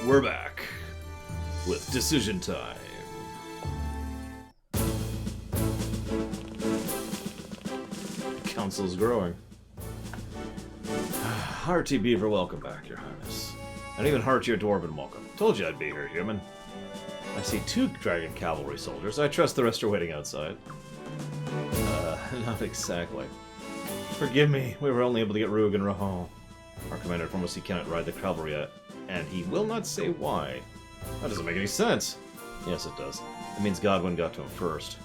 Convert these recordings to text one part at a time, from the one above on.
We're back with decision time. The council's growing. Hearty Beaver, welcome back, Your Highness. And even heartier Dwarven welcome. Told you I'd be here, human. I see 2 dragon cavalry soldiers. I trust the rest are waiting outside. Not exactly. Forgive me, we were only able to get Rug and Rahal. Our commander informed us he cannot ride the cavalry yet, and he will not say why. That doesn't make any sense. Yes, it does. It means Godwin got to him first.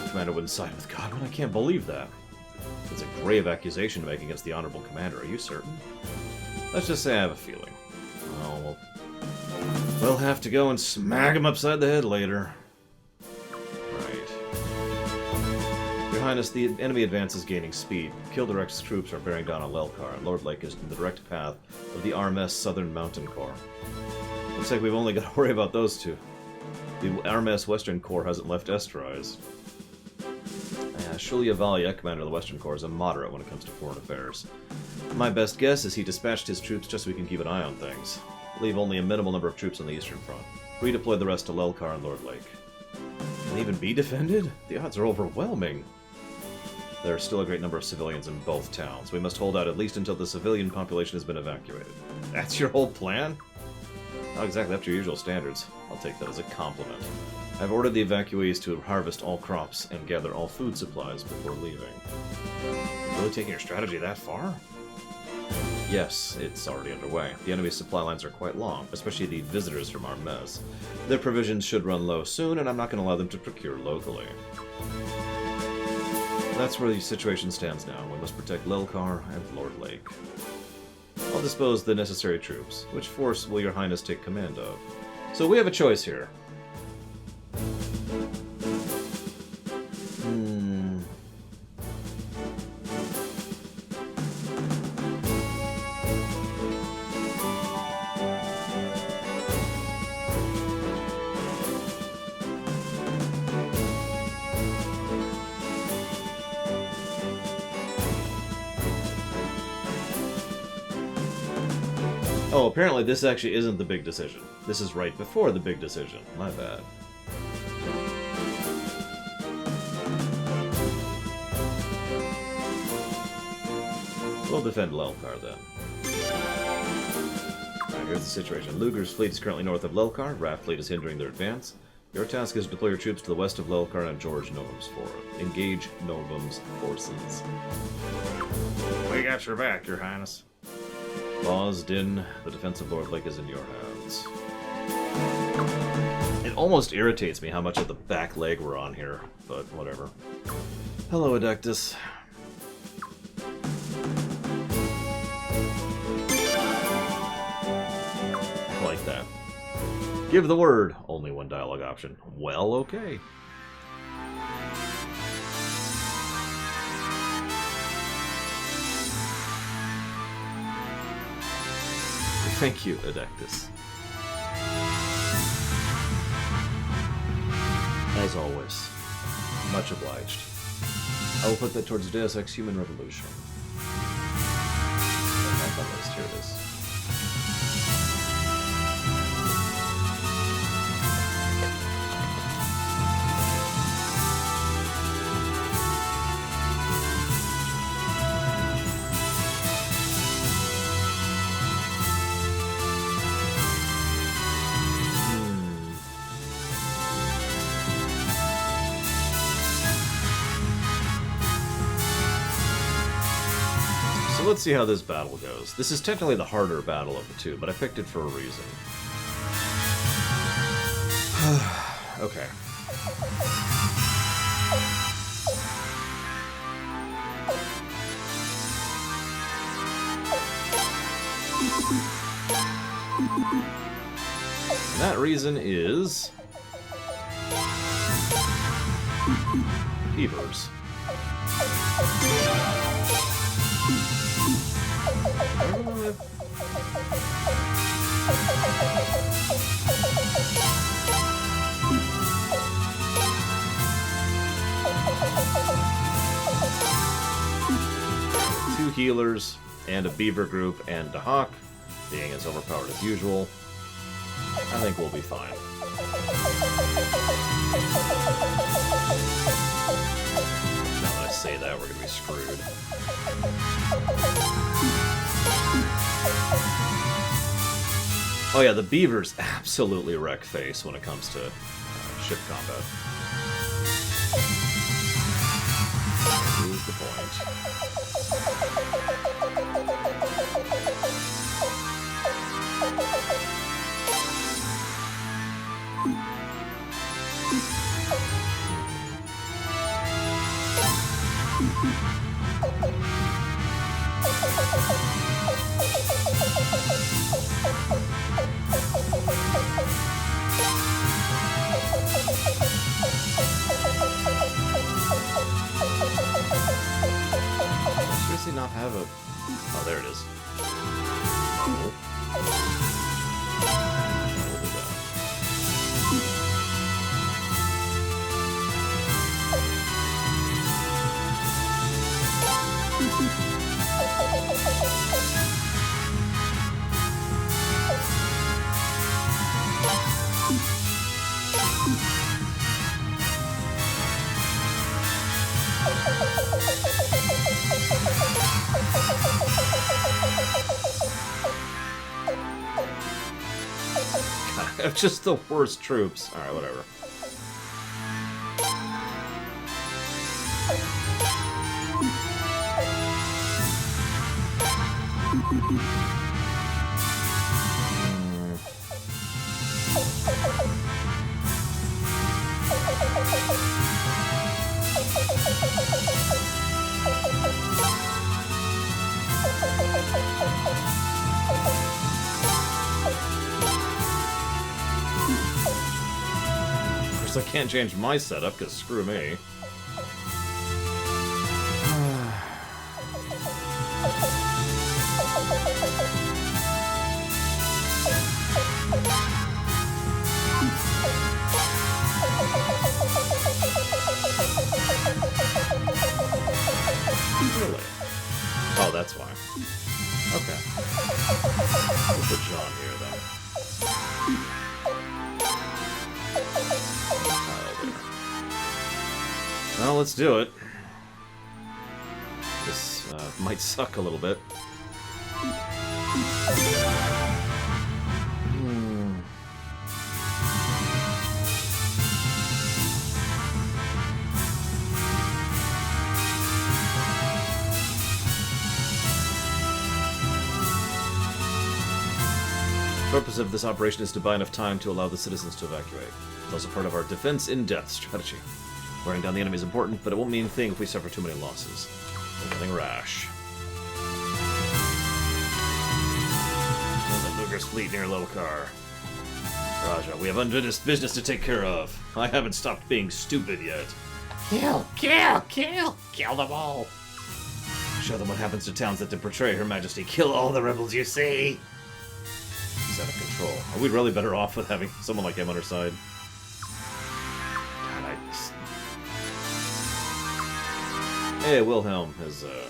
The commander wouldn't side with Godwin? I can't believe that. It's a grave accusation to make against the honorable commander. Are you certain? Let's just say I have a feeling. Oh, we'll have to go and smack him upside the head later. Right. Your Highness, the enemy advance is gaining speed. Kildirek's troops are bearing down on Lelkar, and Lord Lake is in the direct path of the Armes Southern Mountain Corps. Looks like we've only got to worry about those 2. The Armes Western Corps hasn't left Esterrise. Shulia Valya, commander of the Western Corps, is a moderate when it comes to foreign affairs. My best guess is he dispatched his troops just so we can keep an eye on things. Leave only a minimal number of troops on the Eastern Front. Redeploy the rest to Lelkar and Lord Lake. Can they even be defended? The odds are overwhelming. There are still a great number of civilians in both towns. We must hold out at least until the civilian population has been evacuated. That's your whole plan? Not exactly up to your usual standards. I'll take that as a compliment. I've ordered the evacuees to harvest all crops and gather all food supplies before leaving. Really taking your strategy that far? Yes, it's already underway. The enemy's supply lines are quite long, especially the visitors from Armes. Their provisions should run low soon, and I'm not going to allow them to procure locally. That's where the situation stands now. We must protect Lelkar and Lord Lake. I'll dispose the necessary troops. Which force will Your Highness take command of? So we have a choice here. Oh, apparently this actually isn't the big decision. This is right before the big decision. My bad. We'll defend Lelkar then. Alright, here's the situation. Luger's fleet is currently north of Lelkar. Raft fleet is hindering their advance. Your task is to deploy your troops to the west of Lelkar and George Novum's force. Engage Novum's forces. We got your back, Your Highness. Laws, Din, the defense of Lord Lake is in your hands. It almost irritates me how much of the back leg we're on here, but whatever. Hello, Adectus. I like that. Give the word. Only one dialogue option. Well, okay. Thank you, Adectus. As always, much obliged. I will put that towards Deus Ex Human Revolution. Not on list, here it is. Let's see how this battle goes. This is technically the harder battle of the 2, but I picked it for a reason. Okay. And that reason is... beavers. Two healers, and a beaver group, and a hawk. being as overpowered as usual. I think we'll be fine. Now that I say that, we're gonna be screwed. Oh yeah, the beavers absolutely wreck face when it comes to ship combat. Lose the point. Seriously not have a... Oh, there it is. Oh. We'll do that. God, just the worst troops. Alright, whatever. Of course, I can't change my setup, because screw me. Really? Oh, that's why. Okay. We'll put John here, then. Well, let's do it. This might suck a little bit. The purpose of this operation is to buy enough time to allow the citizens to evacuate. It's also part of our defense-in-depth strategy. Wearing down the enemy is important, but it won't mean a thing if we suffer too many losses. Nothing rash. There's a Luger's fleet near Lolkar. Raja, we have unfinished business to take care of. I haven't stopped being stupid yet. Kill, kill, kill! Kill them all! Show them what happens to towns that betray Her Majesty. Kill all the rebels you see! He's out of control. Are we really better off with having someone like him on our side? God, I just... Hey, Wilhelm is, working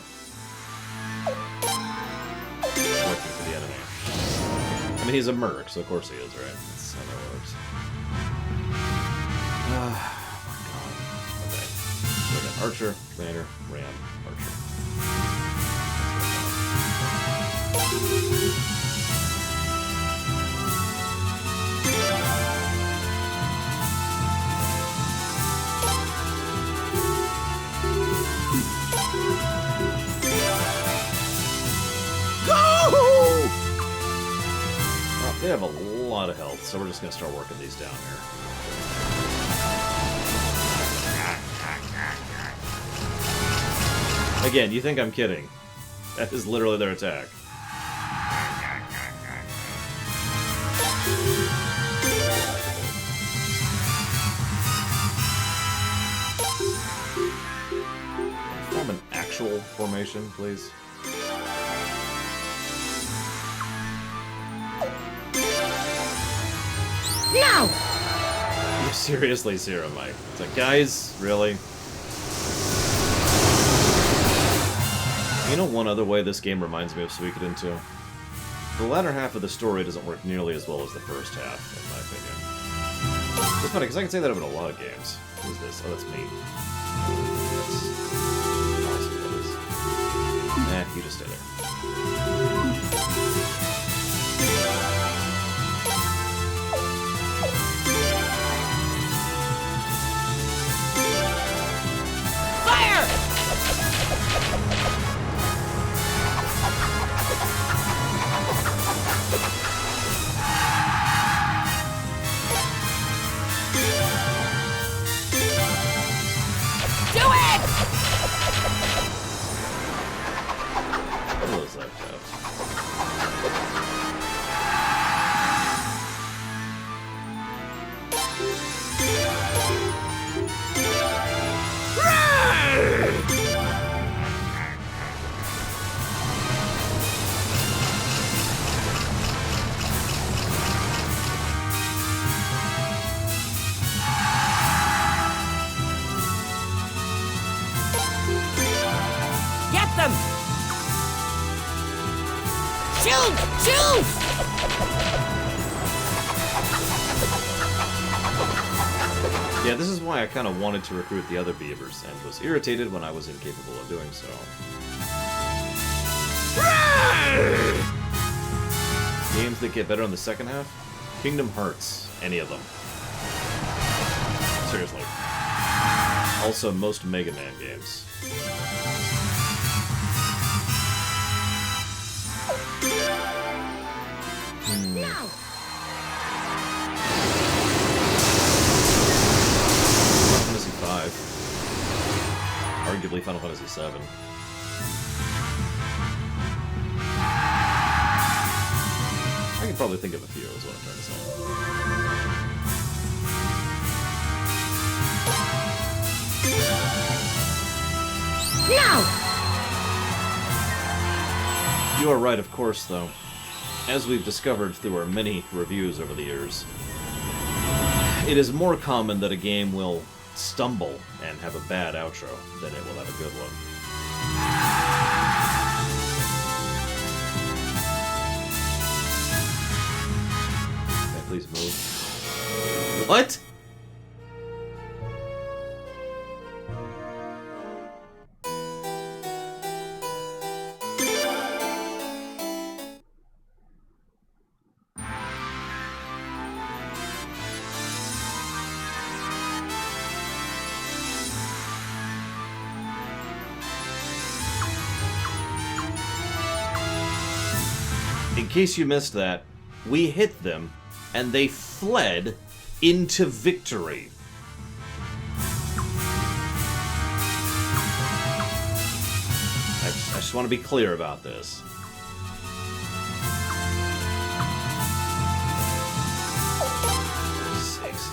for the enemy. I mean, he's a merc, so of course he is, right? That's how that works. Oh my god. Okay. So we got Archer, Commander, Ram, Archer. They have a lot of health, so we're just going to start working these down here. Again, you think I'm kidding. That is literally their attack. Form an actual formation, please. No! You're seriously Zero Mike. It's like, guys, really? You know one other way this game reminds me of Suikoden 2? The latter half of the story doesn't work nearly as well as the first half, in my opinion. It's funny, because I can say that about a lot of games. Who's this? Oh, that's me. That's awesome. You just stay there. Yeah, this is why I kind of wanted to recruit the other beavers, and was irritated when I was incapable of doing so. Games that get better in the second half? Kingdom Hearts. Any of them. Seriously. Also, most Mega Man games. No! Arguably Final Fantasy VII. I can probably think of a few, is what I'm trying to say. No! You are right, of course, though. As we've discovered through our many reviews over the years, it is more common that a game will stumble and have a bad outro than it will have a good one. Can I please move? What? In case you missed that, we hit them, and they fled into victory. I just want to be clear about this. Sakes.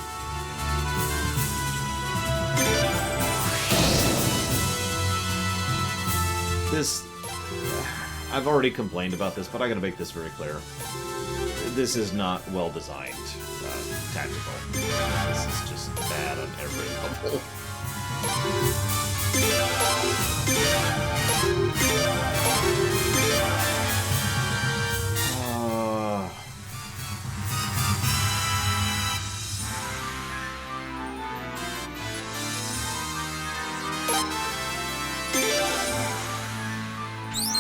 This... I've already complained about this, but I gotta make this very clear. This is not well-designed, tactical. This is just bad on every level.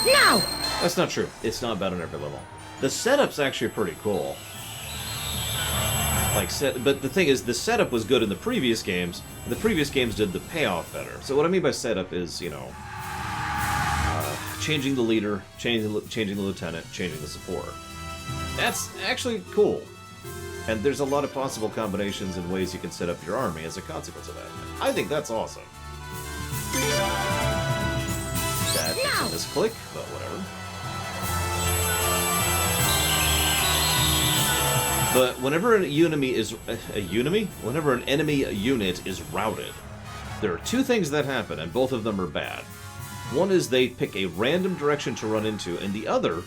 No! That's not true. It's not bad on every level. The setup's actually pretty cool. But the thing is, the setup was good in the previous games. The previous games did the payoff better. So what I mean by setup is, you know, changing the leader, changing the lieutenant, changing the support. That's actually cool. And there's a lot of possible combinations and ways you can set up your army as a consequence of that. I think that's awesome. That is a misclick, but whatever. But whenever an enemy is whenever an enemy unit is routed, there are two things that happen, and both of them are bad. One is they pick a random direction to run into, and the other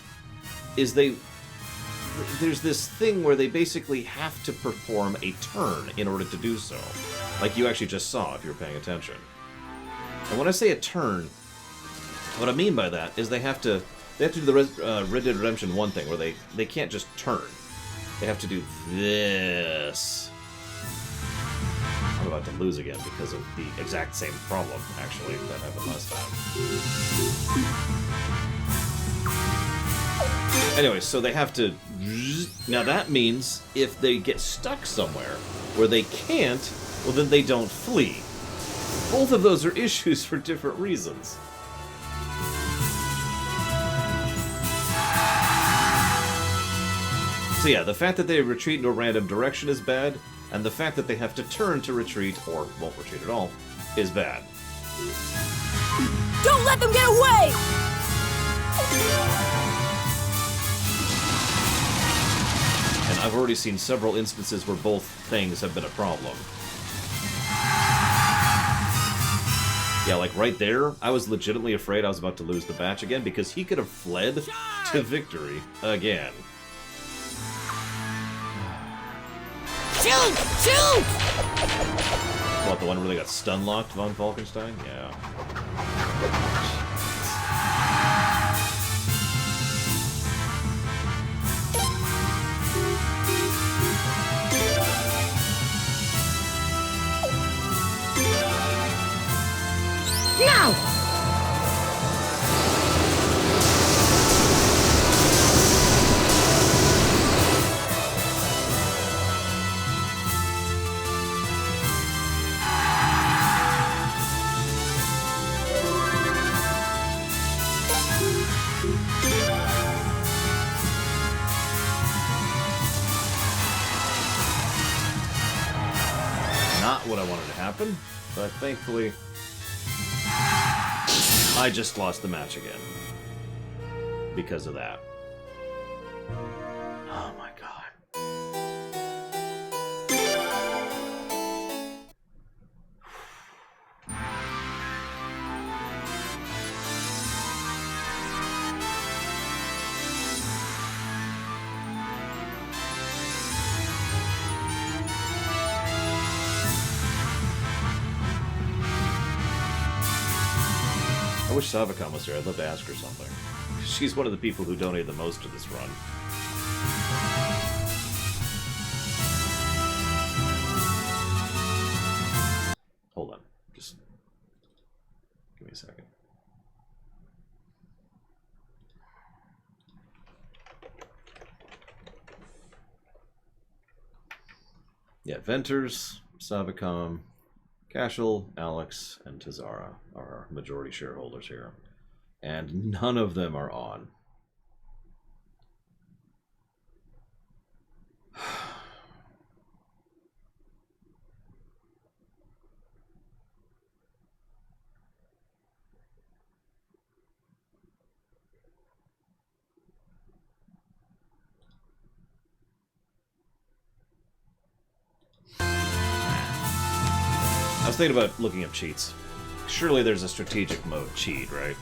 is there's this thing where they basically have to perform a turn in order to do so, like you actually just saw if you were paying attention. And when I say a turn, what I mean by that is they have to They have to do the Red Dead Redemption 1 thing, where they can't just turn. They have to do this. I'm about to lose again because of the exact same problem, actually, that happened last time. Anyway, so they have to... Now that means if they get stuck somewhere where they can't, well then they don't flee. Both of those are issues for different reasons. So yeah, the fact that they retreat in a random direction is bad, and the fact that they have to turn to retreat, or won't retreat at all, is bad. Don't let them get away! And I've already seen several instances where both things have been a problem. Yeah, like right there, I was legitimately afraid I was about to lose the match again because he could have fled to victory again. Shoot! Shoot! What, the one where they got stun-locked, von Falkenstein? Yeah. Now! Not what I wanted to happen, but thankfully I just lost the match again. Because of that. Oh my god. I wish Savicon was here. I'd love to ask her something. She's one of the people who donated the most to this run. Hold on. Just give me a second. Yeah, Venters, Savicom, Cashel, Alex, and Tazara are our majority shareholders here. And none of them are on. I was thinking about looking up cheats. Surely there's a strategic mode cheat, right?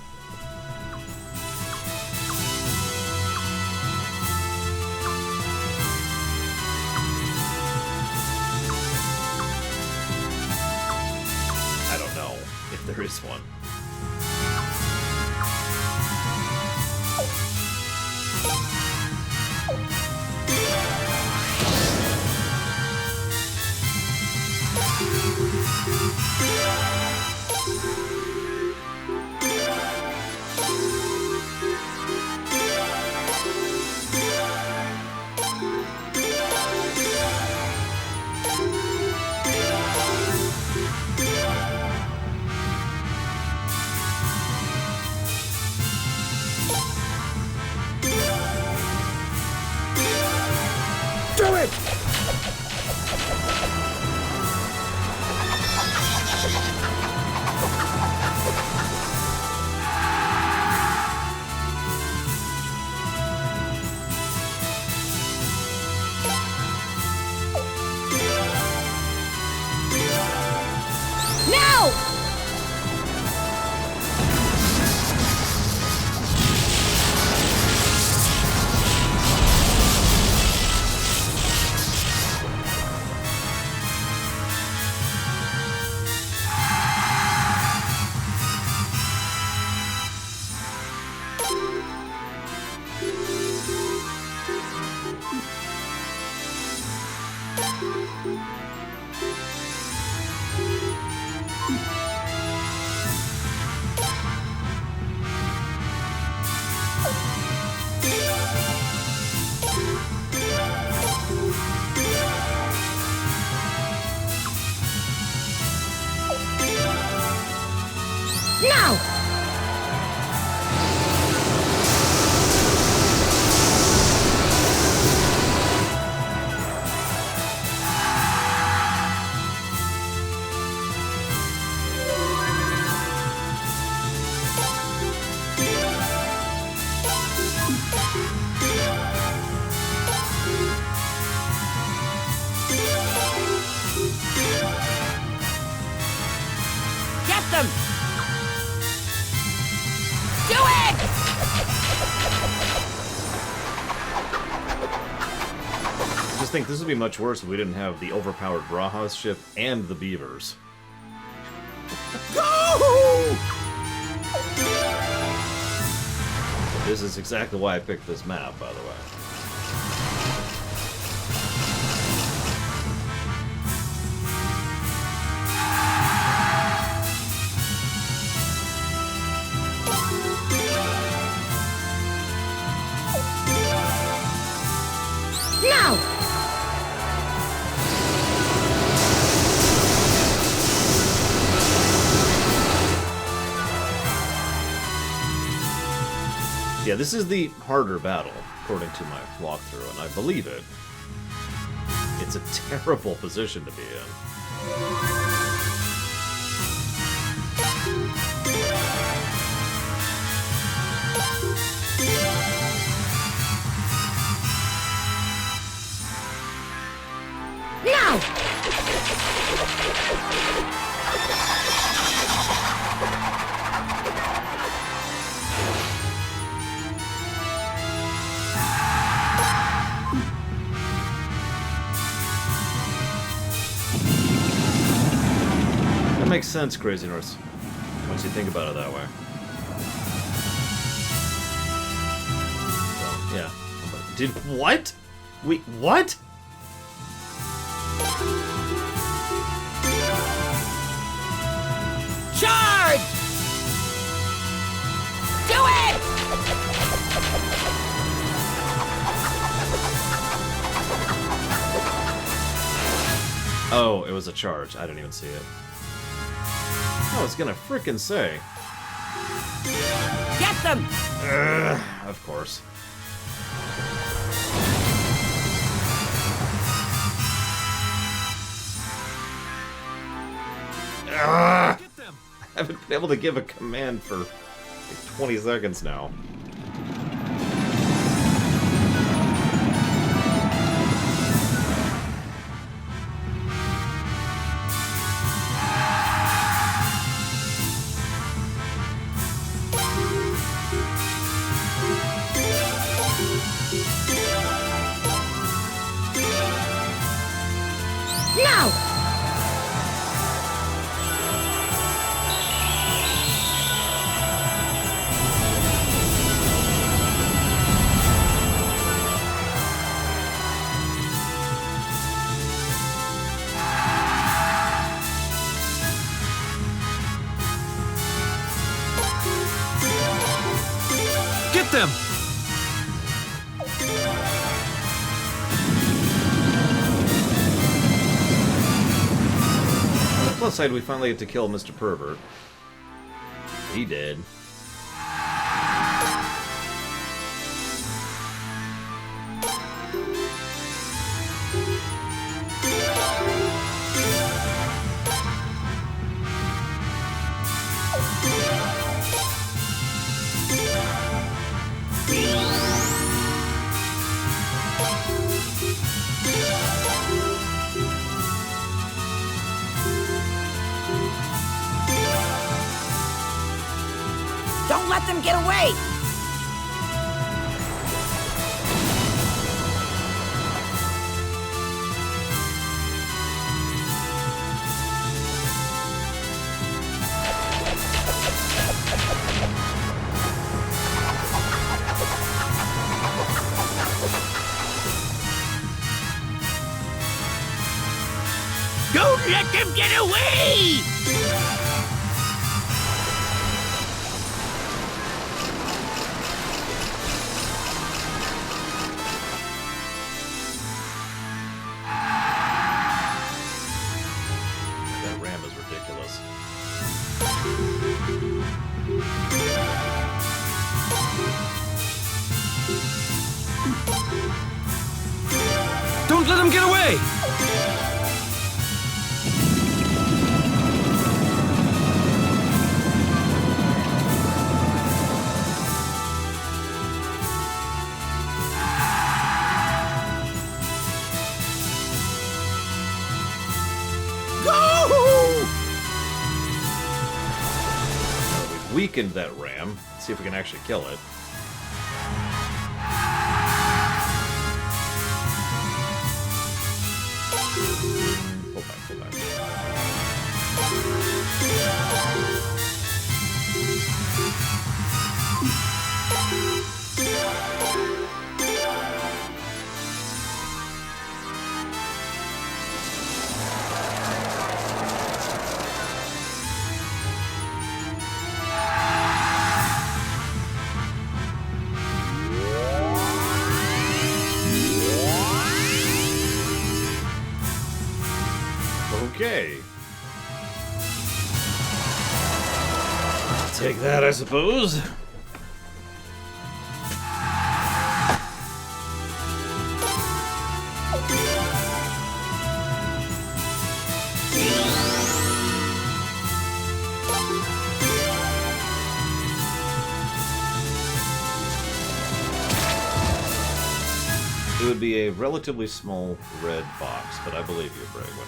I don't know if there is one. Get them! Do it! I just think this would be much worse if we didn't have the overpowered Braha's ship and the beavers. Go! This is exactly why I picked this map, by the way. Now! Yeah, this is the harder battle, according to my walkthrough, and I believe it. It's a terrible position to be in. Now! That makes sense, Crazy North, once you think about it that way. So, yeah. Did what? Wait, what? Charge! Do it! Oh, it was a charge. I didn't even see it. I was gonna frickin' say. Get them! Of course. I haven't been able to give a command for like 20 seconds now. Now! Get them! On the plus side, we finally get to kill Mr. Pervert. He did. Don't let them get away! Don't let them get away! That ram is ridiculous. Don't let them get away! weakened that ram. Let's see if we can actually kill it. Pull back, pull back. Okay. Take that, I suppose. It would be a relatively small red box, but I believe you, Bragwin.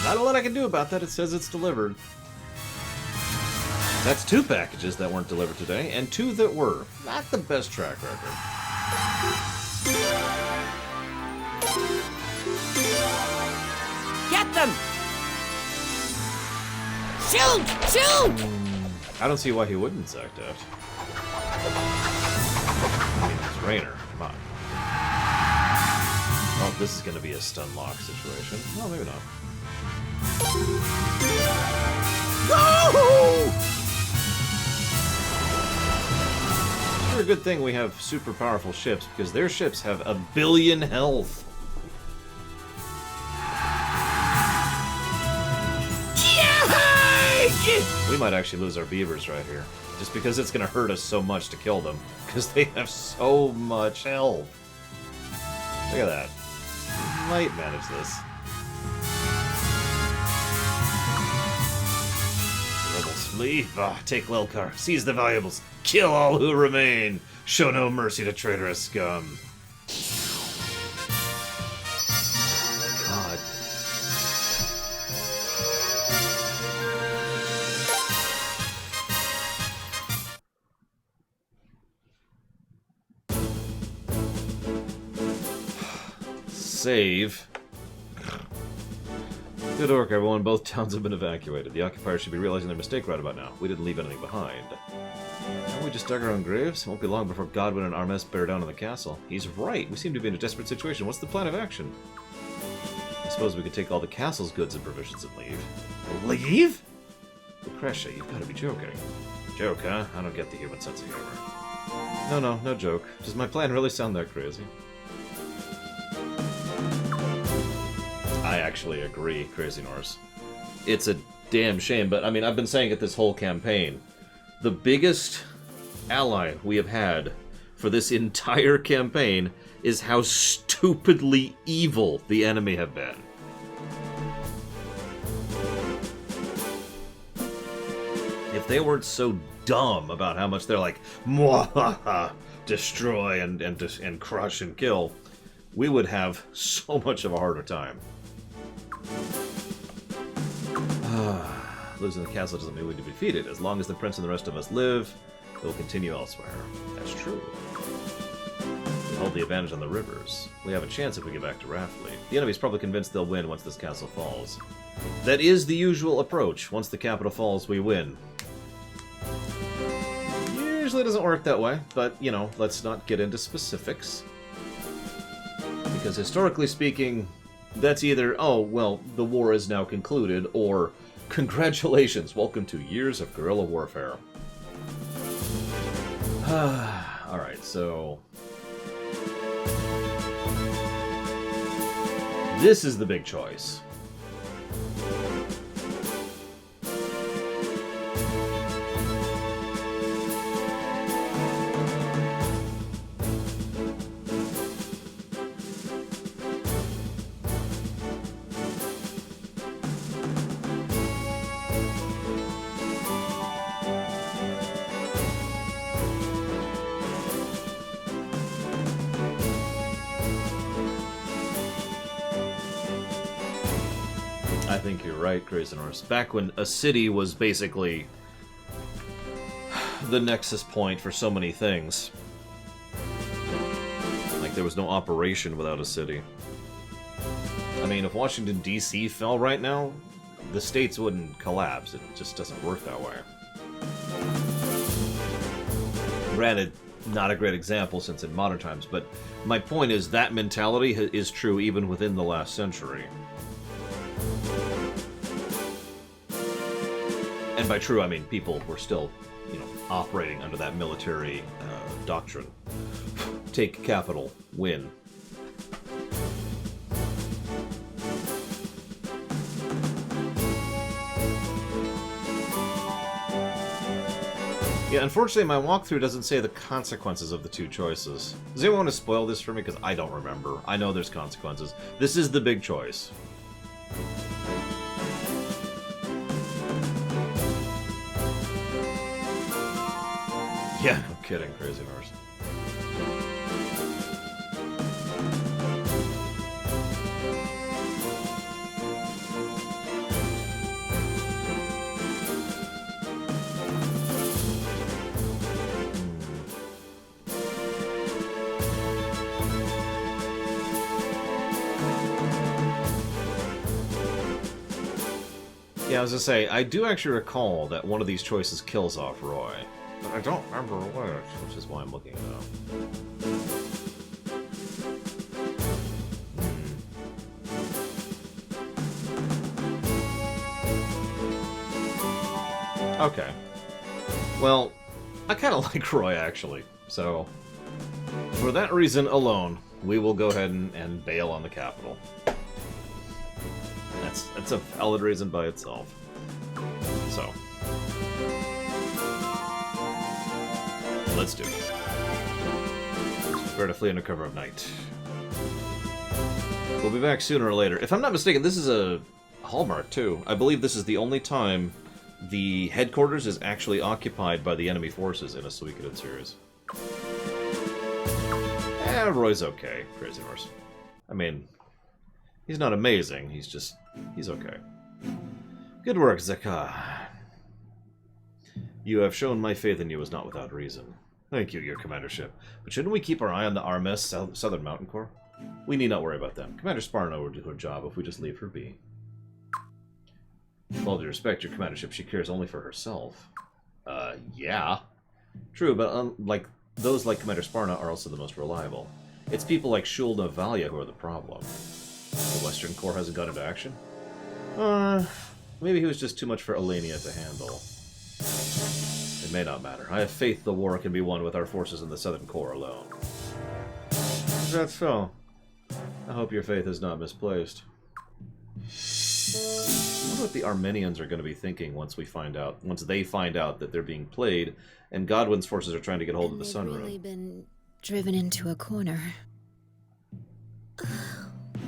Not a lot I can do about that. It says it's delivered. That's 2 packages that weren't delivered today, and 2 that were. Not the best track record. Get them! Shoot! Shoot! I don't see why he wouldn't, Zactaft. I mean, it's Rainer. Come on. Oh, this is going to be a stun lock situation. Well, maybe not. Go! It's a good thing we have super powerful ships, because their ships have 1 billion health. We might actually lose our beavers right here, just because it's going to hurt us so much to kill them, because they have so much health. Look at that. We might manage this. Rebels leave. Take Lelkar. Seize the valuables. Kill all who remain. Show no mercy to traitorous scum. God. Save. Good work, everyone. Both towns have been evacuated. The occupiers should be realizing their mistake right about now. We didn't leave anything behind. Now we just dug our own graves. It won't be long before Godwin and Armes bear down on the castle. He's right. We seem to be in a desperate situation. What's the plan of action? I suppose we could take all the castle's goods and provisions and leave. Leave? Lucretia, you've got to be joking. Joke, huh? I don't get the human sense of humor. No joke. Does my plan really sound that crazy? I actually agree, Crazy Norse. It's a damn shame, but I mean, I've been saying it this whole campaign. The biggest ally we have had for this entire campaign is how stupidly evil the enemy have been. If they weren't so dumb about how much they're like, mwahaha, destroy and crush and kill, we would have so much of a harder time. Losing the castle doesn't mean we'd be defeated. As long as the prince and the rest of us live, it will continue elsewhere. That's true. We hold the advantage on the rivers. We have a chance if we get back to Rafley. The enemy's probably convinced they'll win once this castle falls. That is the usual approach. Once the capital falls, we win. Usually it doesn't work that way, but, you know, let's not get into specifics. Because historically speaking, that's either, oh, well, the war is now concluded, or, congratulations, welcome to years of guerrilla warfare. Alright, so... this is the big choice. I think you're right, Crazy Norse. Back when a city was basically the nexus point for so many things. Like, there was no operation without a city. I mean, if Washington, D.C. fell right now, the states wouldn't collapse. It just doesn't work that way. Granted, not a great example since in modern times, but my point is that mentality is true even within the last century. And by true, I mean people were still, you know, operating under that military doctrine. Take capital, win. Yeah, unfortunately my walkthrough doesn't say the consequences of the two choices. Does anyone want to spoil this for me? Because I don't remember. I know there's consequences. This is the big choice. Yeah, no kidding, Crazy Horse. Yeah, I was gonna say, I do actually recall that one of these choices kills off Roy. But I don't remember which is why I'm looking it up. Okay. Well, I kind of like Roy, actually. So, for that reason alone, we will go ahead and bail on the capital. That's a valid reason by itself. So, let's do it. Prepare to flee under cover of night. We'll be back sooner or later. If I'm not mistaken, this is a hallmark, too. I believe this is the only time the headquarters is actually occupied by the enemy forces in a Suikoden series. Roy's okay, Crazy Horse. I mean, he's not amazing, he's okay. Good work, Zeka. You have shown my faith in you is not without reason. Thank you, your commandership. But shouldn't we keep our eye on the RMS, Southern Mountain Corps? We need not worry about them. Commander Sparno will do her job if we just leave her be. With all due respect, your commandership, she cares only for herself. Yeah. True, but those like Commander Sparna are also the most reliable. It's people like Shul Navalia who are the problem. The Western Corps hasn't gone into action? Maybe he was just too much for Elenia to handle. It may not matter. I have faith the war can be won with our forces in the Southern Corps alone. Is that so? I hope your faith is not misplaced. I wonder what the Harmonians are going to be thinking once they find out that they're being played, and Godwin's forces are trying to get hold of the Sun Rune. Really been driven into a corner.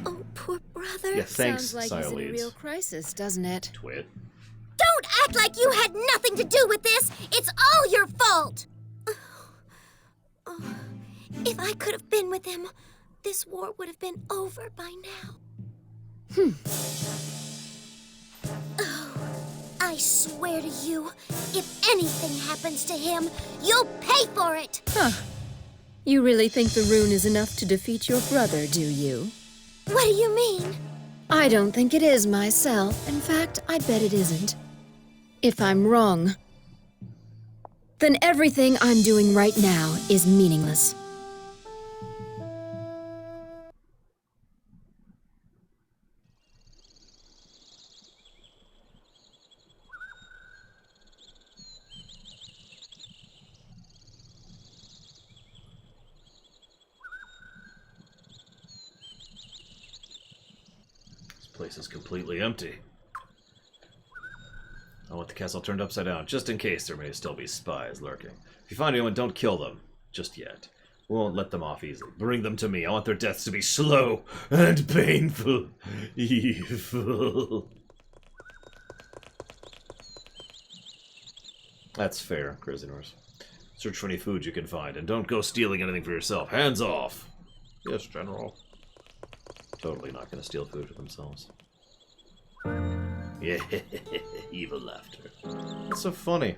Oh, poor brother. Yeah, thanks, Sounds like Silenes. he's in a real crisis, doesn't it? Twit. Don't act like you had nothing to do with this! It's all your fault! If I could have been with him, this war would have been over by now. Oh, I swear to you, if anything happens to him, you'll pay for it! Huh. You really think the rune is enough to defeat your brother, do you? What do you mean? I don't think it is myself. In fact, I bet it isn't. If I'm wrong, then everything I'm doing right now is meaningless. This place is completely empty. I want the castle turned upside down, just in case there may still be spies lurking. If you find anyone, don't kill them. Just yet. We won't let them off easily. Bring them to me. I want their deaths to be slow and painful. Evil. That's fair, Crazy Norse. Search for any food you can find, and don't go stealing anything for yourself. Hands off! Yes, General. Totally not gonna steal food for themselves. Yeah, evil laughter. That's so funny.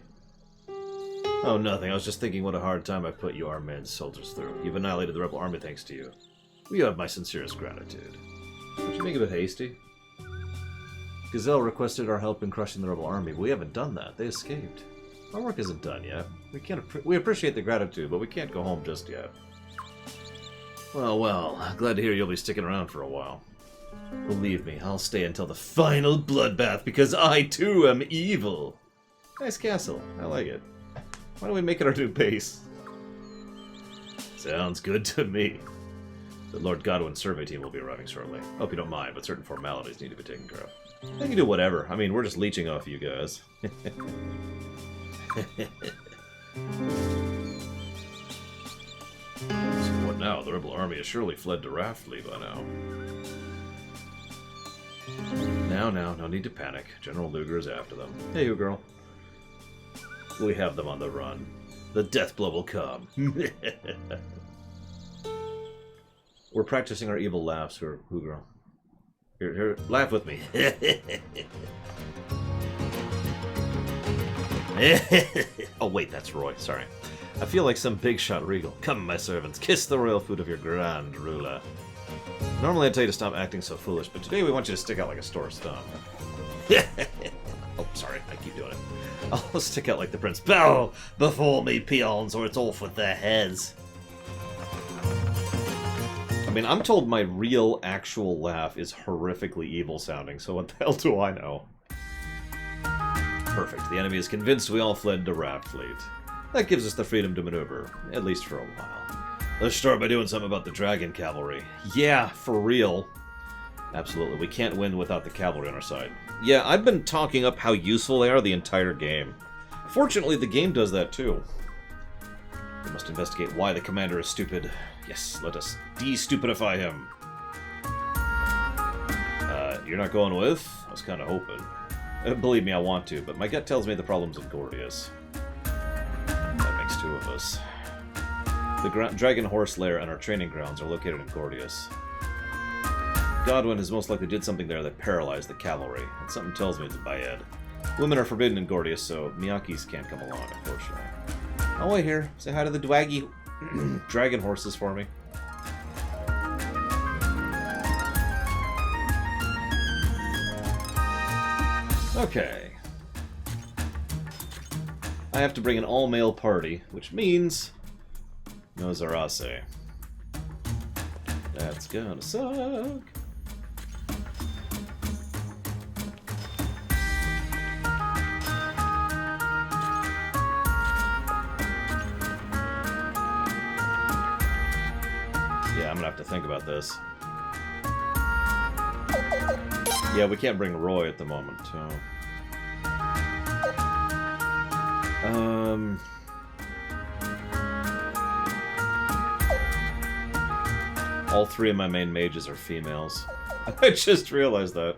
Oh, nothing. I was just thinking what a hard time I put you Armenian soldiers through. You've annihilated the rebel army thanks to you. You have my sincerest gratitude. Don't you make it a bit hasty? Gazelle requested our help in crushing the rebel army, but we haven't done that. They escaped. Our work isn't done yet. We appreciate the gratitude, but we can't go home just yet. Well, glad to hear you'll be sticking around for a while. Believe me, I'll stay until the final bloodbath, because I too am evil. Nice castle. I like it. Why don't we make it our new base? Sounds good to me. The Lord Godwin's survey team will be arriving shortly. Hope you don't mind, but certain formalities need to be taken care of. They can do whatever. I mean, we're just leeching off you guys. So what now? The rebel army has surely fled to Raftly by now. Now, no need to panic. General Luger is after them. Hey, you girl. We have them on the run. The death blow will come. We're practicing our evil laughs, who girl. Here, laugh with me. Oh wait, that's Roy. Sorry. I feel like some big shot regal. Come, my servants, kiss the royal foot of your grand ruler. Normally I'd tell you to stop acting so foolish, but today we want you to stick out like a store stump. Oh, sorry, I keep doing it. I'll stick out like the prince. Bow before me, peons, or it's off with their heads. I mean, I'm told my real, actual laugh is horrifically evil sounding, so what the hell do I know? Perfect. The enemy is convinced we all fled to Raftfleet. That gives us the freedom to maneuver, at least for a while. Let's start by doing something about the dragon cavalry. Yeah, for real. Absolutely, we can't win without the cavalry on our side. Yeah, I've been talking up how useful they are the entire game. Fortunately, the game does that too. We must investigate why the commander is stupid. Yes, let us de-stupidify him. You're not going with? I was kind of hoping. Believe me, I want to, but my gut tells me the problem's in Gordius. That makes two of us. The Dragon Horse Lair and our training grounds are located in Gordius. Godwin has most likely did something there that paralyzed the cavalry, and something tells me it's bad. Women are forbidden in Gordius, so Miyakis can't come along, unfortunately. Oh, wait here. Say hi to the Dwaggy dragon horses for me. Okay. I have to bring an all-male party, which means no Zarase. That's gonna suck. Yeah, I'm gonna have to think about this. Yeah, we can't bring Roy at the moment, so... All three of my main mages are females. I just realized that.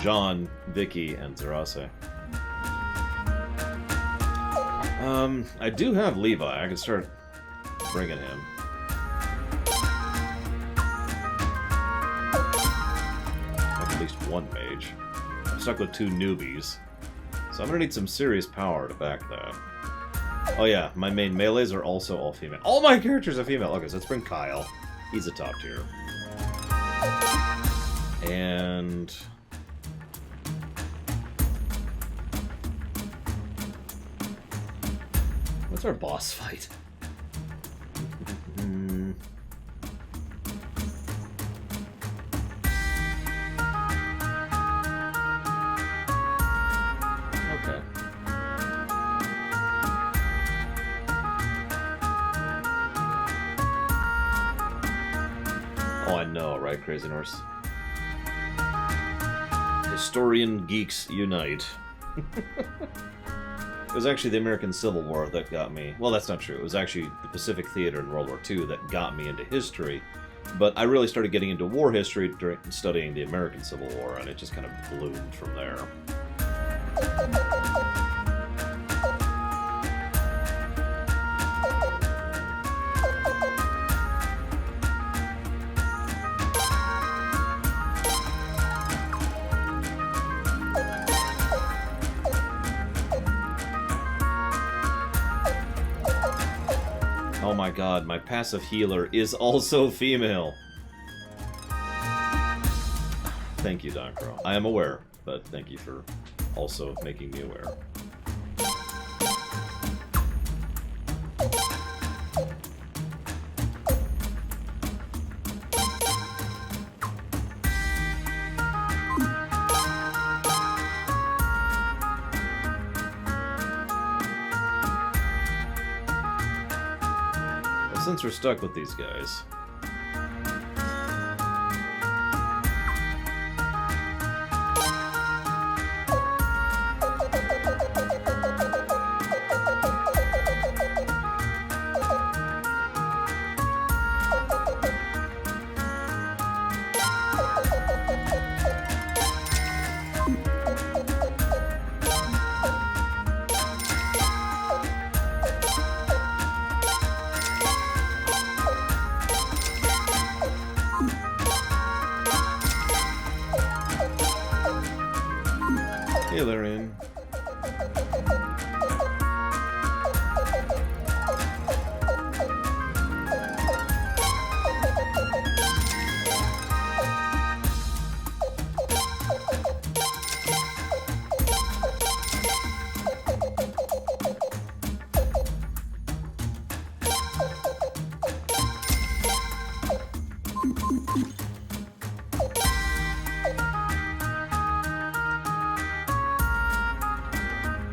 Jean, Vicky, and Zarase. I do have Levi. I can start bringing him. I have at least one mage. I'm stuck with two newbies. So I'm gonna need some serious power to back that. Oh yeah, my main melees are also all female. All my characters are female! Okay, so let's bring Kyle. He's a top tier. And... what's our boss fight? Okay. Oh, I know, right, Crazy Norse? Historian geeks unite. It was actually the American Civil War that got me... well, that's not true. It was actually the Pacific Theater in World War II that got me into history. But I really started getting into war history during studying the American Civil War, and it just kind of bloomed from there. Oh my god, my passive healer is also female. Thank you, Doncro. I am aware, but thank you for also making me aware. Well, since we're stuck with these guys... Hey, Larian.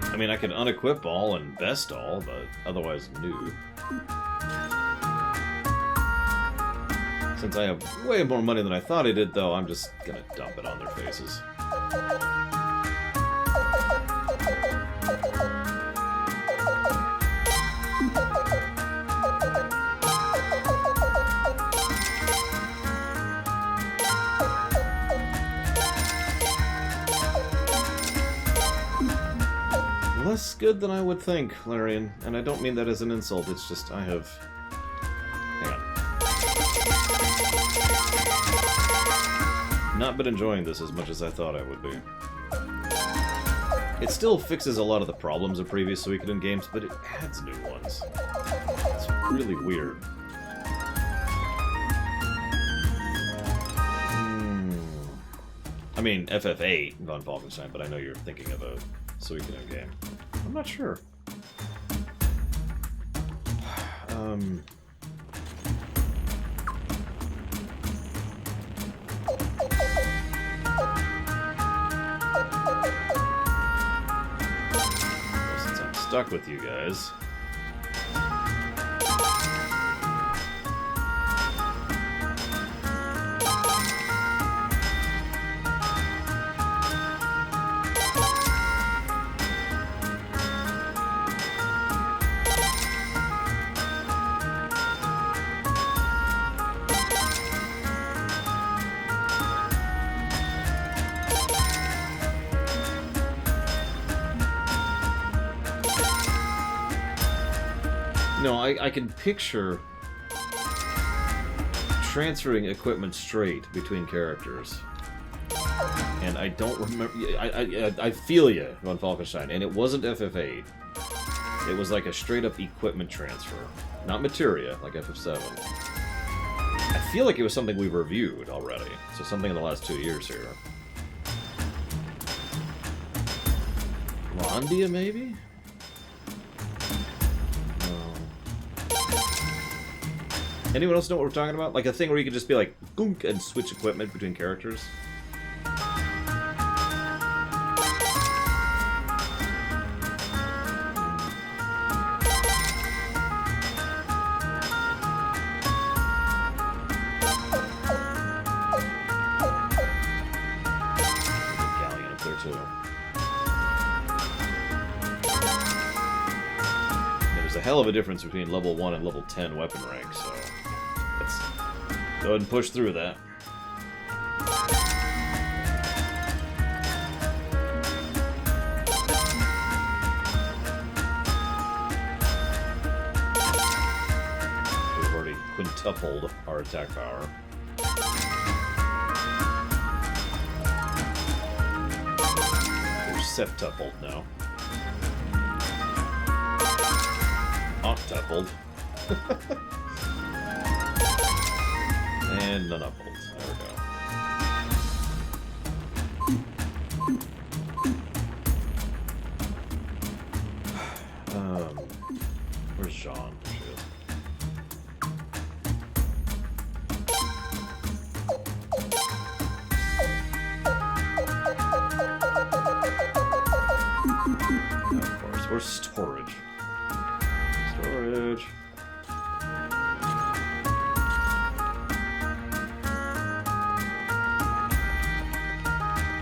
I mean, I could unequip all and best all, but otherwise new. Since I have way more money than I thought I did, though, I'm just gonna dump it on their faces. Less good than I would think, Larian, and I don't mean that as an insult, it's just I have... Hang on. Not been enjoying this as much as I thought I would be. It still fixes a lot of the problems of previous Suikoden games, but it adds new ones. It's really weird. I mean, FF8, Von Falkenstein, but I know you're thinking of a Suikoden game. I'm not sure. Well, since I'm stuck with you guys... No, I can picture transferring equipment straight between characters. And I don't remember... I feel you, Von Falkenstein, and it wasn't FF8. It was like a straight-up equipment transfer. Not materia, like FF7. I feel like it was something we reviewed already. So something in the last 2 years here. Rondia, maybe? Anyone else know what we're talking about? Like a thing where you could just be like, boom, and switch equipment between characters? Galleon up there too. There's a hell of a difference between level 1 and level 10 weapon rank, so... Let's go ahead and push through that. We've already quintupled our attack power. We're septupled now. Octupled. And none up bolts. There we go. Where's Jean? There she is. Of course. Where's storage? Storage.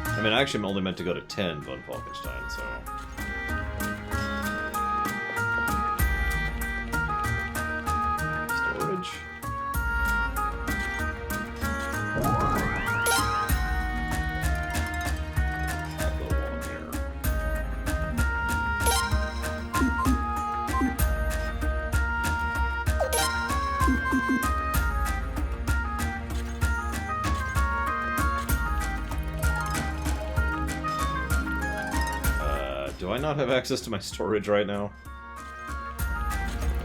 I mean, I actually only meant to go to 10 von Falkenstein, so... Storage. Go along here. Do I not have access to my storage right now?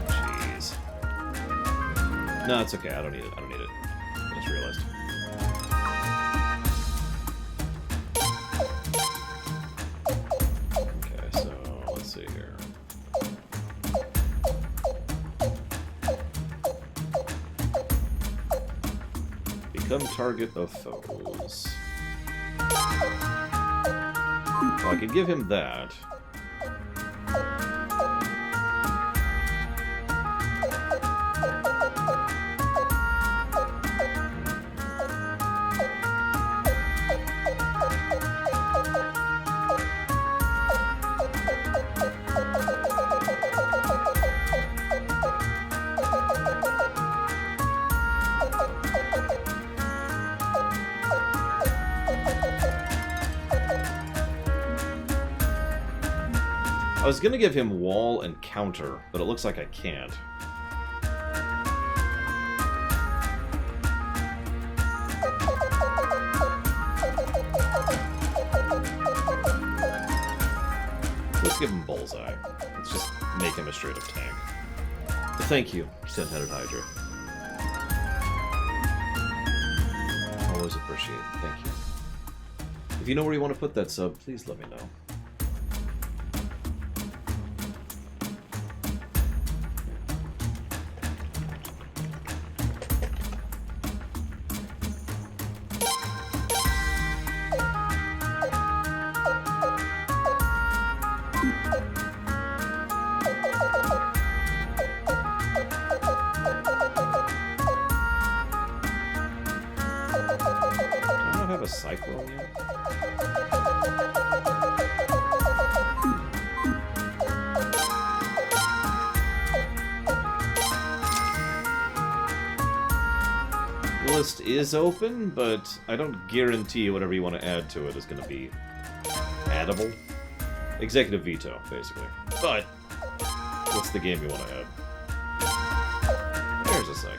Jeez. No, it's okay. I don't need it. I don't need it. I just realized. Okay, so let's see here. Become target of foes. Well, I could give him that. I was gonna give him wall and counter, but it looks like I can't. Let's give him bullseye. Let's just make him a straight up tank. Thank you, 10-headed Hydra. Always appreciate it. Thank you. If you know where you want to put that sub, please let me know. Cyclone yet? The list is open, but I don't guarantee whatever you want to add to it is going to be addable. Executive veto, basically. But what's the game you want to add? There's a Cyclone.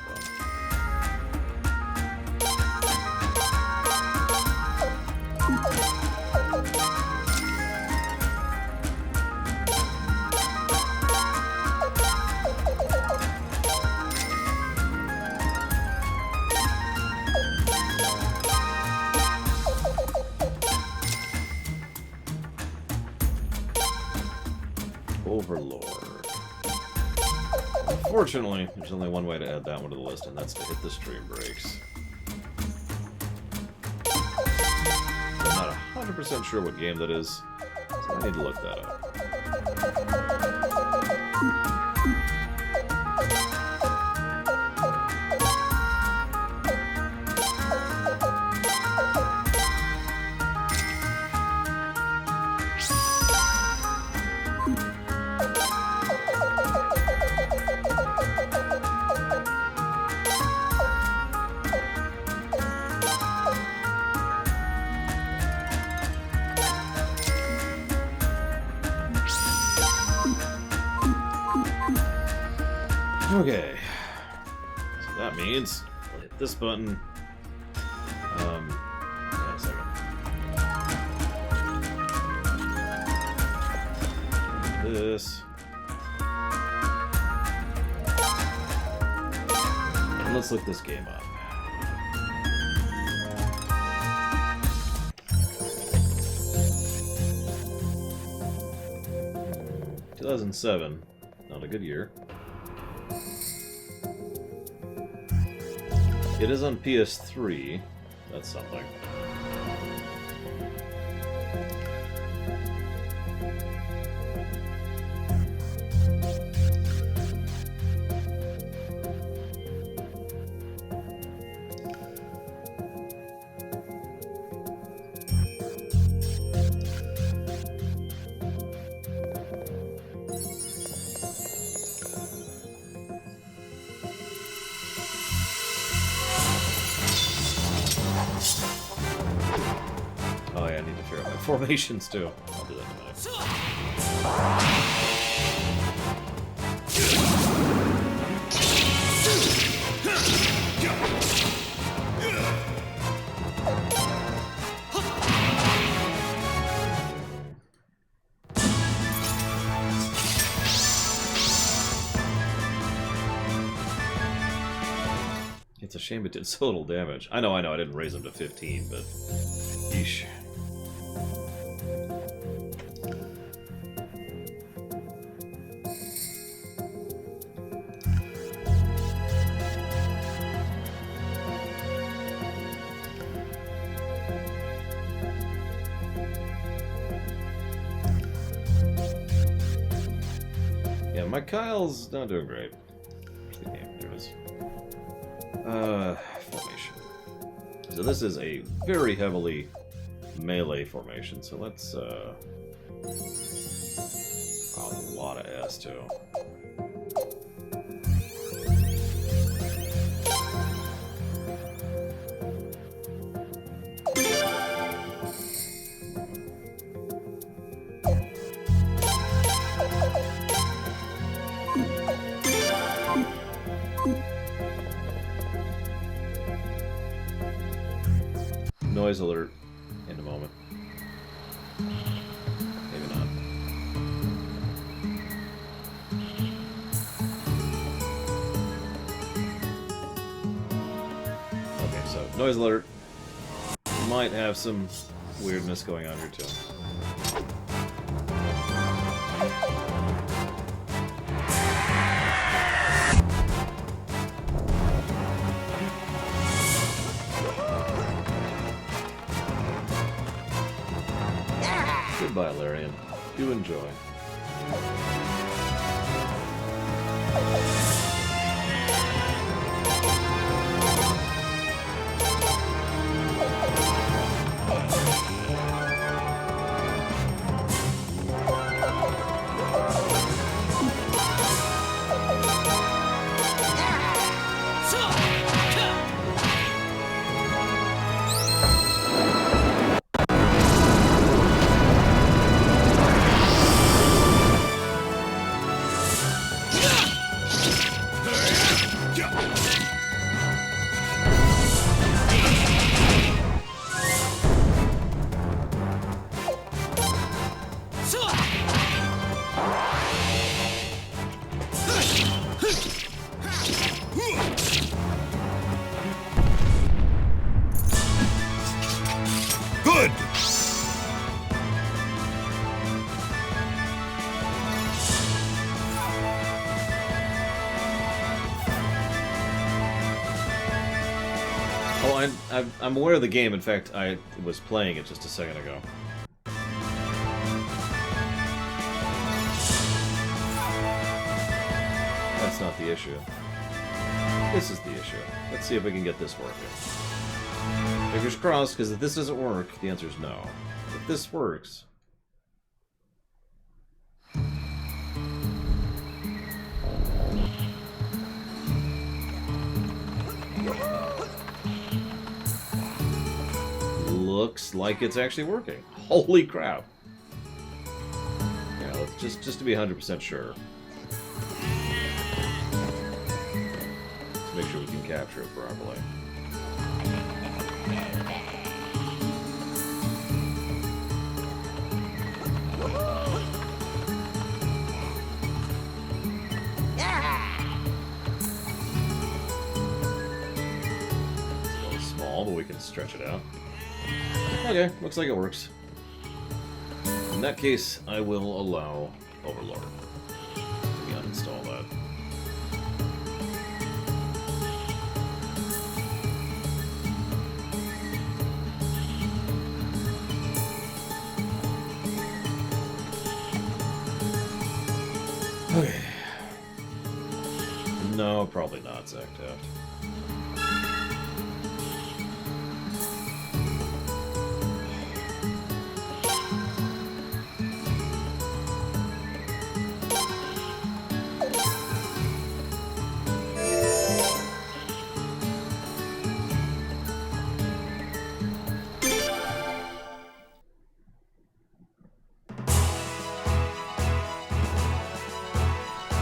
Overlord. Unfortunately, there's only one way to add that one to the list, and that's to hit the stream breaks. I'm not 100% sure what game that is, so I need to look that up. Okay, so that means I'll hit this button. Hang on a second. This. let's look this game up. Hmm. 2007. Not a good year. It is on PS3. That's something. Oh yeah, I need to figure out my formations too. I'll do that in a minute. It's a shame it did so little damage. I know, I didn't raise him to 15, but... Yeesh. Yeah, my Kyle's not doing great. Where's the game? There it is. Formation. So this is a very heavily melee formation, so let's, oh, a lot of S, too. Noise alert in a moment. Maybe not. Okay, so noise alert. Might have some weirdness going on here too. Goodbye, Larian. Do enjoy. Good! Oh, I'm aware of the game. In fact, I was playing it just a second ago. That's not the issue. This is the issue. Let's see if we can get this working. Fingers crossed, because if this doesn't work, the answer is no. If this works... Looks like it's actually working. Holy crap. Yeah, let's just to be 100% sure. Let's make sure we can capture it properly. Let's stretch it out. Okay, looks like it works. In that case, I will allow Overlord. Let me uninstall that. Okay. No, probably not, Zactaft.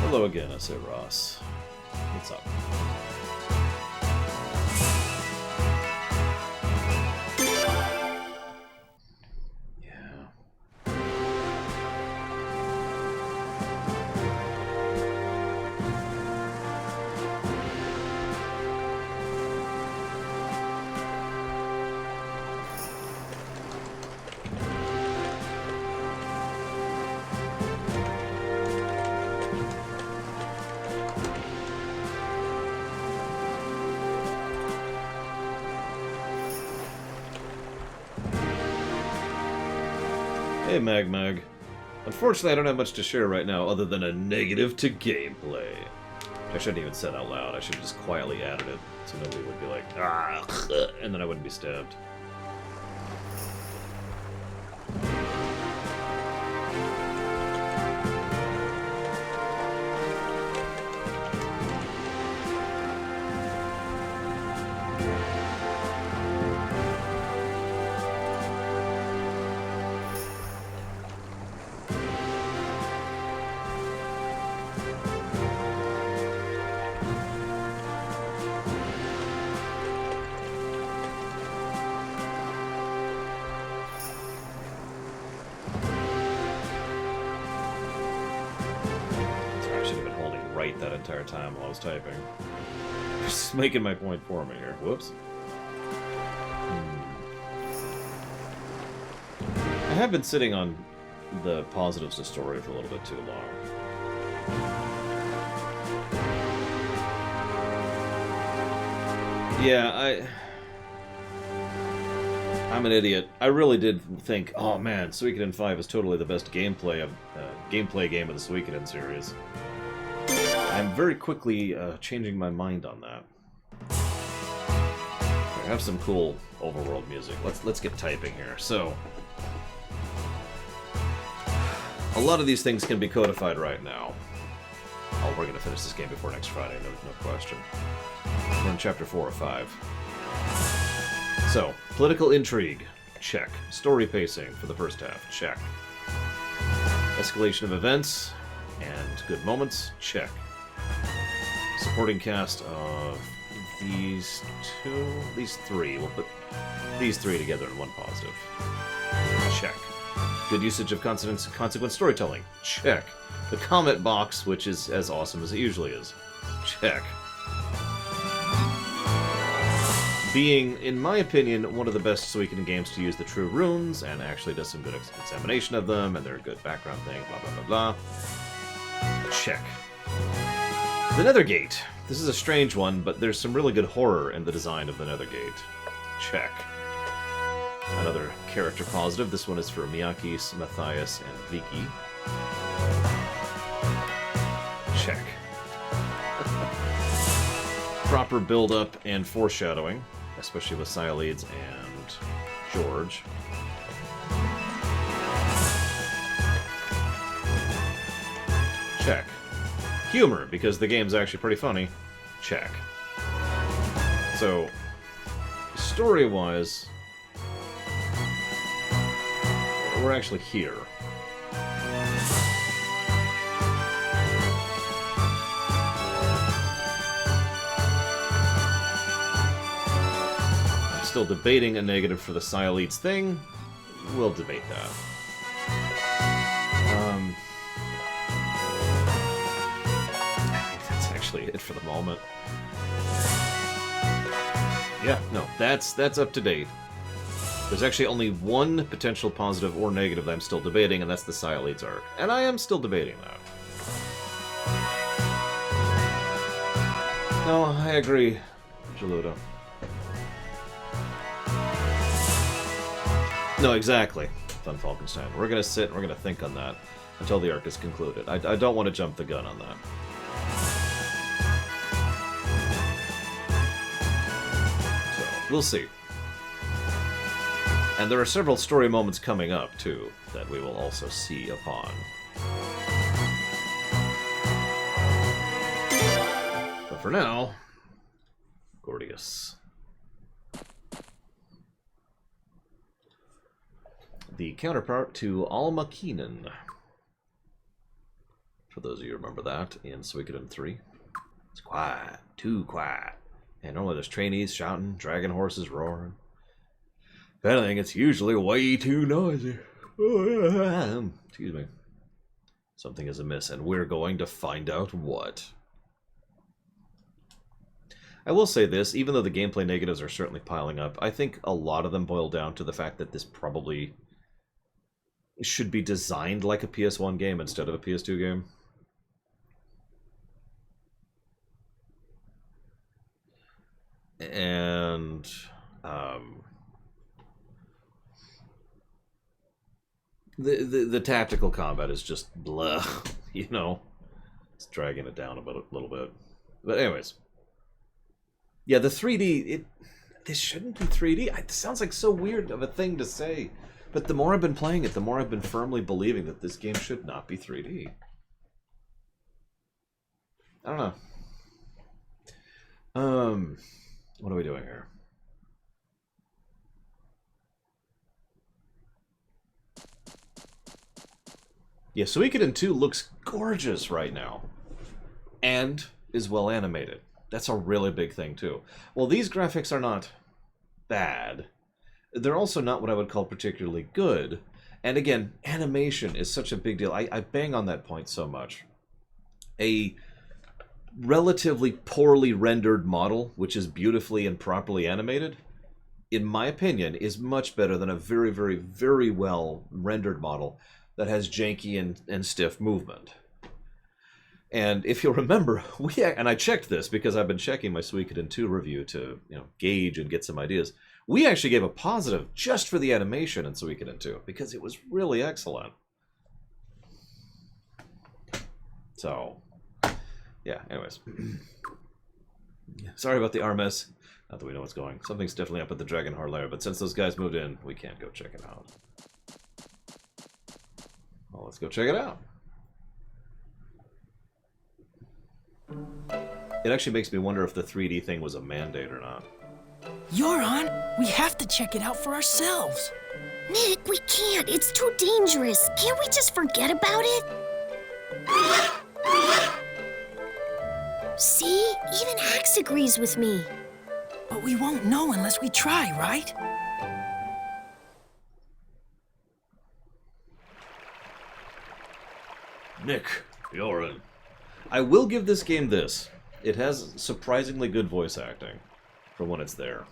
Hello again, I say Ross. What's up? Yeah. Hey, Mag. Unfortunately, I don't have much to share right now other than a negative to gameplay. I shouldn't even said out loud. I should have just quietly added it so nobody would be like, ah, and then I wouldn't be stabbed. That entire time while I was typing. Just making my point for me here. Whoops. I have been sitting on the positives of story for a little bit too long. Yeah, I'm an idiot. I really did think, oh man, Suikoden 5 is totally the best gameplay game of the Suikoden series. I'm very quickly changing my mind on that. I have some cool overworld music. Let's get typing here. So, a lot of these things can be codified right now. Oh, we're gonna finish this game before next Friday, no question. We're in chapter 4 or 5. So, political intrigue, check. Story pacing for the first half, check. Escalation of events and good moments, check. Supporting cast of these three. We'll put these three together in one positive. Check. Good usage of consequent storytelling. Check. The comment box, which is as awesome as it usually is. Check. Being, in my opinion, one of the best Suikoden games to use the true runes, and actually does some good examination of them, and they're a good background thing, blah blah blah blah. Check. The Nethergate. This is a strange one, but there's some really good horror in the design of the Nethergate. Check. Another character positive. This one is for Miyakis, Matthias, and Vicky. Check. Proper build-up and foreshadowing, especially with Sialides and George. Check. Humor, because the game's actually pretty funny. Check. So, story-wise, we're actually here. I'm still debating a negative for the Sialides thing. We'll debate that. It for the moment. Yeah, no, that's up to date. There's actually only one potential positive or negative that I'm still debating, and that's the Cyleads arc. And I am still debating that. No, I agree, Jaluda. No, exactly, Fun Falkenstein. We're gonna sit and we're gonna think on that until the arc is concluded. I don't want to jump the gun on that. So, we'll see. And there are several story moments coming up, too, that we will also see upon. But for now, Gordius. The counterpart to Alma Keenan. For those of you who remember that in Suikoden 3. It's quiet, too quiet. And normally there's trainees shouting, dragon horses roaring. If anything, it's usually way too noisy. Excuse me. Something is amiss, and we're going to find out what. I will say this, even though the gameplay negatives are certainly piling up, I think a lot of them boil down to the fact that this probably should be designed like a PS1 game instead of a PS2 game. And the tactical combat is just blah, you know. It's dragging it down a little bit. But anyways. Yeah, the 3D, this shouldn't be 3D. It sounds like so weird of a thing to say. But the more I've been playing it, the more I've been firmly believing that this game should not be 3D. I don't know. What are we doing here? Yeah, Suikoden 2 looks gorgeous right now. And is well animated. That's a really big thing, too. Well, these graphics are not bad. They're also not what I would call particularly good. And again, animation is such a big deal. I bang on that point so much. A relatively poorly rendered model, which is beautifully and properly animated, in my opinion, is much better than a very, very, very well rendered model that has janky and stiff movement. And if you'll remember, and I checked this because I've been checking my Suikoden 2 review to, gauge and get some ideas. We actually gave a positive just for the animation in Suikoden 2 because it was really excellent. So, yeah, anyways. Sorry about the Armes. Not that we know what's going. Something's definitely up at the Dragonheart lair, but since those guys moved in, we can't go check it out. Well, let's go check it out. It actually makes me wonder if the 3D thing was a mandate or not. You're on. We have to check it out for ourselves. Nick, we can't. It's too dangerous. Can't we just forget about it? See? Even Axe agrees with me. But we won't know unless we try, right? Nick, you're in. I will give this game this. It has surprisingly good voice acting for when it's there.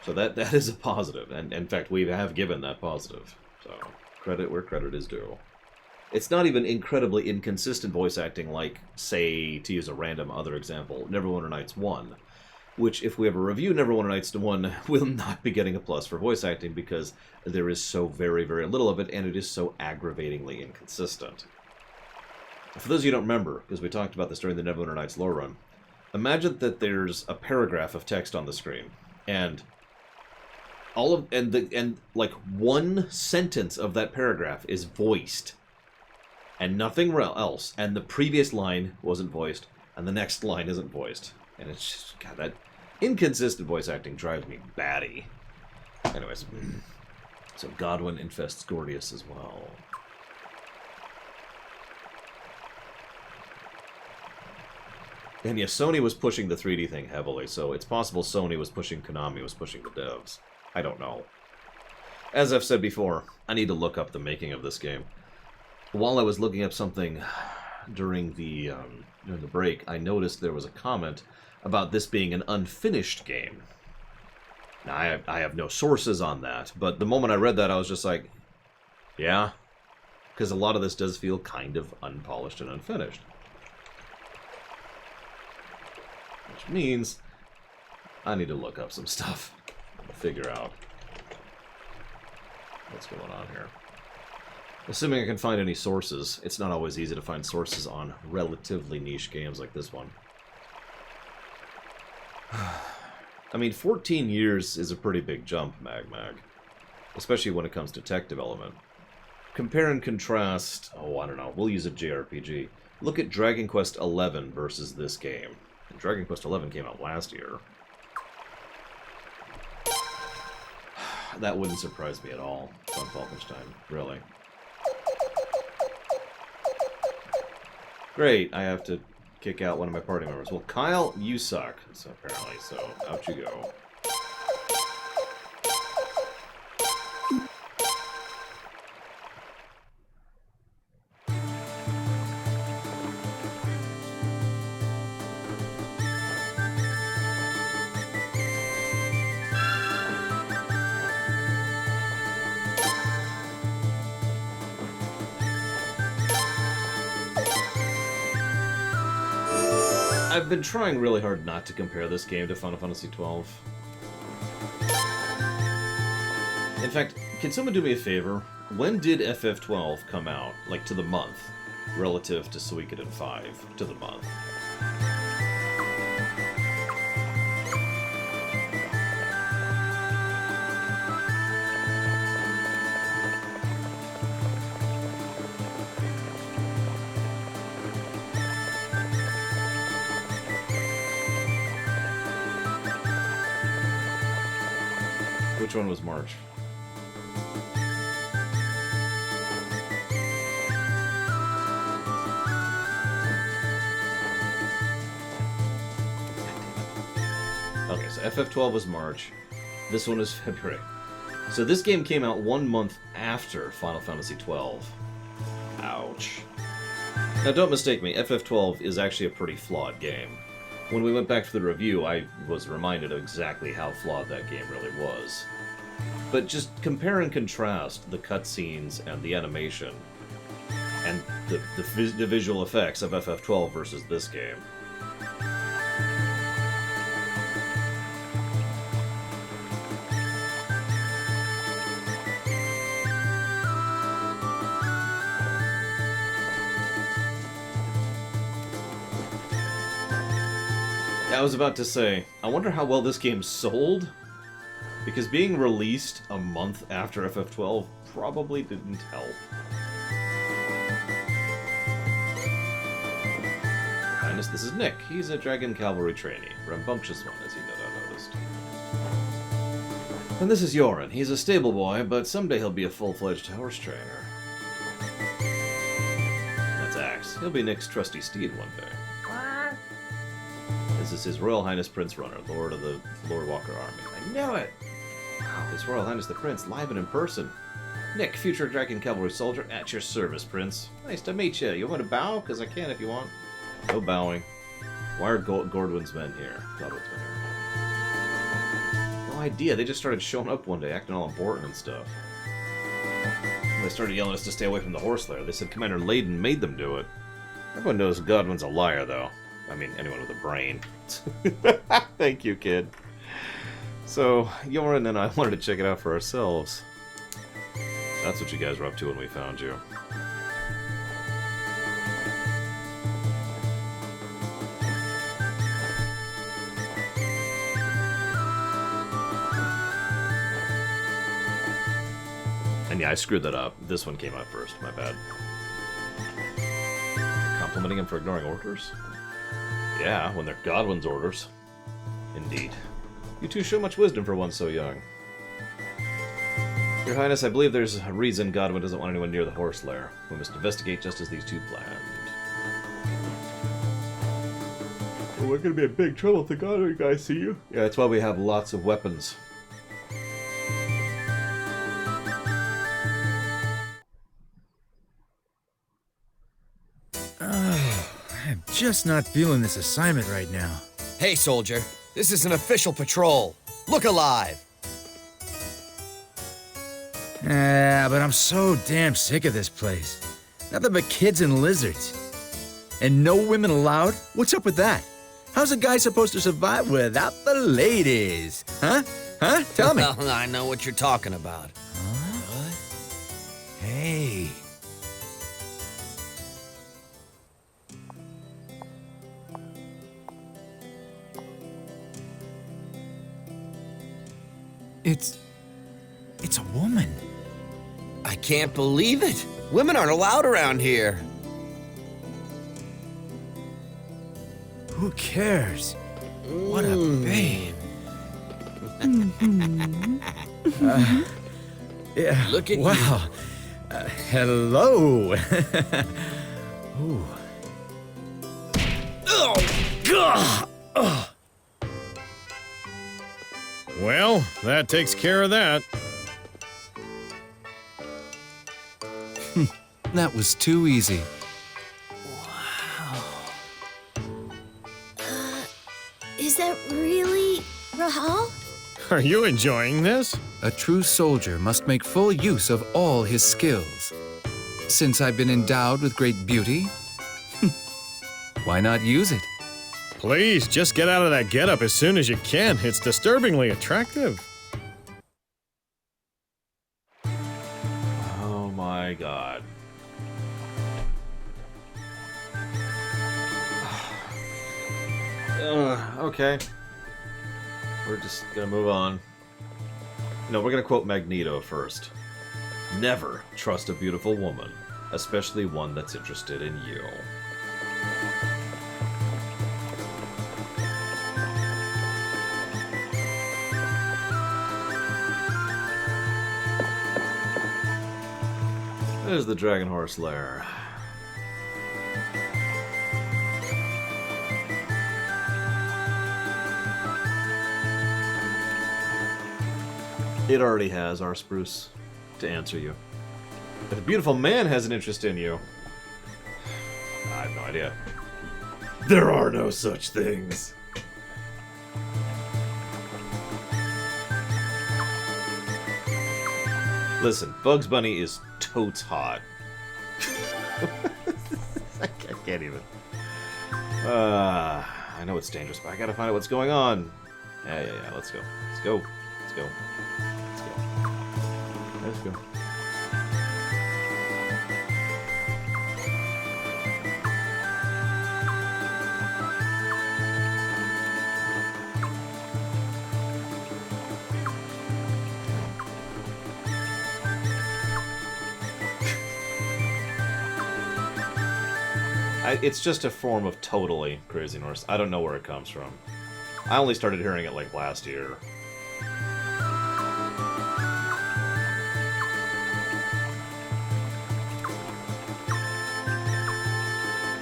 So that is a positive. And in fact, we have given that positive. So credit where credit is due. It's not even incredibly inconsistent voice acting like, say, to use a random other example, Neverwinter Nights 1. Which, if we ever review Neverwinter Nights 1, will not be getting a plus for voice acting because there is so very, very little of it, and it is so aggravatingly inconsistent. For those of you who don't remember, because we talked about this during the Neverwinter Nights lore run, imagine that there's a paragraph of text on the screen, and like one sentence of that paragraph is voiced, and nothing else, and the previous line wasn't voiced, and the next line isn't voiced, and it's just, God, that inconsistent voice acting drives me batty. Anyways, so Godwin infests Gordius as well. And yeah, Sony was pushing the 3D thing heavily, so it's possible Sony was pushing Konami, was pushing the devs. I don't know. As I've said before, I need to look up the making of this game. While I was looking up something during the during the break, I noticed there was a comment about this being an unfinished game. Now, I have no sources on that, but the moment I read that, I was just like, yeah, because a lot of this does feel kind of unpolished and unfinished. Which means I need to look up some stuff and figure out what's going on here. Assuming I can find any sources. It's not always easy to find sources on relatively niche games like this one. I mean, 14 years is a pretty big jump, Mag. Especially when it comes to tech development. Compare and contrast... Oh, I don't know. We'll use a JRPG. Look at Dragon Quest XI versus this game. Dragon Quest XI came out last year. That wouldn't surprise me at all, Von Falkenstein. Really. Great, I have to kick out one of my party members. Well, Kyle, you suck, so apparently, so out you go. I've been trying really hard not to compare this game to Final Fantasy XII. In fact, can someone do me a favor? When did FF12 come out? Like, to the month, relative to Suikoden 5, to the month. Which one was March? Okay, so FF12 was March. This one is February. So this game came out 1 month after Final Fantasy XII. Ouch. Now don't mistake me, FF12 is actually a pretty flawed game. When we went back for the review, I was reminded of exactly how flawed that game really was. But just compare and contrast the cutscenes and the animation and the visual effects of FF12 versus this game. I was about to say, I wonder how well this game sold? Because being released a month after FF12 probably didn't help. Highness, this is Nick. He's a Dragon Cavalry trainee. Rambunctious one, as you noticed. And this is Yorin. He's a stable boy, but someday he'll be a full-fledged horse trainer. That's Axe. He'll be Nick's trusty steed one day. This is His Royal Highness Prince Runner, Lord of the Lord Walker Army. I knew it! Wow, His Royal Highness the Prince, live and in person. Nick, future Dragon Cavalry soldier, at your service, Prince. Nice to meet you. You want to bow? Because I can if you want. No bowing. Why are Gordwin's men here? Godwin's men here. No idea. They just started showing up one day, acting all important and stuff. They started yelling at us to stay away from the horse lair. They said Commander Layden made them do it. Everyone knows Godwin's a liar, though. I mean, anyone with a brain. Thank you, kid. So, Yorin and I wanted to check it out for ourselves. That's what you guys were up to when we found you. And yeah, I screwed that up. This one came out first. My bad. Complimenting him for ignoring orders? Yeah, when they're Godwin's orders. Indeed. You two show much wisdom for one so young. Your Highness, I believe there's a reason Godwin doesn't want anyone near the horse lair. We must investigate just as these two planned. Well, we're gonna be in big trouble if the Godwin guys see you. Yeah, that's why we have lots of weapons. I'm just not feeling this assignment right now. Hey, soldier. This is an official patrol. Look alive. But I'm so damn sick of this place. Nothing but kids and lizards. And no women allowed? What's up with that? How's a guy supposed to survive without the ladies? Huh? Huh? Tell me. Well, I know what you're talking about. Huh? Hey. It's a woman. I can't believe it. Women aren't allowed around here. Who cares? What a babe. Yeah. Look at wow. Hello. Ooh. Well, that takes care of that. That was too easy. Is that really Rahal? Are you enjoying this? A true soldier must make full use of all his skills. Since I've been endowed with great beauty, why not use it? Please, just get out of that getup as soon as you can. It's disturbingly attractive. Oh my god. Okay. We're just gonna move on. No, we're gonna quote Magneto first. Never trust a beautiful woman, especially one that's interested in you. There's the Dragon Horse Lair. It already has our spruce to answer you. If a beautiful man has an interest in you, I have no idea. There are no such things. Listen, Bugs Bunny is totes hot. I can't even. I know it's dangerous, but I gotta find out what's going on. Yeah, let's go. Let's go. Let's go. Let's go. Let's go. It's just a form of totally Crazy Norse. I don't know where it comes from. I only started hearing it like last year.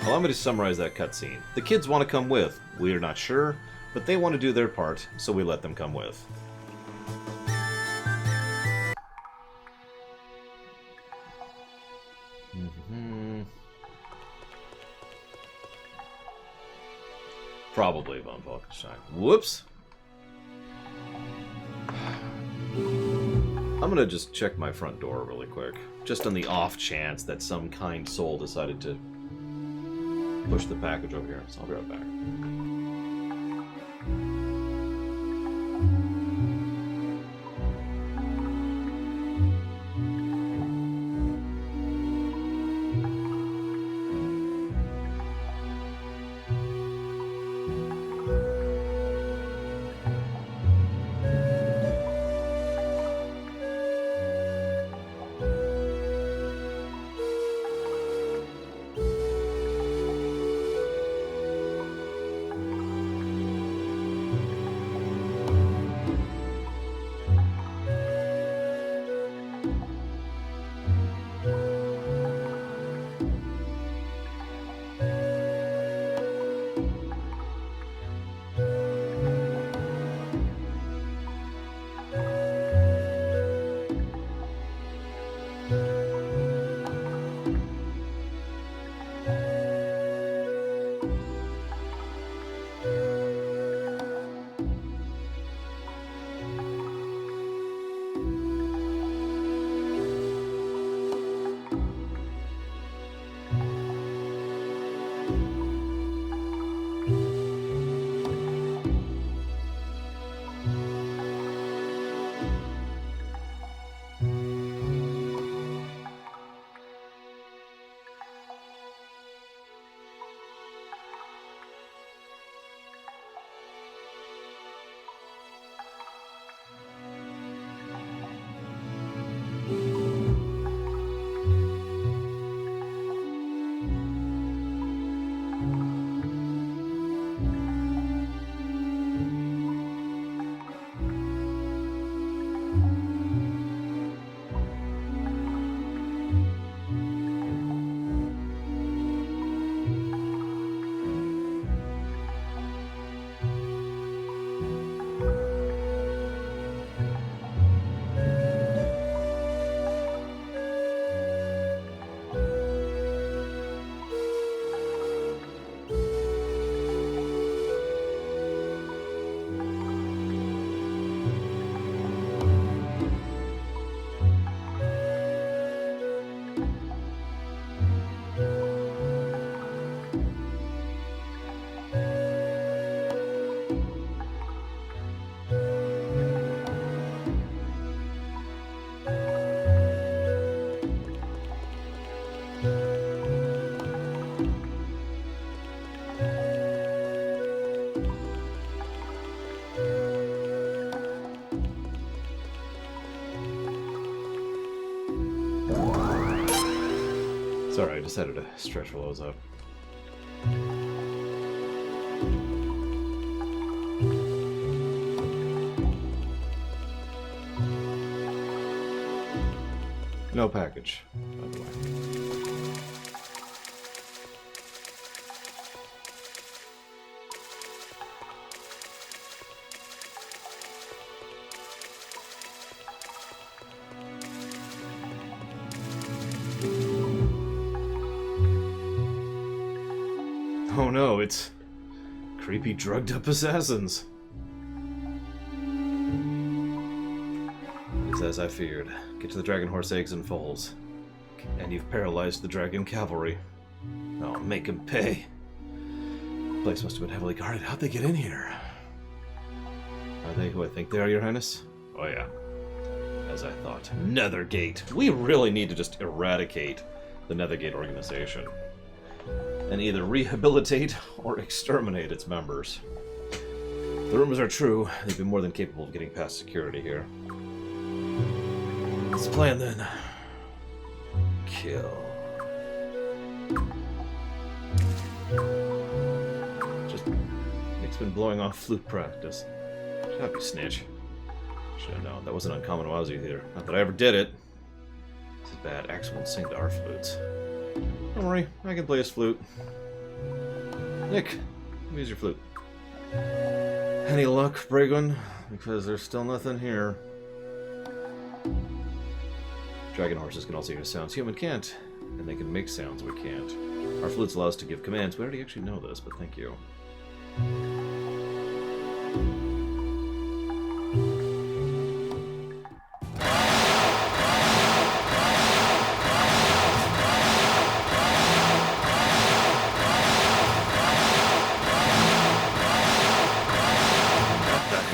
Allow me to summarize that cutscene. The kids want to come with. We're not sure, but they want to do their part, so we let them come with. Probably von Falkenstein. Whoops! I'm gonna just check my front door really quick. Just on the off chance that some kind soul decided to push the package over here. So I'll be right back. Sorry, I decided to stretch while I was up. No package, by the way. Oh no, it's creepy drugged-up assassins. It's as I feared. Get to the Dragon Horse eggs and foals. And you've paralyzed the Dragon Cavalry. Oh, make him pay. The place must have been heavily guarded. How'd they get in here? Are they who I think they are, Your Highness? Oh yeah. As I thought. Nethergate. We really need to just eradicate the Nethergate organization. And either rehabilitate or exterminate its members. If the rumors are true, they'd be more than capable of getting past security here. What's the plan then? Kill. Just Nick's been blowing off flute practice. Shut up, you snitch. Should have known. That wasn't uncommon while I was here. Not that I ever did it. This is bad. Axe won't sing to our flutes. Don't worry, I can play his flute. Nick, use your flute. Any luck, Bragon? Because there's still nothing here. Dragon horses can also hear sounds human can't, and they can make sounds we can't. Our flutes allow us to give commands. We already actually know this, but thank you.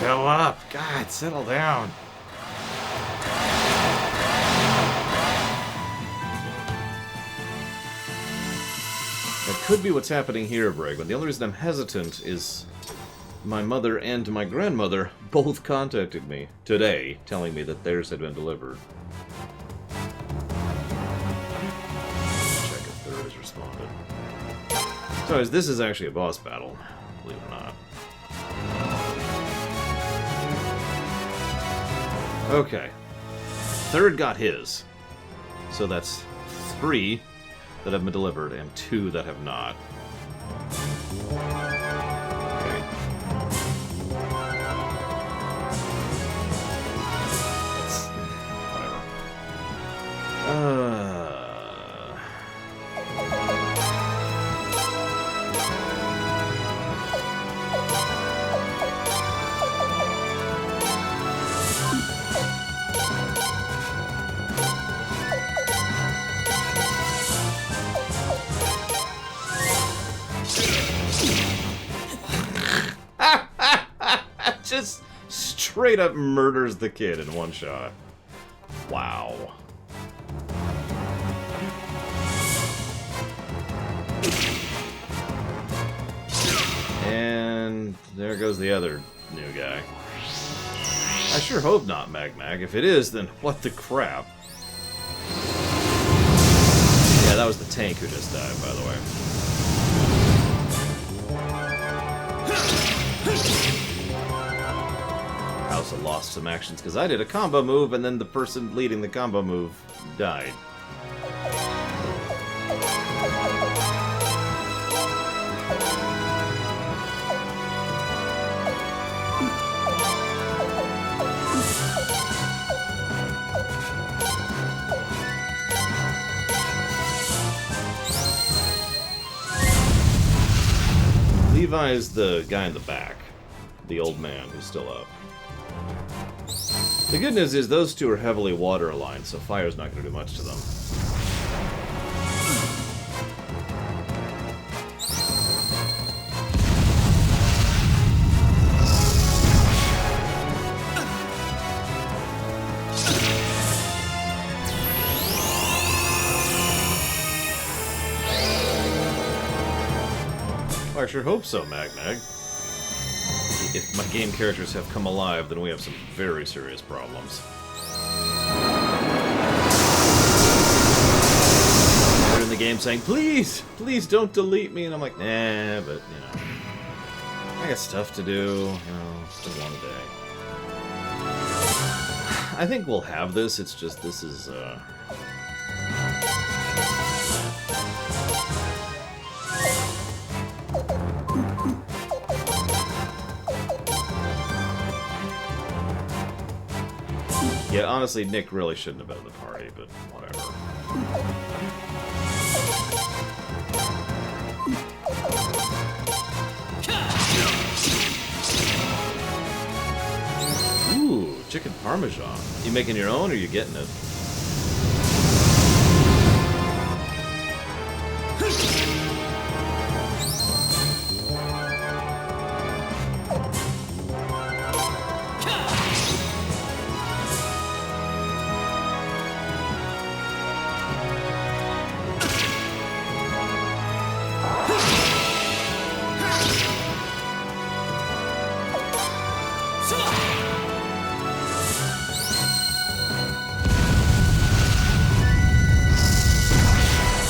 Hell up. God, settle down. That could be what's happening here, Bragon. The only reason I'm hesitant is my mother and my grandmother both contacted me today, telling me that theirs had been delivered. Check if theirs responded. So this is actually a boss battle, believe it or not. Okay. Third got his. So that's 3 that have been delivered and 2 that have not. Okay. That's... whatever. Just straight up murders the kid in one shot. Wow. And there goes the other new guy. I sure hope not, Mag. If it is, then what the crap? Yeah, that was the tank who just died, by the way. I also lost some actions because I did a combo move and then the person leading the combo move died. Levi is the guy in the back, the old man who's still up. The good news is those two are heavily water aligned, so fire's not going to do much to them. I sure hope so, Mag. If my game characters have come alive, then we have some very serious problems. They're in the game saying, please, please don't delete me. And I'm like, nah, but, you know, I got stuff to do, you know, it's a long day. I think we'll have this, it's just, this is, yeah, honestly, Nick really shouldn't have been at the party, but whatever. Ooh, chicken parmesan. You making your own or you getting it?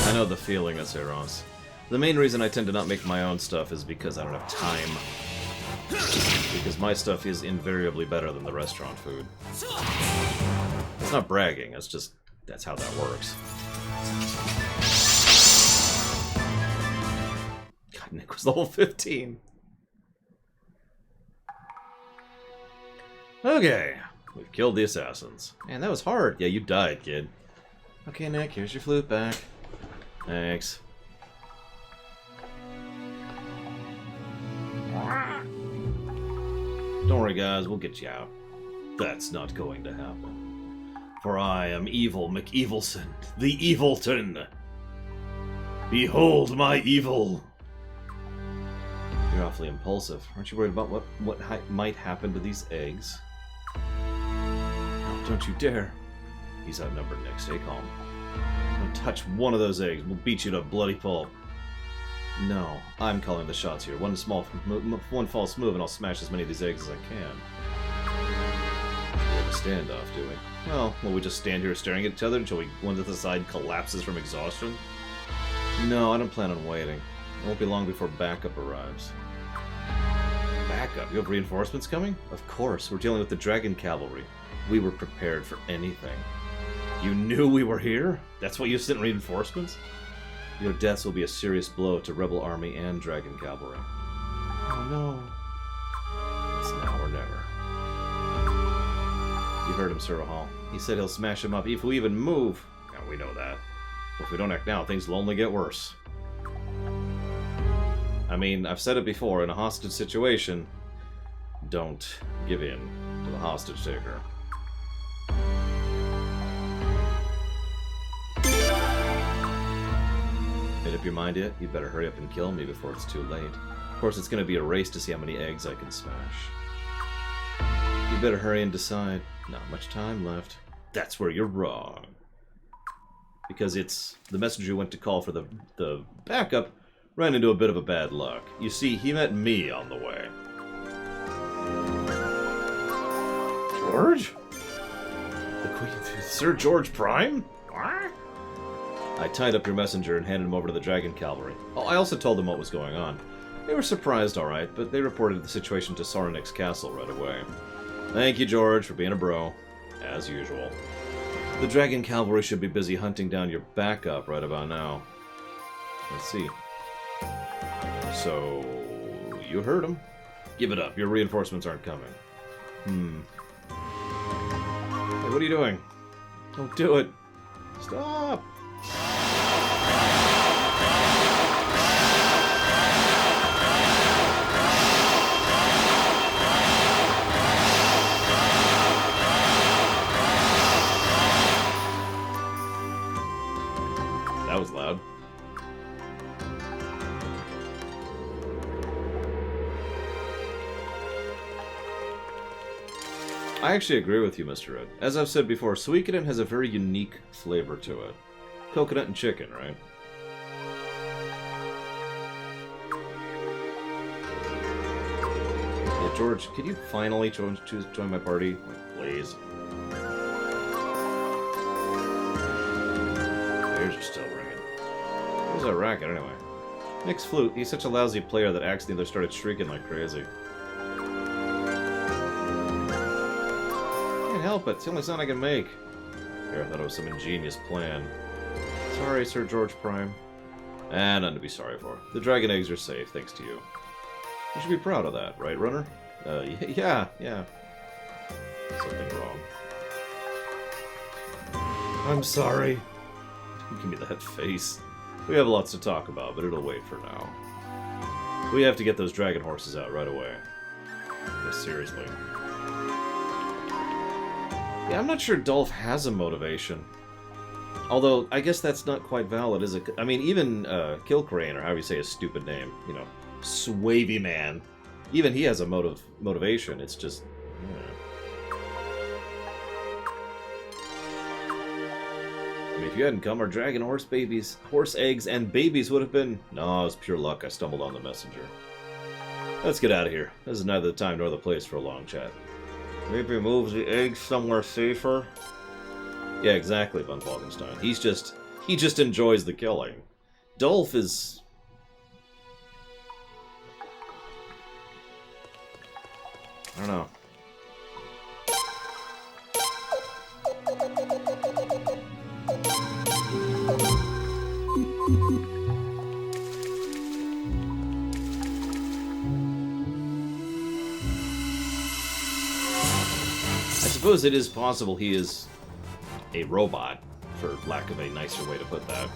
I know the feeling, Aceros. The main reason I tend to not make my own stuff is because I don't have time. Because my stuff is invariably better than the restaurant food. It's not bragging, it's just, that's how that works. God, Nick was level 15. Okay, we've killed the assassins. Man, that was hard. Yeah, you died, kid. Okay, Nick, here's your flute back. Thanks. Don't worry, guys, we'll get you out. That's not going to happen. For I am evil McEvilson, the Evilton. Behold my evil. You're awfully impulsive. Aren't you worried about what might happen to these eggs? No, don't you dare. He's outnumbered, Nick. Stay calm. Don't touch one of those eggs. We'll beat you to a bloody pulp. No, I'm calling the shots here. One false move and I'll smash as many of these eggs as I can. We have a standoff, do we? Well, will we just stand here staring at each other until one to the side collapses from exhaustion? No, I don't plan on waiting. It won't be long before backup arrives. Backup? You have reinforcements coming? Of course, we're dealing with the Dragon Cavalry. We were prepared for anything. You knew we were here? That's why you sent reinforcements? Your deaths will be a serious blow to Rebel Army and Dragon Cavalry. Oh no. It's now or never. You heard him, Sir Hall. He said he'll smash him up if we even move. Now we know that. But if we don't act now, things will only get worse. I mean, I've said it before, in a hostage situation, don't give in to the hostage taker. Made up your mind yet? You'd better hurry up and kill me before it's too late. Of course, it's going to be a race to see how many eggs I can smash. You better hurry and decide. Not much time left. That's where you're wrong. Because it's the messenger who went to call for the backup ran into a bit of a bad luck. You see, he met me on the way. George? The Queen, Sir George Prime? What? I tied up your messenger and handed him over to the Dragon Cavalry. Oh, I also told them what was going on. They were surprised, alright, but they reported the situation to Sorenik's castle right away. Thank you, George, for being a bro. As usual. The Dragon Cavalry should be busy hunting down your backup right about now. Let's see. So, you heard him. Give it up. Your reinforcements aren't coming. Hey, what are you doing? Don't do it. Stop. That was loud. I actually agree with you, Mr. Red. As I've said before, Suikoden has a very unique flavor to it. Coconut and chicken, right? Yeah, George, could you finally join my party? Like, please. Ears are still ringing. racket anyway. Nick's flute. He's such a lousy player that accidentally started shrieking like crazy. Can't help it. It's the only sound I can make. Here, I thought it was some ingenious plan. Sorry, Sir George Prime. And none to be sorry for. The dragon eggs are safe, thanks to you. You should be proud of that, right, Runner? Yeah. Something wrong. I'm sorry. Give me that face. We have lots to talk about, but it'll wait for now. We have to get those dragon horses out right away. Yeah, seriously. Yeah, I'm not sure Dolph has a motivation. Although, I guess that's not quite valid, is it? I mean, even Kilcrane, or however you say his stupid name, you know, Swavy Man, even he has a motivation. It's just... I mean, if you hadn't come, our dragon horse eggs and babies would have been... No, it was pure luck. I stumbled on the messenger. Let's get out of here. This is neither the time nor the place for a long chat. Maybe move the eggs somewhere safer? Yeah, exactly, Von Falkenstein. He just enjoys the killing. Dolph is... I don't know. I suppose it is possible he is a robot, for lack of a nicer way to put that.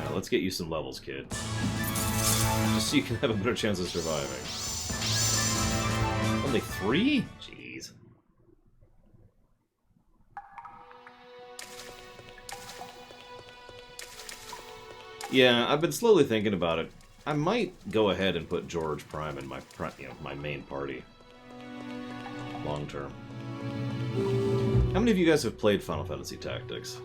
Now, let's get you some levels, kid. Just so you can have a better chance of surviving. Only 3? Jeez. Yeah, I've been slowly thinking about it. I might go ahead and put George Prime in my main party. Long term. How many of you guys have played Final Fantasy Tactics?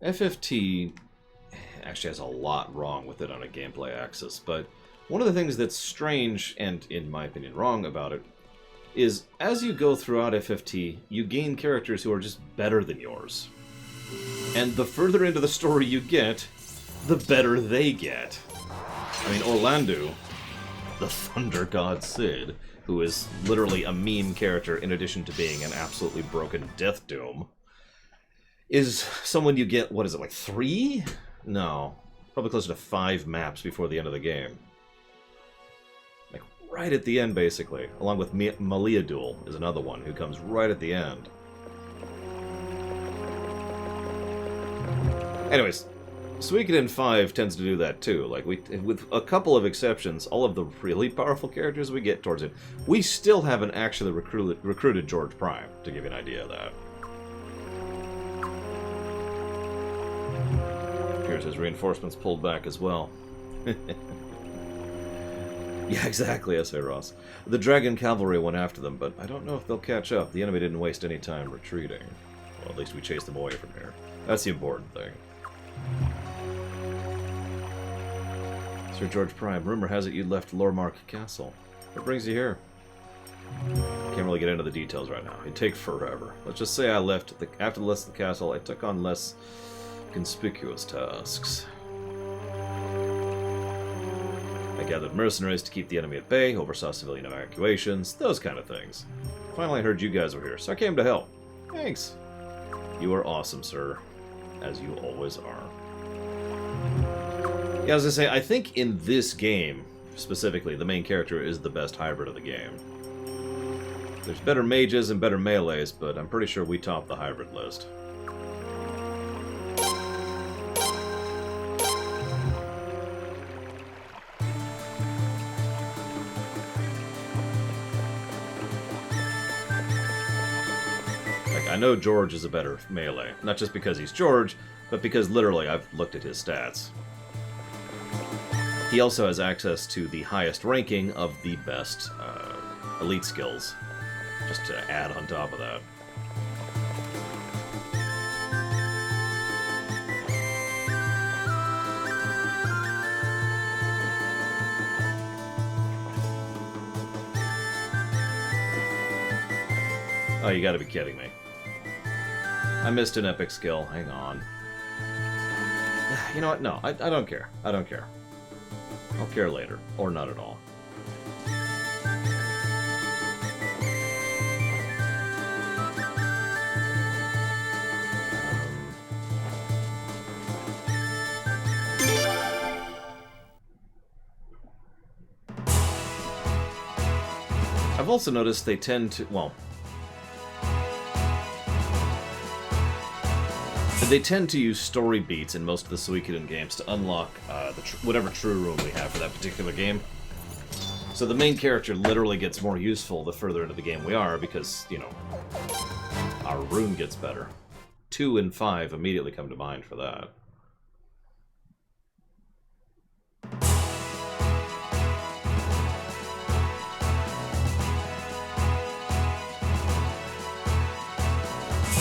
FFT actually has a lot wrong with it on a gameplay axis, but one of the things that's strange, and in my opinion wrong about it, is as you go throughout FFT, you gain characters who are just better than yours. And the further into the story you get, the better they get. I mean, Orlando, the Thunder God Cid, who is literally a meme character in addition to being an absolutely broken Death Doom, is someone you get, what is it, like 3? No, probably closer to 5 maps before the end of the game. Like, right at the end, basically. Along with Maliadul is another one who comes right at the end. Anyways, Suikoden 5 tends to do that too. Like, with a couple of exceptions, all of the really powerful characters we get towards it, we still haven't actually recruited George Prime, to give you an idea of that. Here's his reinforcements pulled back as well. Yeah, exactly, S.A. Ross. The Dragon Cavalry went after them, but I don't know if they'll catch up. The enemy didn't waste any time retreating. Well, at least we chased them away from here. That's the important thing. Sir George Prime, rumor has it you left Lormark Castle. What brings you here? Can't really get into the details right now. It'd take forever. Let's just say I left after the less of the castle. I took on less conspicuous tasks. I gathered mercenaries to keep the enemy at bay, oversaw civilian evacuations, those kind of things. Finally, I heard you guys were here, so I came to help. Thanks. You are awesome, sir. As you always are. Yeah, as I say, I think in this game, specifically, the main character is the best hybrid of the game. There's better mages and better melees, but I'm pretty sure we top the hybrid list. I know George is a better melee, not just because he's George, but because literally I've looked at his stats. He also has access to the highest ranking of the best elite skills, just to add on top of that. Oh, you gotta be kidding me. I missed an epic skill. Hang on. You know what? No, I don't care. I don't care. I'll care later. Or not at all. I've also noticed they tend to, well, they tend to use story beats in most of the Suikoden games to unlock whatever true room we have for that particular game. So the main character literally gets more useful the further into the game we are because, you know, our rune gets better. 2 and 5 immediately come to mind for that.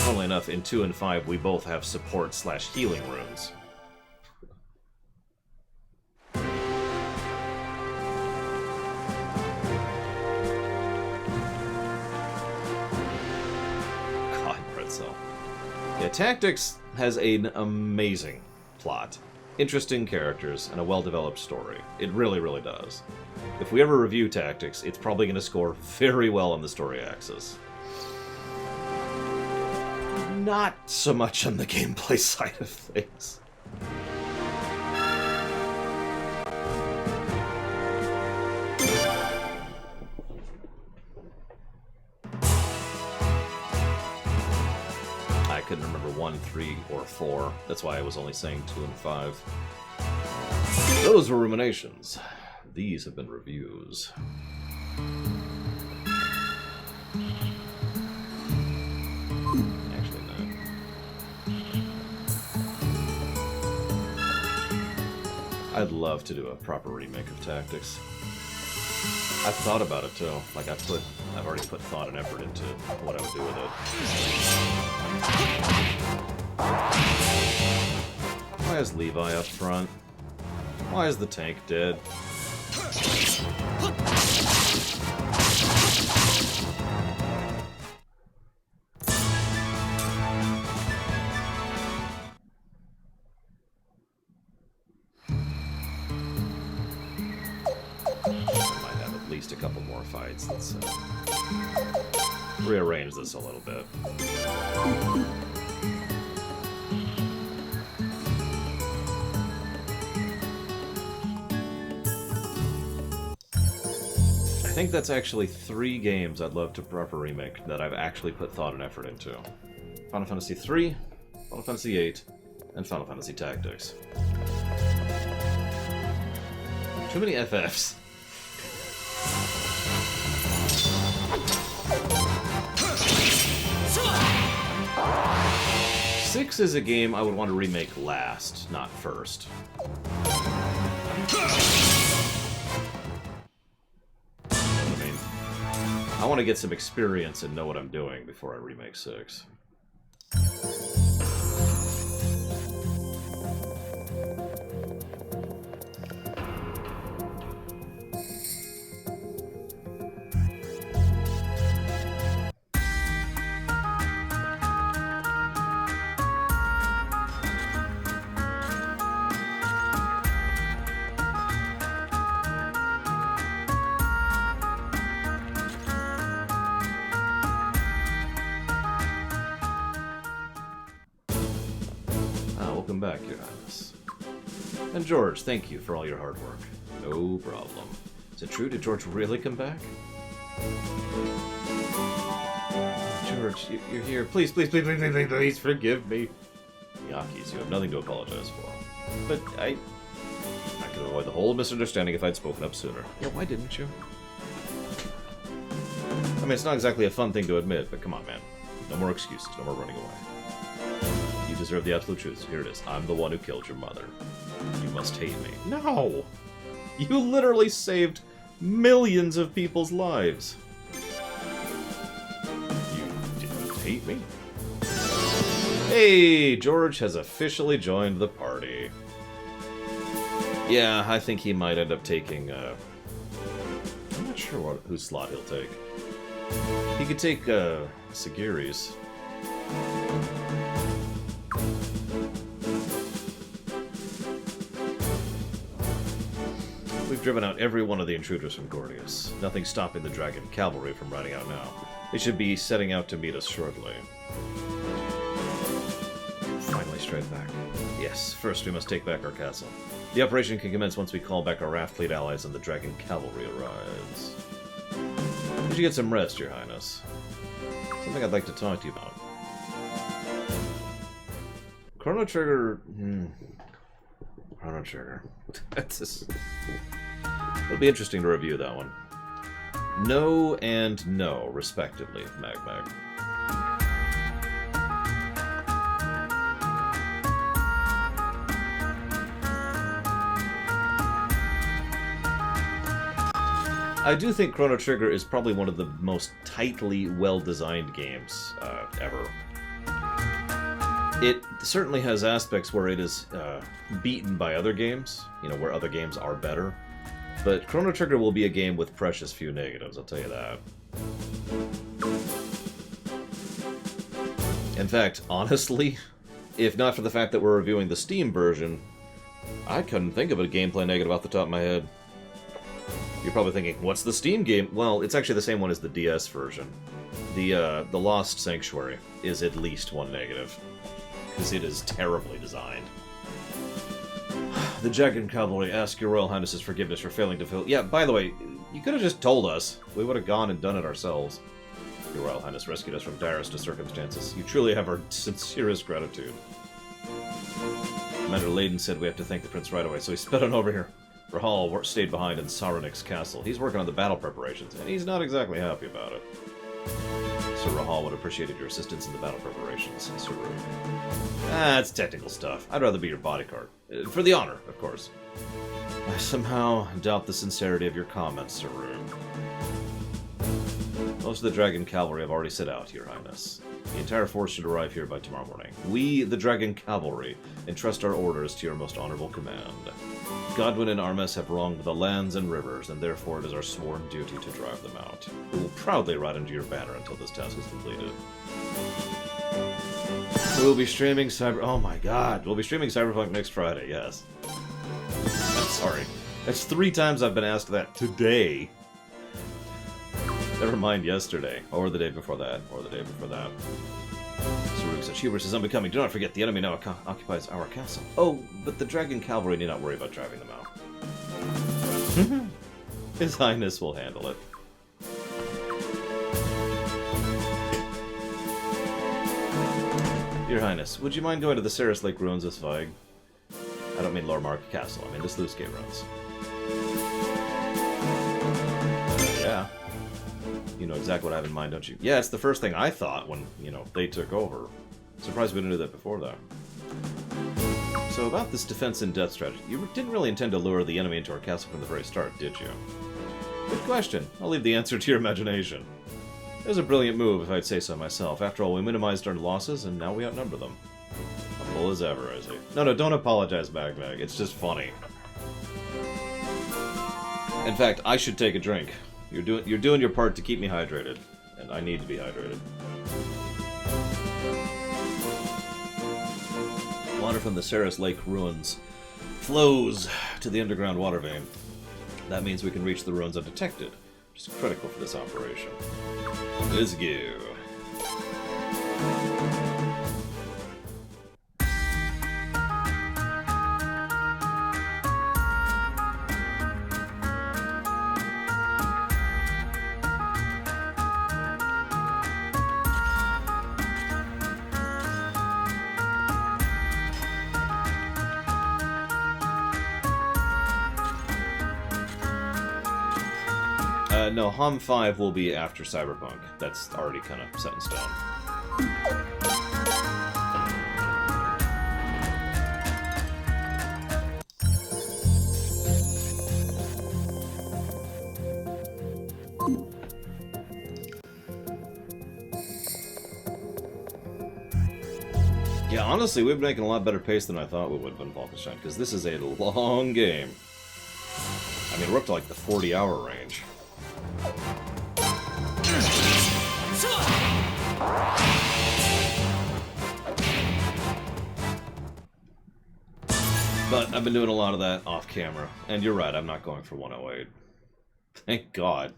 Funnily enough, in 2 and 5, we both have support/healing runes. God, Pretzel. Yeah, Tactics has an amazing plot, interesting characters, and a well-developed story. It really, really does. If we ever review Tactics, it's probably going to score very well on the story axis. Not so much on the gameplay side of things. I couldn't remember 1, 3, or 4. That's why I was only saying 2 and 5. Those were ruminations. These have been reviews. I'd love to do a proper remake of Tactics. I've thought about it too. Like I've already put thought and effort into what I would do with it. Why is Levi up front? Why is the tank dead? A couple more fights. Let's rearrange this a little bit. I think that's actually 3 games I'd love to proper remake that I've actually put thought and effort into. Final Fantasy III, Final Fantasy VIII, and Final Fantasy Tactics. Too many FFs. Six is a game I would want to remake last, not first. I mean, I want to get some experience and know what I'm doing before I remake 6. Welcome back, Your Highness. And George, thank you for all your hard work. No problem. Is it true? Did George really come back? George, you're here. Please, please, please, please, please, please forgive me. Yakis, you have nothing to apologize for. But I could avoid the whole misunderstanding if I'd spoken up sooner. Yeah, why didn't you? I mean, it's not exactly a fun thing to admit, but come on, man. No more excuses, no more running away. You deserve the absolute truth. Here it is. I'm the one who killed your mother. You must hate me. No! You literally saved millions of people's lives. You didn't hate me? Hey, George has officially joined the party. Yeah, I think he might end up taking, I'm not sure whose slot he'll take. He could take, Sagiri's. We've driven out every one of the intruders from Gordius. Nothing's stopping the Dragon Cavalry from riding out now. They should be setting out to meet us shortly. Finally straight back. Yes, first we must take back our castle. The operation can commence once we call back our raft fleet allies and the Dragon Cavalry arrives. You should get some rest, Your Highness. Something I'd like to talk to you about. Chrono Trigger... Chrono Trigger. That's just... It'll be interesting to review that one. No and no, respectively, Mag. I do think Chrono Trigger is probably one of the most tightly well-designed games ever. It certainly has aspects where it is beaten by other games, you know, where other games are better. But Chrono Trigger will be a game with precious few negatives, I'll tell you that. In fact, honestly, if not for the fact that we're reviewing the Steam version, I couldn't think of a gameplay negative off the top of my head. You're probably thinking, what's the Steam game? Well, it's actually the same one as the DS version. The Lost Sanctuary is at least one negative, because it is terribly designed. The Dragon Cavalry ask your Royal Highness's forgiveness for failing to fill... Yeah, by the way, you could have just told us. We would have gone and done it ourselves. Your Royal Highness rescued us from direst of circumstances. You truly have our sincerest gratitude. Commander Layden said we have to thank the Prince right away, so he sped on over here. Rahal stayed behind in Sarunik's castle. He's working on the battle preparations, and he's not exactly happy about it. Sir Rahal would have appreciated your assistance in the battle preparations, Saru. It's technical stuff. I'd rather be your bodyguard. For the honor, of course. I somehow doubt the sincerity of your comments, Saru. Most of the Dragon Cavalry have already set out, Your Highness. The entire force should arrive here by tomorrow morning. We, the Dragon Cavalry, entrust our orders to your most honorable command. Godwin and Armes have wronged the lands and rivers, and therefore it is our sworn duty to drive them out. We will proudly ride under your banner until this task is completed. We'll be streaming Oh my god, we'll be streaming Cyberpunk next Friday, yes. I'm sorry. That's 3 times I've been asked that today. Never mind yesterday, or the day before that, or the day before that. Saruk said, Hubris is unbecoming. Do not forget, the enemy now occupies our castle. Oh, but the Dragon Cavalry need not worry about driving them out. His Highness will handle it. Your Highness, would you mind going to the Ceres Lake ruins this Vig? I don't mean Lormark Castle, I mean the Sluice Gate ruins. Yeah. You know exactly what I have in mind, don't you? Yeah, it's the first thing I thought when, you know, they took over. Surprised we didn't do that before, though. So about this defense in depth strategy, you didn't really intend to lure the enemy into our castle from the very start, did you? Good question. I'll leave the answer to your imagination. It was a brilliant move, if I'd say so myself. After all, we minimized our losses, and now we outnumber them. Humble as ever, is he? No, don't apologize, Mag. It's just funny. In fact, I should take a drink. You're doing your part to keep me hydrated, and I need to be hydrated. Water from the Ceres Lake ruins flows to the underground water vein. That means we can reach the ruins undetected, which is critical for this operation. Let's go. No, HOM 5 will be after Cyberpunk. That's already kind of set in stone. Yeah, honestly, we've been making a lot better pace than I thought we would have in Wolfenstein, because this is a long game. I mean, we're up to like the 40-hour range. But I've been doing a lot of that off camera. And you're right, I'm not going for 108. Thank God.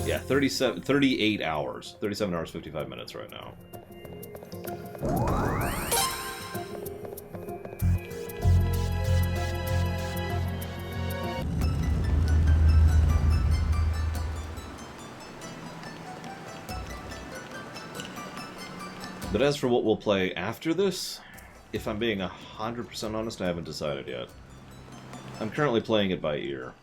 Yeah, 38 hours. 37 hours, 55 minutes right now. But as for what we'll play after this, if I'm being 100% honest, I haven't decided yet. I'm currently playing it by ear.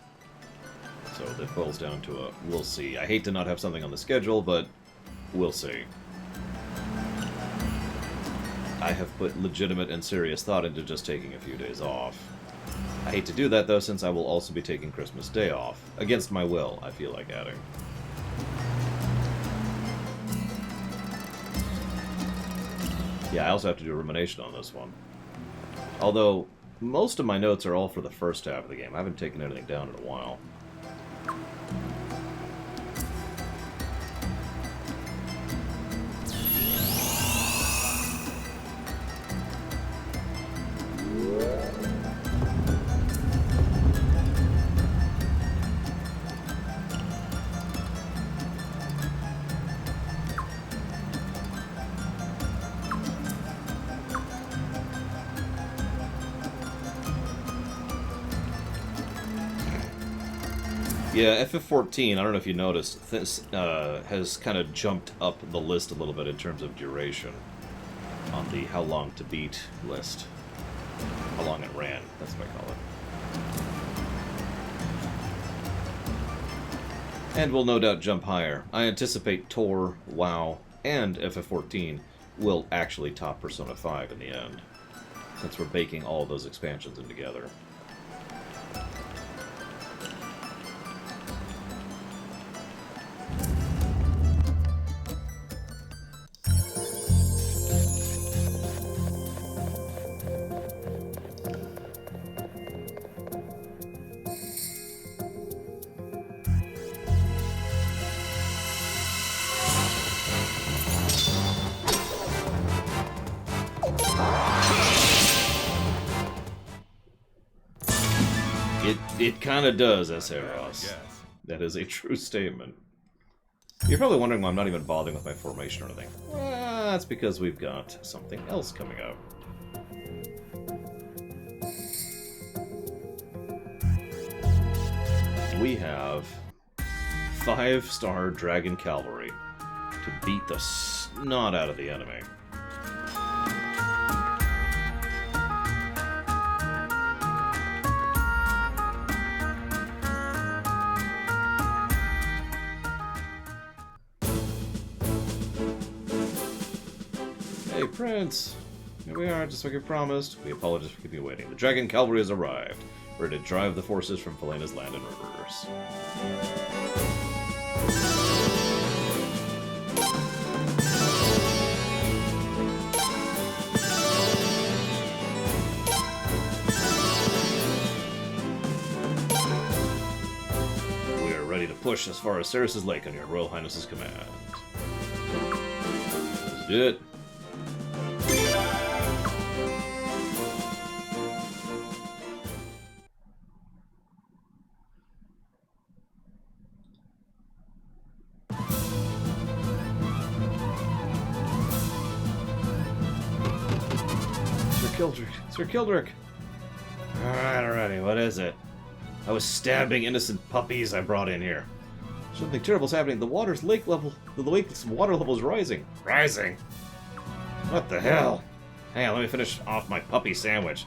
So that boils down to a we'll see. I hate to not have something on the schedule, but we'll see. I have put legitimate and serious thought into just taking a few days off. I hate to do that, though, since I will also be taking Christmas Day off. Against my will, I feel like adding. Yeah, I also have to do a rumination on this one. Although, most of my notes are all for the first half of the game. I haven't taken anything down in a while. Yeah, FF14, I don't know if you noticed, this has kind of jumped up the list a little bit in terms of duration on the how long to beat list. How long it ran, that's what I call it. And will no doubt jump higher. I anticipate Tor, WoW, and FF14 will actually top Persona 5 in the end, since we're baking all those expansions in together. It kind of does, Ross. That is a true statement. You're probably wondering why I'm not even bothering with my formation or anything. Well, that's because we've got something else coming up. We have 5-star Dragon Cavalry to beat the snot out of the enemy. Hey, Prince! Here we are, just like we promised. We apologize for keeping you waiting. The Dragon Cavalry has arrived, ready to drive the forces from Felena's land and rivers. We are ready to push as far as Ceres' Lake on your Royal Highness's command. Let's do it. Sir Kildrick! Alrighty, what is it? I was stabbing innocent puppies I brought in here. Something terrible's happening. The water level is rising. Rising? What the hell? Hang on, let me finish off my puppy sandwich.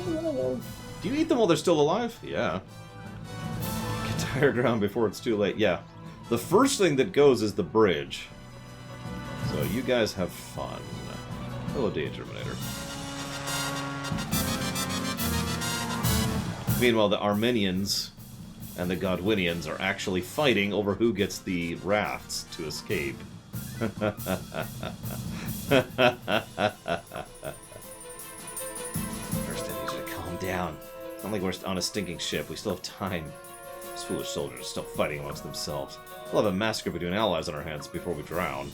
Do you eat them while they're still alive? Yeah. Get to higher ground before it's too late. Yeah. The first thing that goes is the bridge. So you guys have fun. Hello, Terminator. Meanwhile, the Harmonians and the Godwinians are actually fighting over who gets the rafts to escape. First, I need you to calm down. It's not like we're on a stinking ship. We still have time. These foolish soldiers are still fighting amongst themselves. We'll have a massacre between allies on our hands before we drown.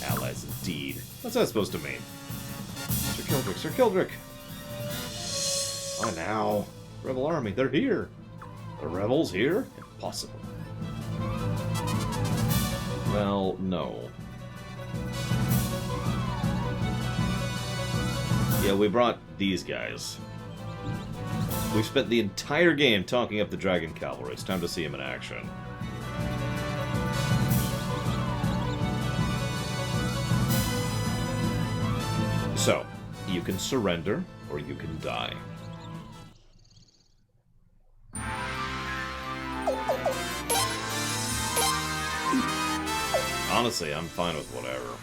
Allies indeed. What's that supposed to mean? Sir Kildrick, Sir Kildrick! Oh, now. Rebel army, they're here. The rebels here? Impossible. Well, no. Yeah, we brought these guys. We've spent the entire game talking up the Dragon Cavalry. It's time to see him in action. So, you can surrender, or you can die. Honestly, I'm fine with whatever.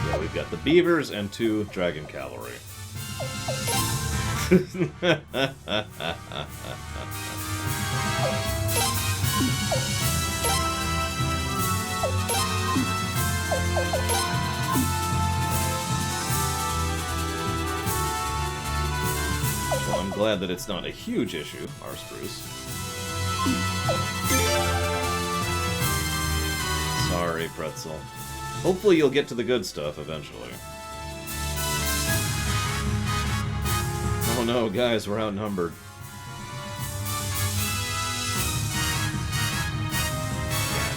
Yeah, we've got the beavers and 2 Dragon Cavalry. Well, I'm glad that it's not a huge issue, our spruce. Sorry, Pretzel. Hopefully you'll get to the good stuff eventually. Oh no, guys, we're outnumbered.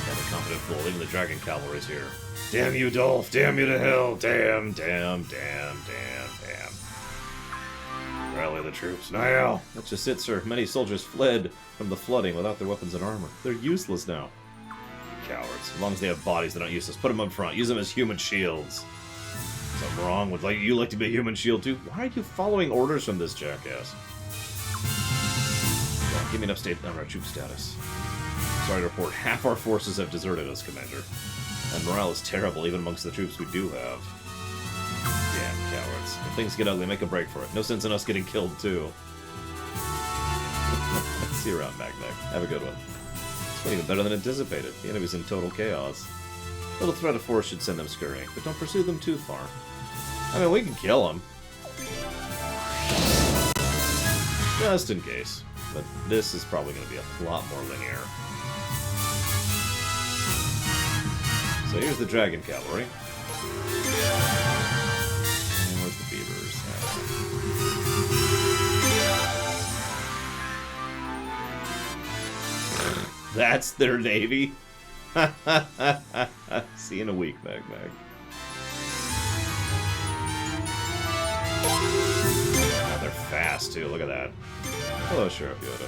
Damn, the confident fool. Even the Dragon Cavalry's here. Damn you, Dolph! Damn you to hell! Damn, damn, damn, damn, damn. Rally the troops, now! That's just it, sir. Many soldiers fled from the flooding without their weapons and armor. They're useless now. Cowards. As long as they have bodies, they're not useless. Put them up front. Use them as human shields. Something wrong with you like to be a human shield too? Why are you following orders from this jackass? Well, give me an upstate on our troop status. Sorry to report, half our forces have deserted us, Commander. And morale is terrible even amongst the troops we do have. Damn cowards. If things get ugly, make a break for it. No sense in us getting killed too. See you around, Magnek. Have a good one. It's even better than anticipated. The enemy's in total chaos. Little threat of force should send them scurrying, but don't pursue them too far. I mean, we can kill them. Just in case. But this is probably going to be a lot more linear. So here's the Dragon Cavalry. And where's the beavers? That's their navy? See you in a week, Mag. Oh, they're fast, too. Look at that. Hello, Sheriff Yoda.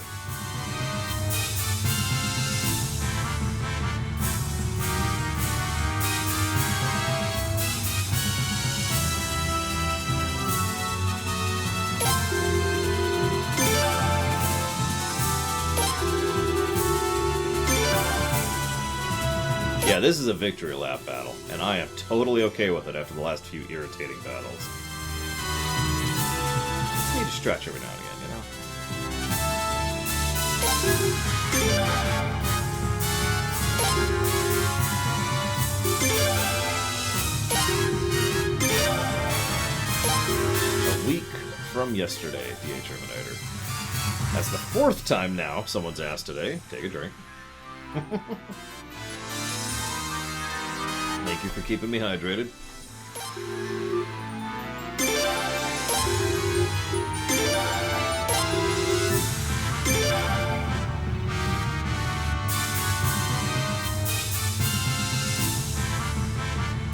Yeah, this is a victory lap battle, and I am totally okay with it after the last few irritating battles. You need to stretch every now and again, you know? A week from yesterday, DA Terminator. That's the 4th time now someone's asked today. Take a drink. Thank you for keeping me hydrated.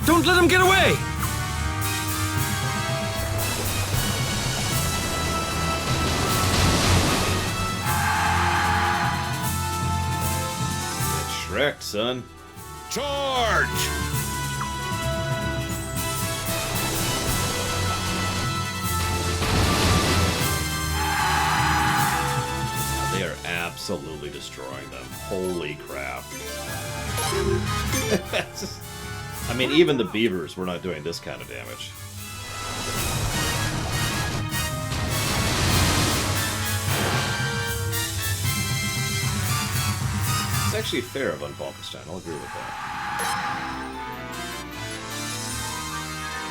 Don't let him get away! Get Shrek, son. Charge! They are absolutely destroying them. Holy crap. I mean, even the beavers were not doing this kind of damage. It's actually fair of Unbalkenstein, I'll agree with that.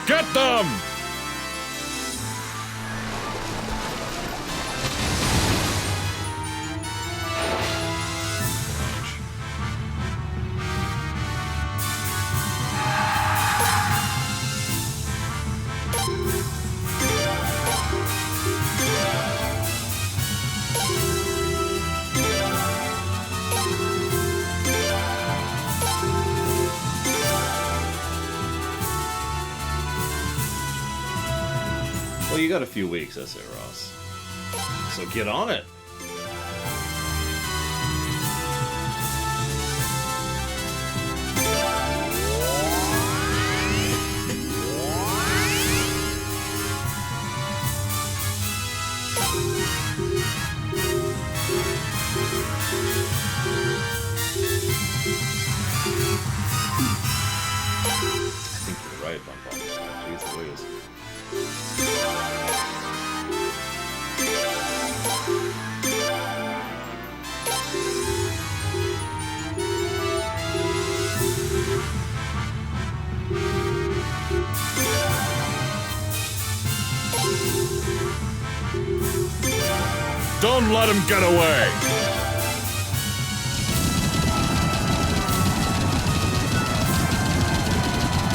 Get them! Well, you got a few weeks, I say, Ross. So get on it. I think you're right, Von Balkenstein. Jeez Louise. Don't let him get away!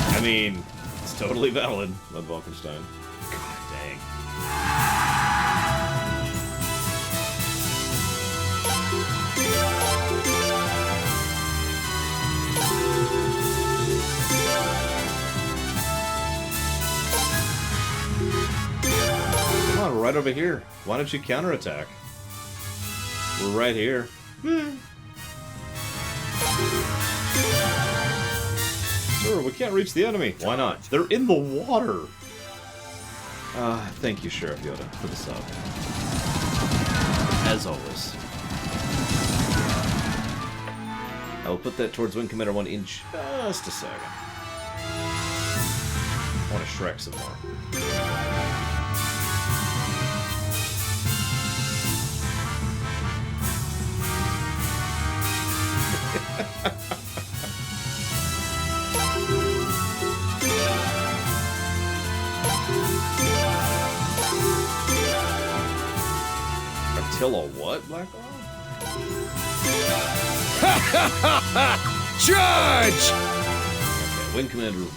I mean, it's totally valid, Von Balkenstein. God dang. Come on, right over here. Why don't you counterattack? We're right here. Sure, we can't reach the enemy. Why not? They're in the water. Thank you, Sheriff Yoda, for the sub. As always. I will put that towards Wing Commander 1 in just a second. I want to Shrek some more. Attila what, Blackwall? Judge! Okay, Wing Commander 1.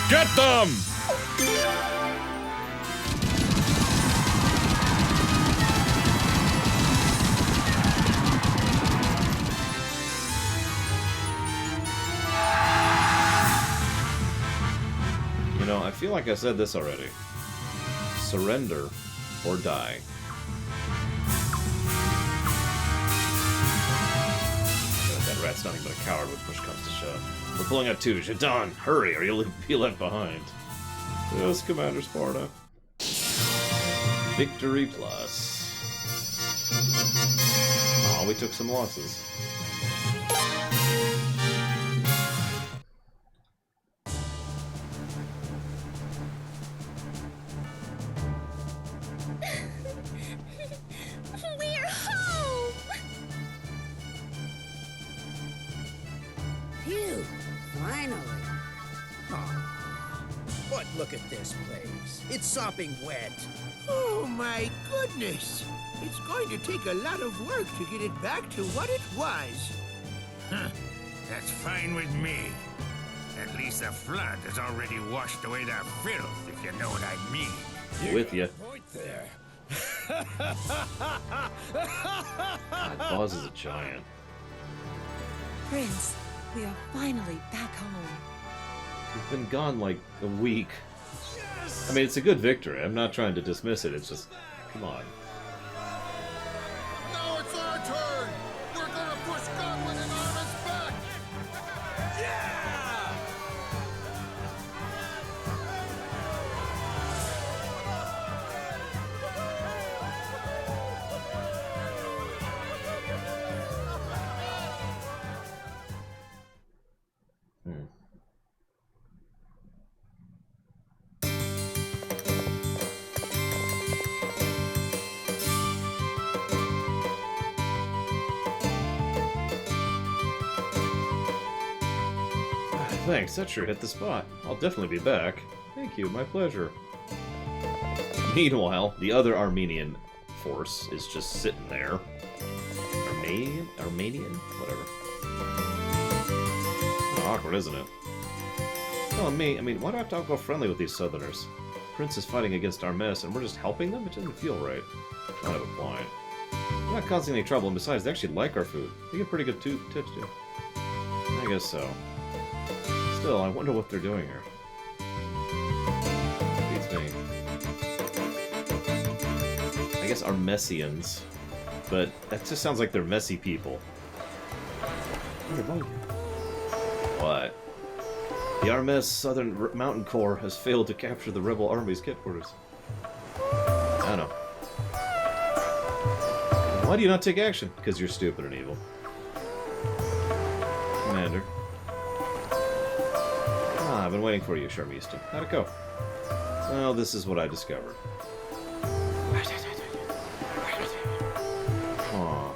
Get them! You know, I feel like I said this already. Surrender or die. That rat's nothing but a coward when push comes to shove. We're pulling out two. Jadon, hurry, or you'll be left behind. Yes, Commander Sparta. Victory plus. Oh, we took some losses. We're home! Phew, finally. But look at this place. It's sopping wet. Oh my goodness! It's going to take a lot of work to get it back to what it was. Huh. That's fine with me. At least the flood has already washed away that filth, if you know what I mean. With you. Point there. God, Boz is a giant. Prince, we are finally back home. We've been gone like a week. I mean, it's a good victory. I'm not trying to dismiss it. It's just, come on. Now it's our turn! We're gonna push God Thanks, that sure hit the spot. I'll definitely be back. Thank you, my pleasure. Meanwhile, the other Armenian force is just sitting there. Armenian? Whatever. Awkward, isn't it? Oh, me. I mean, why do I have to all go friendly with these Southerners? Prince is fighting against our mess, and we're just helping them? It doesn't feel right. I have a point. We're not causing any trouble, and besides, they actually like our food. They get pretty good tips, too. I guess so. Still, I wonder what they're doing here. Beats me. I guess Armenians, but that just sounds like they're messy people. What? The Armes Southern Mountain Corps has failed to capture the rebel army's headquarters. I don't know. Why do you not take action? Because you're stupid and evil. Commander. Ah, I've been waiting for you, Sharmista. How'd it go? Well, this is what I discovered. Aw.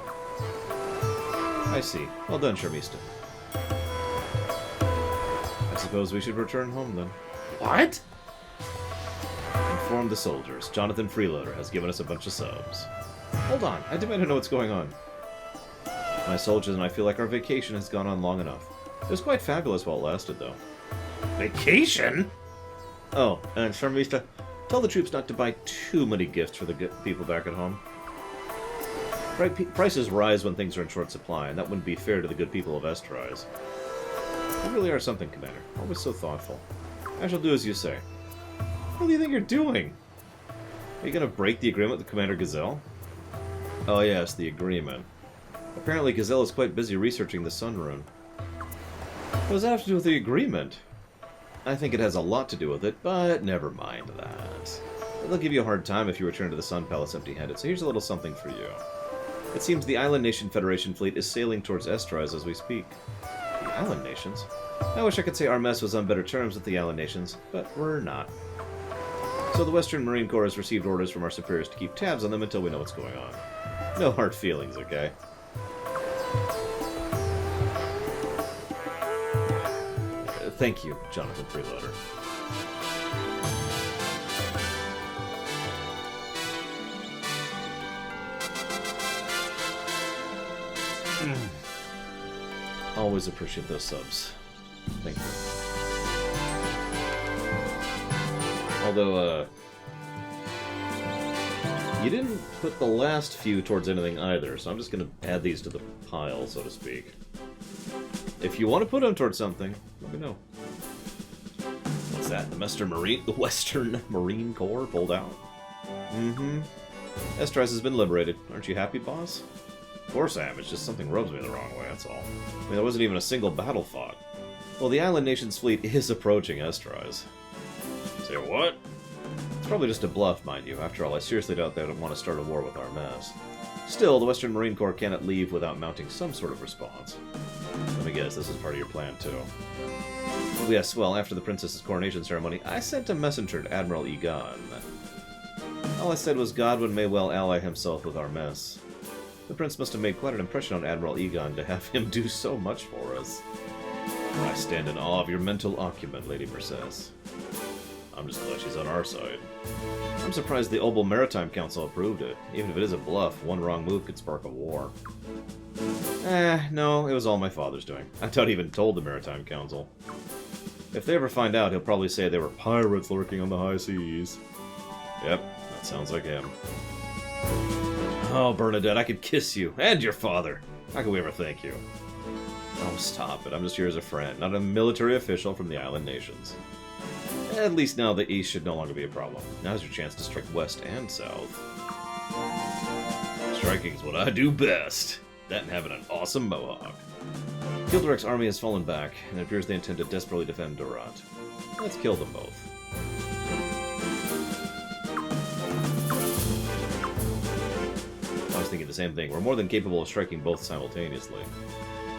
I see. Well done, Sharmista. I suppose we should return home, then. What? Inform the soldiers. Jonathan Freeloader has given us a bunch of subs. Hold on. I demand to know what's going on. My soldiers and I feel like our vacation has gone on long enough. It was quite fabulous while it lasted, though. Vacation? Oh, and Sharmista, tell the troops not to buy too many gifts for the people back at home. Prices rise when things are in short supply, and that wouldn't be fair to the good people of Esterise. You really are something, Commander. Always so thoughtful. I shall do as you say. What do you think you're doing? Are you going to break the agreement with Commander Gazelle? Oh yes, the agreement. Apparently Gazelle is quite busy researching the Sun Rune. What does that have to do with the agreement? I think it has a lot to do with it, but never mind that. They'll give you a hard time if you return to the Sun Palace empty-handed, so here's a little something for you. It seems the Island Nation Federation fleet is sailing towards Esterise as we speak. The Island Nations? I wish I could say our mess was on better terms with the Island Nations, but we're not. So the Western Marine Corps has received orders from our superiors to keep tabs on them until we know what's going on. No hard feelings, okay? Thank you, Jonathan Freeloader. Always appreciate those subs. Thank you. Although, you didn't put the last few towards anything either, so I'm just gonna add these to the pile, so to speak. If you want to put them towards something, let me know. What's that? The Western Marine Corps pulled out? Mm-hmm. Esterise has been liberated. Aren't you happy, boss? Of course I am. It's just something rubs me the wrong way, that's all. I mean, there wasn't even a single battle fought. Well, the Island Nation's fleet is approaching Esterise. Say what? It's probably just a bluff, mind you. After all, I seriously doubt they would want to start a war with our mess. Still, the Western Marine Corps cannot leave without mounting some sort of response. Let me guess, this is part of your plan, too. Yes, well, after the princess's coronation ceremony, I sent a messenger to Admiral Egon. All I said was Godwin may well ally himself with our mess. The prince must have made quite an impression on Admiral Egon to have him do so much for us. I stand in awe of your mental acumen, Lady Mercedes. I'm just glad she's on our side. I'm surprised the Obel Maritime Council approved it. Even if it is a bluff, one wrong move could spark a war. No, it was all my father's doing. I doubt he even told the Maritime Council. If they ever find out, he'll probably say they were pirates lurking on the high seas. Yep, that sounds like him. Oh, Bernadette, I could kiss you, and your father. How can we ever thank you? Oh, stop it. I'm just here as a friend, not a military official from the Island Nations. At least now the East should no longer be a problem. Now's your chance to strike West and South. Striking's what I do best. That and having an awesome mohawk. Gilderek's army has fallen back, and it appears they intend to desperately defend Durat. Let's kill them both. I was thinking the same thing. We're more than capable of striking both simultaneously.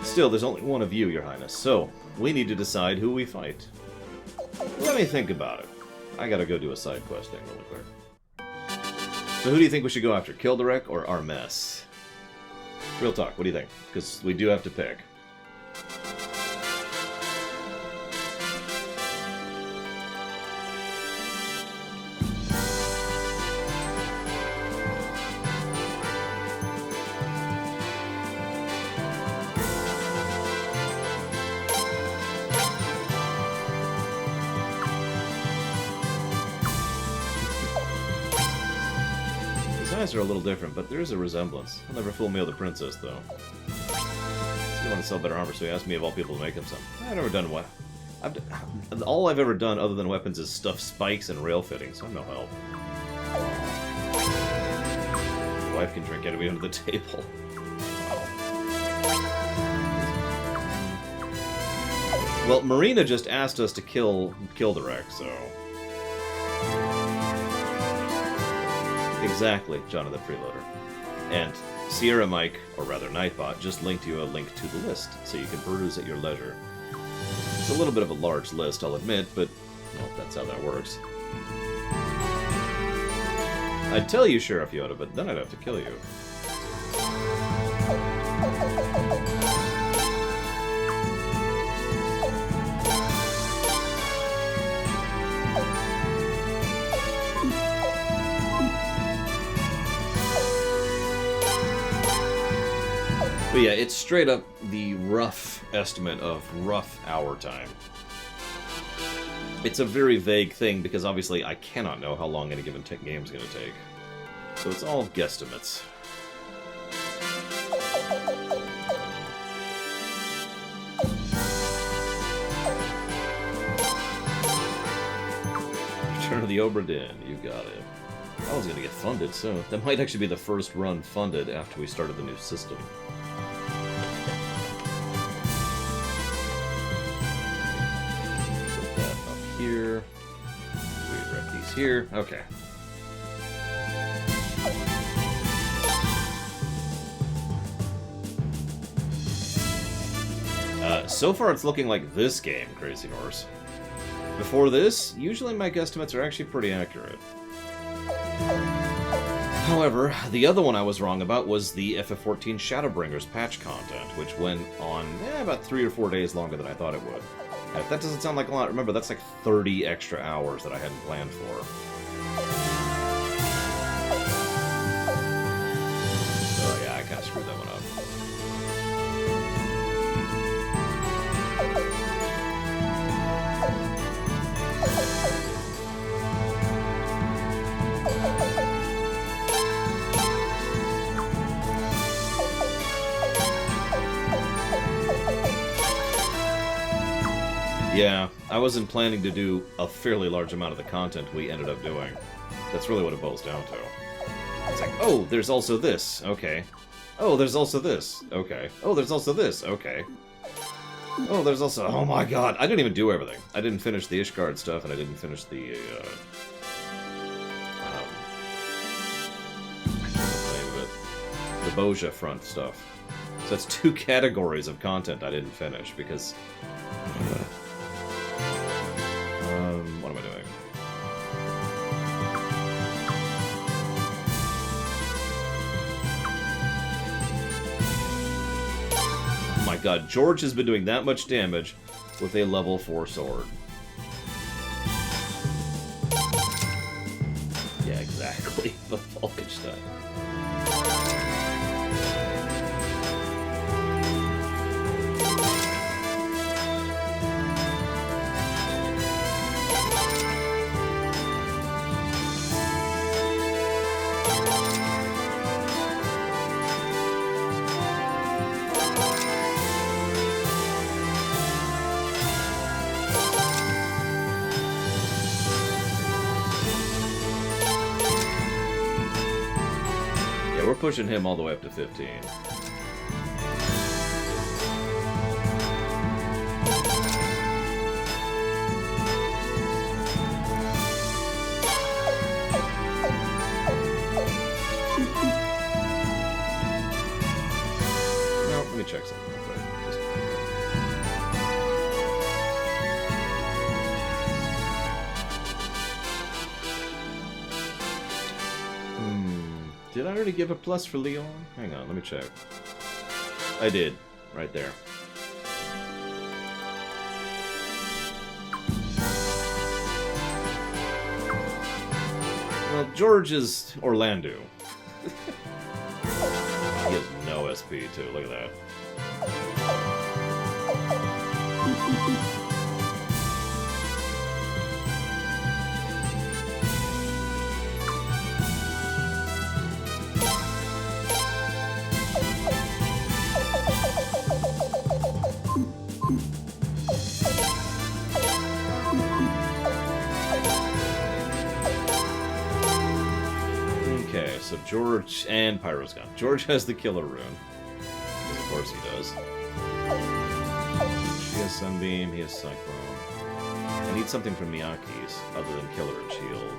Still, there's only one of you, Your Highness, so we need to decide who we fight. Let me think about it. I gotta go do a side quest thing really quick. So who do you think we should go after, Kilderek or Armes? Real talk, what do you think? Because we do have to pick. eyes are a little different, but there is a resemblance. He'll never fool me or the princess, though. So you want to sell better armor, so he asked me of all people to make him some. I've never done what. All I've ever done other than weapons is stuff spikes and rail fittings, so I'm no help. Wife can drink anyway under the table. Well, Marina just asked us to kill Direct, so... Exactly, Jonathan Freeloader. And Sierra Mike, or rather Nightbot, just linked you a link to the list, so you can peruse at your leisure. It's a little bit of a large list, I'll admit, but, well, that's how that works. I'd tell you, Sheriff Yoda, but then I'd have to kill you. But yeah, it's straight up the rough estimate of rough hour time. It's a very vague thing because obviously I cannot know how long any given game is going to take. So it's all guesstimates. Return to the Obra Dinn, you got it. That one's going to get funded soon. That might actually be the first run funded after we started the new system. Here. We wrap these here. Okay. So far it's looking like this game, Crazy Horse. Before this, usually my guesstimates are actually pretty accurate. However, the other one I was wrong about was the FF14 Shadowbringers patch content, which went on about 3 or 4 days longer than I thought it would. If that doesn't sound like a lot, remember, that's like 30 extra hours that I hadn't planned for. Oh yeah, I kind of screwed that one up. Yeah, I wasn't planning to do a fairly large amount of the content we ended up doing. That's really what it boils down to. It's like, oh, there's also this, okay. Oh, there's also this, okay. Oh, there's also this, okay. Oh, there's also, oh my god, I didn't even do everything. I didn't finish the Ishgard stuff, and I didn't finish the, I can't remember the name of it. The Boja front stuff. So that's 2 categories of content I didn't finish, because... what am I doing? Oh my god, George has been doing that much damage with a level 4 sword. Yeah, exactly. The Falkenstein. We're pushing him all the way up to 15. No, let me check something real quick. Did I already give a plus for Leon? Hang on, let me check. I did. Right there. Well, George is Orlando. He has no SP, too. Look at that. George and Pyro's gone. George has the killer rune. Of course he does. She has Sunbeam, he has Cyclone. I need something from Miyake's other than Killer and Shield.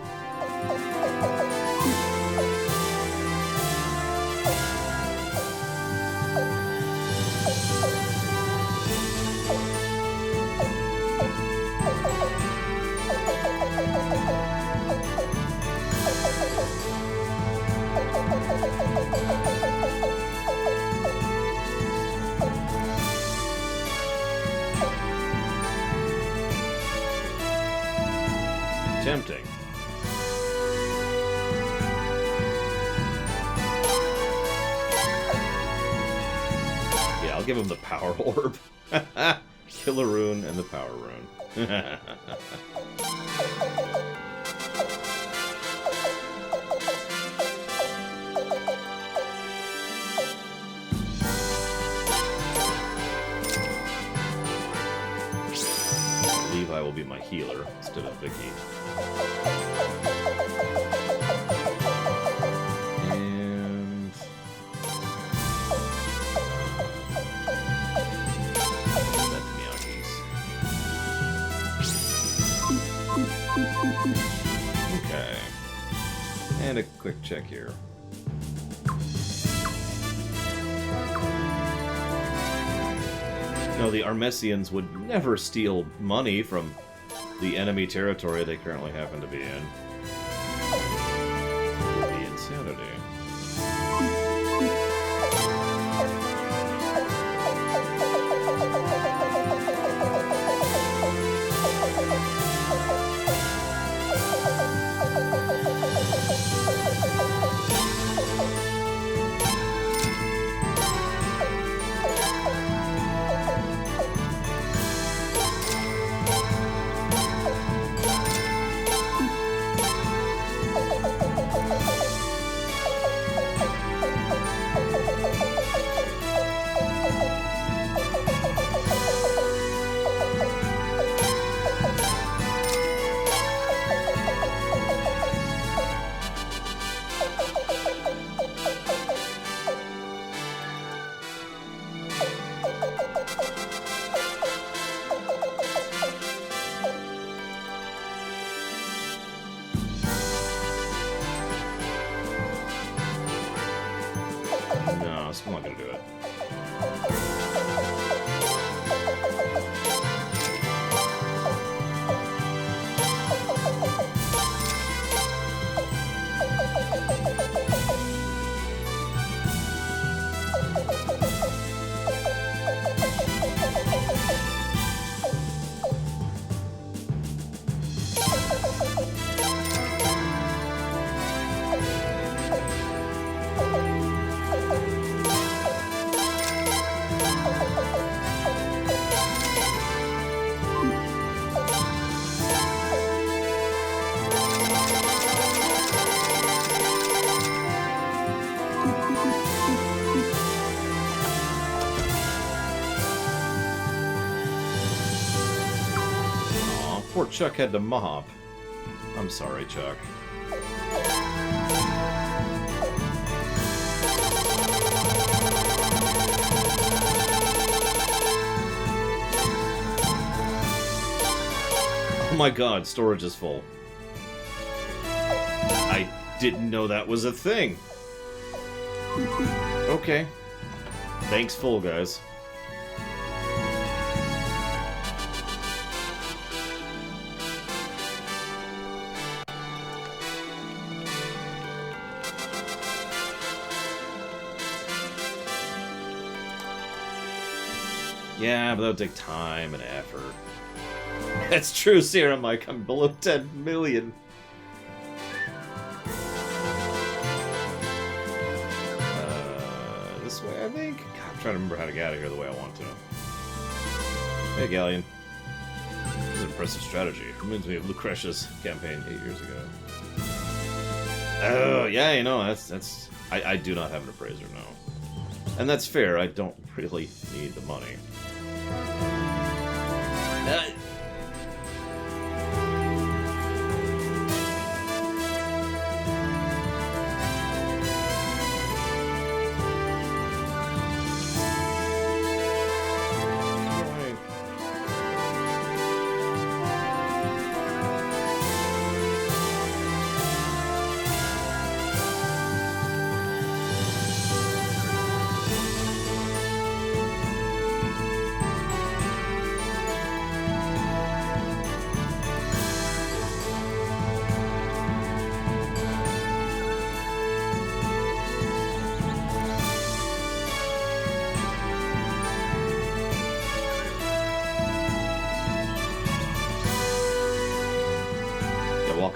Tempting. Yeah, I'll give him the power orb. Killer rune and the power rune. Levi will be my healer instead of Vicky. And that's Miyake's. Okay. And a quick check here. No, the Armesians would never steal money from the enemy territory they currently happen to be in. It would be insanity. No, I'm not gonna do it. Poor Chuck had to mop. I'm sorry, Chuck. Oh my god, storage is full. I didn't know that was a thing. Okay. Thanks, full, guys. Yeah, but that would take time and effort. That's true, Sierra Mike. I'm below 10 million. This way, I think? God, I'm trying to remember how to get out of here the way I want to. Hey, Galleon. This is an impressive strategy. Reminds me of Lucretia's campaign 8 years ago. Oh, yeah, you know, that's... I do not have an appraiser, no. And that's fair, I don't really need the money.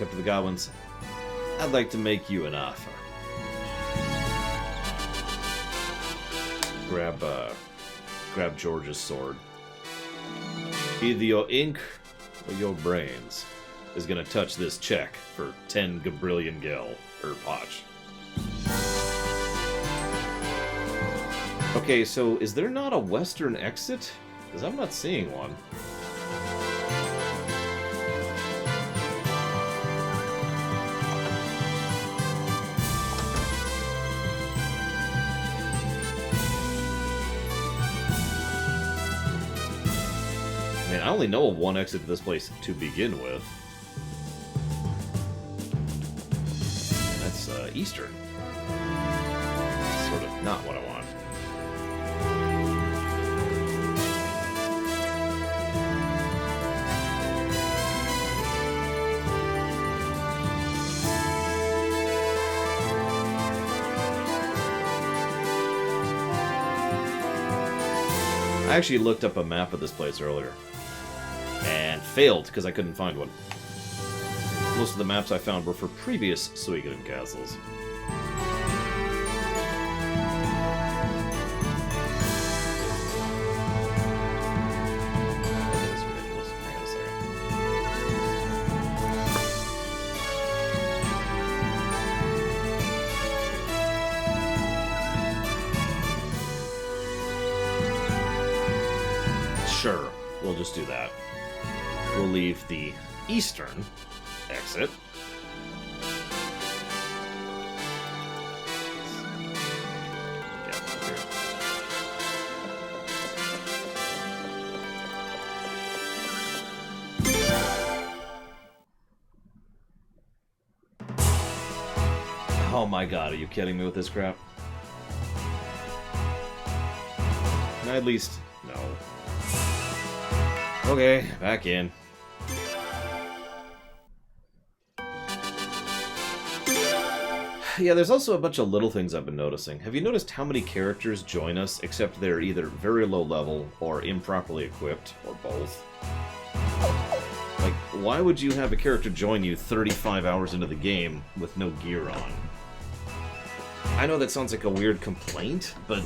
up to the goblins, I'd like to make you an offer. Grab George's sword. Either your ink or your brains is gonna touch this check for 10 gabrillion gil, or potch. Okay, so is there not a western exit? Because I'm not seeing one. I mean, I only know of one exit to this place to begin with. And that's eastern. Sort of not what I want. I actually looked up a map of this place earlier and failed because I couldn't find one. Most of the maps I found were for previous Suikoden castles. That is ridiculous. Hang on a second. Sure, we'll just do that. We'll leave the eastern exit. Yeah, up here. Oh my god, are you kidding me with this crap? Can I at least... No. Okay, back in. Yeah, there's also a bunch of little things I've been noticing. Have you noticed how many characters join us, except they're either very low level or improperly equipped, or both? Like, why would you have a character join you 35 hours into the game with no gear on? I know that sounds like a weird complaint, but...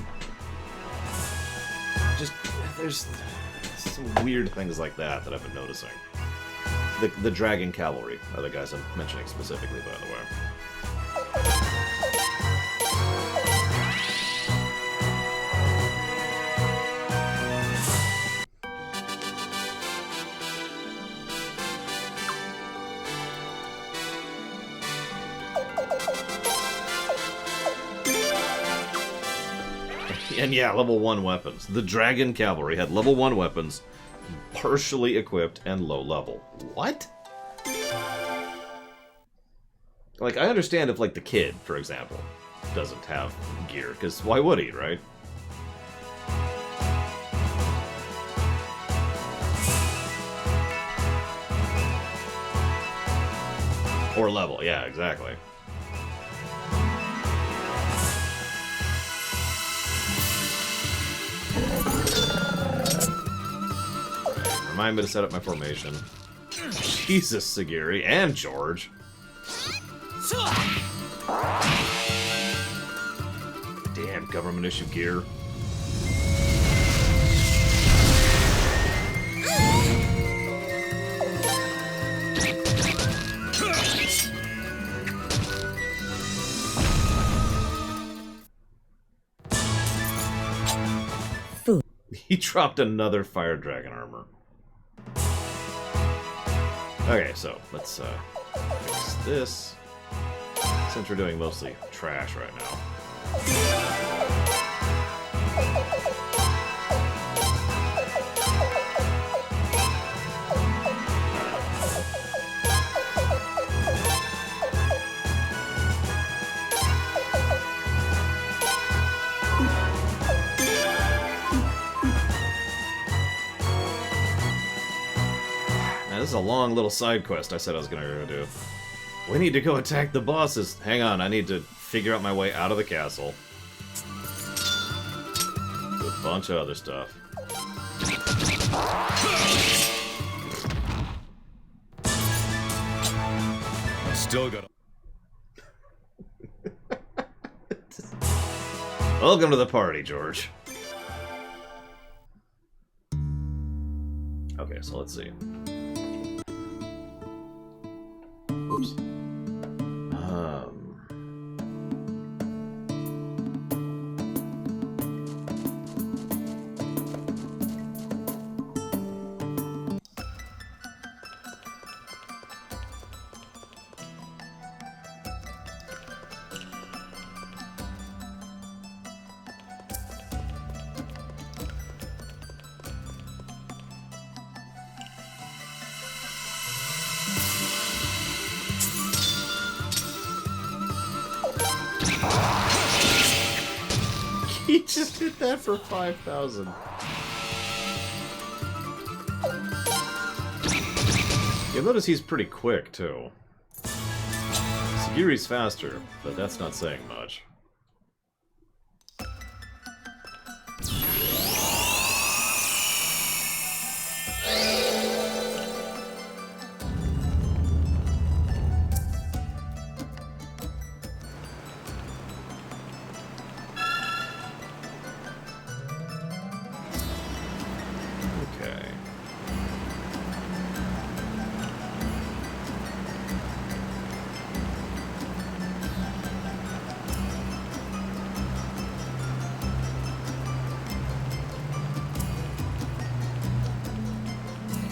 just... there's... some weird things like that I've been noticing. The Dragon Cavalry are the guys I'm mentioning specifically, by the way. And yeah, level 1 weapons. The Dragon Cavalry had level 1 weapons, partially equipped, and low level. What? Like, I understand if, like, the kid, for example, doesn't have gear, because why would he, right? Or level, yeah, exactly. Remind me to set up my formation. Jesus, Sagiri and George. Damn government issue gear. He dropped another fire dragon armor. Okay, so let's fix this, since we're doing mostly trash right now. This is a long little side quest I said I was gonna go do. We need to go attack the bosses. Hang on, I need to figure out my way out of the castle. Do a bunch of other stuff. still got. Welcome to the party, George. Okay, so let's see. Oops. He just did that for 5,000. You'll notice he's pretty quick, too. Sagiri's faster, but that's not saying much.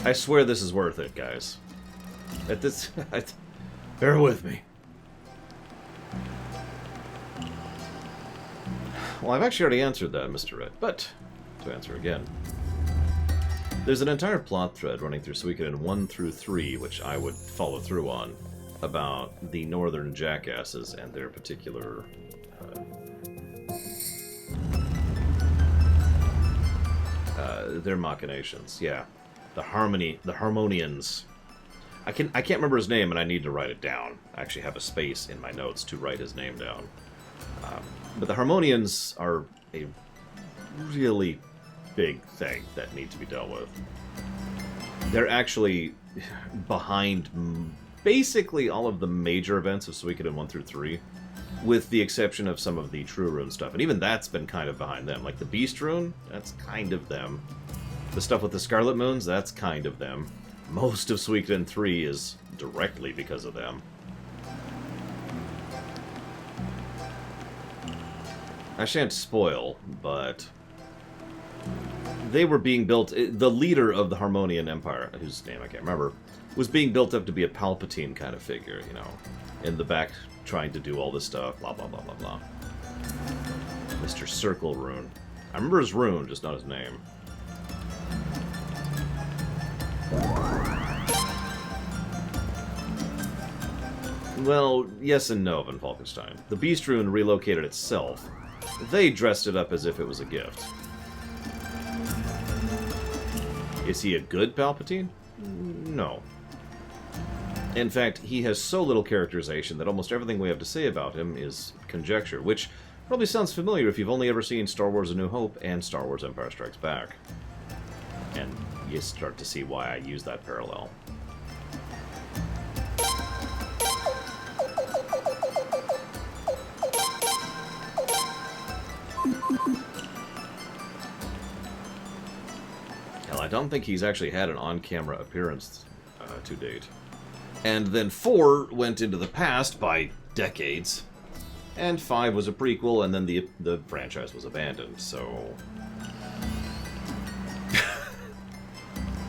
I swear this is worth it, guys. At this... bear with me. Well, I've actually already answered that, Mr. Red, but to answer again. There's an entire plot thread running through Suikoden 1 through 3, which I would follow through on, about the northern jackasses and their particular... their machinations, yeah. The Harmonians. I can't remember his name, and I need to write it down. I actually have a space in my notes to write his name down. But the Harmonians are a really big thing that needs to be dealt with. They're actually behind basically all of the major events of Suikoden 1 through 3, with the exception of some of the True Rune stuff. And even that's been kind of behind them. Like the Beast Rune, that's kind of them. The stuff with the Scarlet Moons, that's kind of them. Most of Suikoden 3 is directly because of them. I shan't spoil, but they were being built... The leader of the Harmonian Empire, whose name I can't remember, was being built up to be a Palpatine kind of figure, you know, in the back trying to do all this stuff, blah, blah, blah, blah, blah. Mr. Circle Rune. I remember his rune, just not his name. Well, yes and no, Van Falkenstein. The Beast Rune relocated itself. They dressed it up as if it was a gift. Is he a good Palpatine? No. In fact, he has so little characterization that almost everything we have to say about him is conjecture, which probably sounds familiar if you've only ever seen Star Wars A New Hope and Star Wars Empire Strikes Back. And you start to see why I use that parallel. Hell, I don't think he's actually had an on-camera appearance to date. And then 4 went into the past by decades, and 5 was a prequel, and then the franchise was abandoned, so...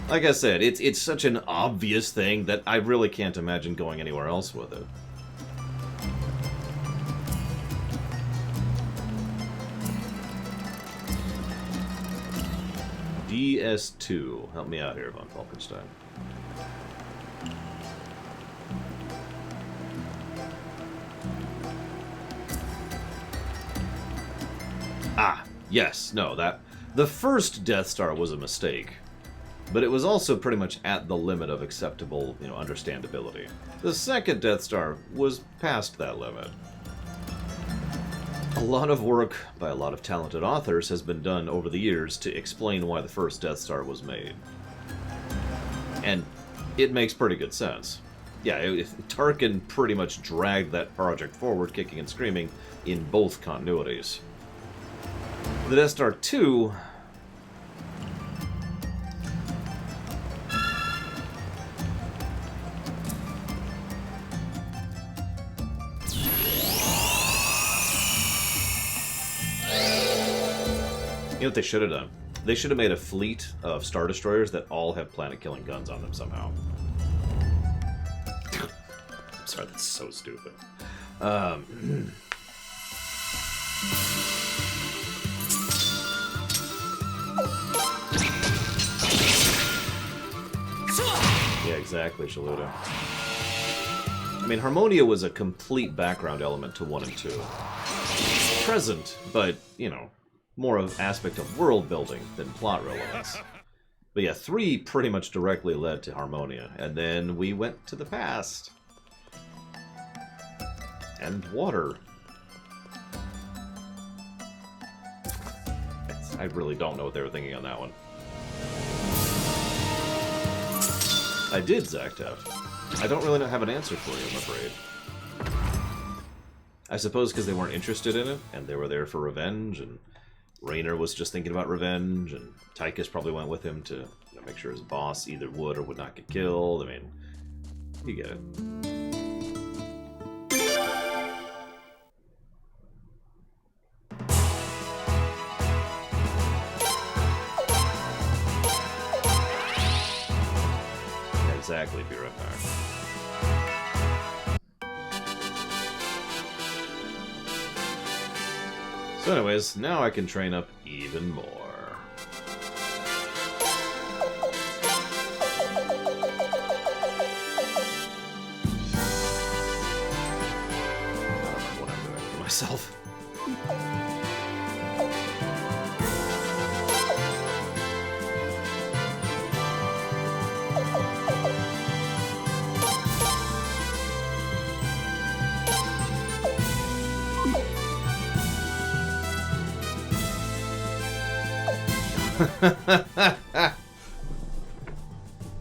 Like I said, it's such an obvious thing that I really can't imagine going anywhere else with it. DS2. Help me out here, Von Falkenstein. Ah, yes, no, that... The first Death Star was a mistake. But it was also pretty much at the limit of acceptable, you know, understandability. The second Death Star was past that limit. A lot of work by a lot of talented authors has been done over the years to explain why the first Death Star was made. And it makes pretty good sense. yeah, Tarkin pretty much dragged that project forward, kicking and screaming, in both continuities. The Death Star 2... You know what they should have done? They should have made a fleet of Star Destroyers that all have planet-killing guns on them somehow. I'm sorry, that's so stupid. Yeah, exactly, Shaluda. I mean, Harmonia was a complete background element to 1 and 2. Present, but, you know, more of aspect of world building than plot relevance. But yeah, 3 pretty much directly led to Harmonia, and then we went to the past. And water. I really don't know what they were thinking on that one. I did, Zactef. I don't really have an answer for you, I'm afraid. I suppose because they weren't interested in it, and they were there for revenge, and Raynor was just thinking about revenge, and Tychus probably went with him to make sure his boss either would or would not get killed. I mean, you get it. Yeah, exactly, be right back. So anyways, now I can train up even more. What I'm doing for myself.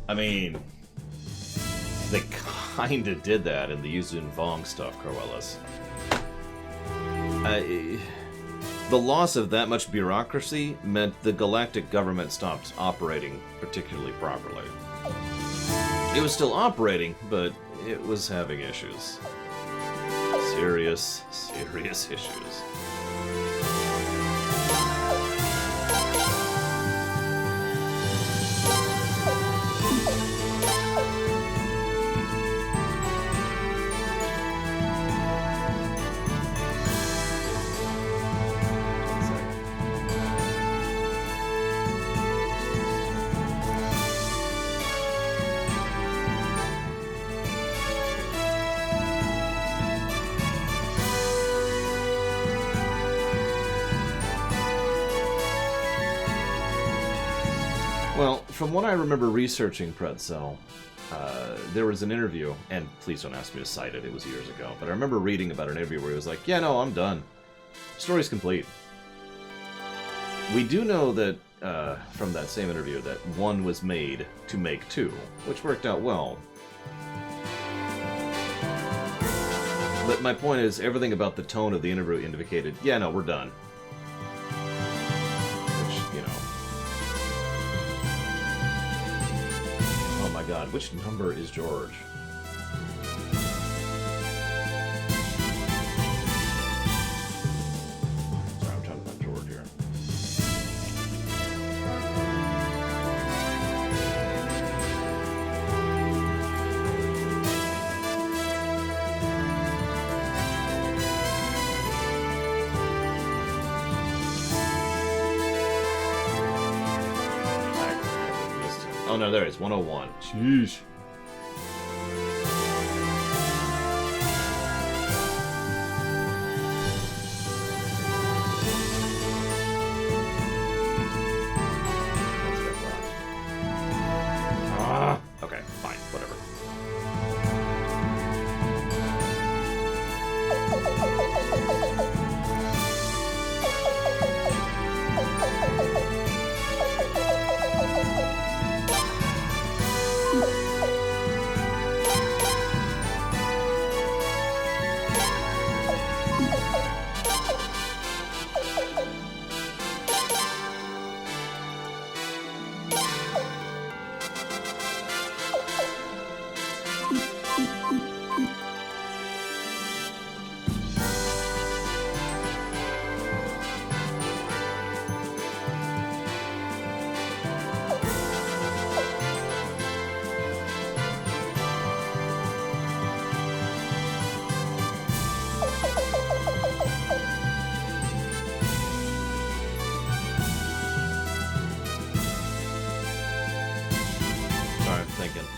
I mean, they kinda did that in the Yuzun Vong stuff, Corwellis. The loss of that much bureaucracy meant the galactic government stopped operating particularly properly. It was still operating, but it was having issues. Serious, serious issues. Well, from what I remember researching Pretzel, there was an interview, and please don't ask me to cite it, it was years ago, but I remember reading about an interview where he was like, yeah, no, I'm done. Story's complete. We do know that, from that same interview, that 1 was made to make 2, which worked out well. But my point is, everything about the tone of the interview indicated, yeah, no, we're done. Which, you know... Oh my god, which number is George? Sorry, I'm trying to find George here. Oh no, there it is, 101. Jeez. Okay, fine, whatever. thinking.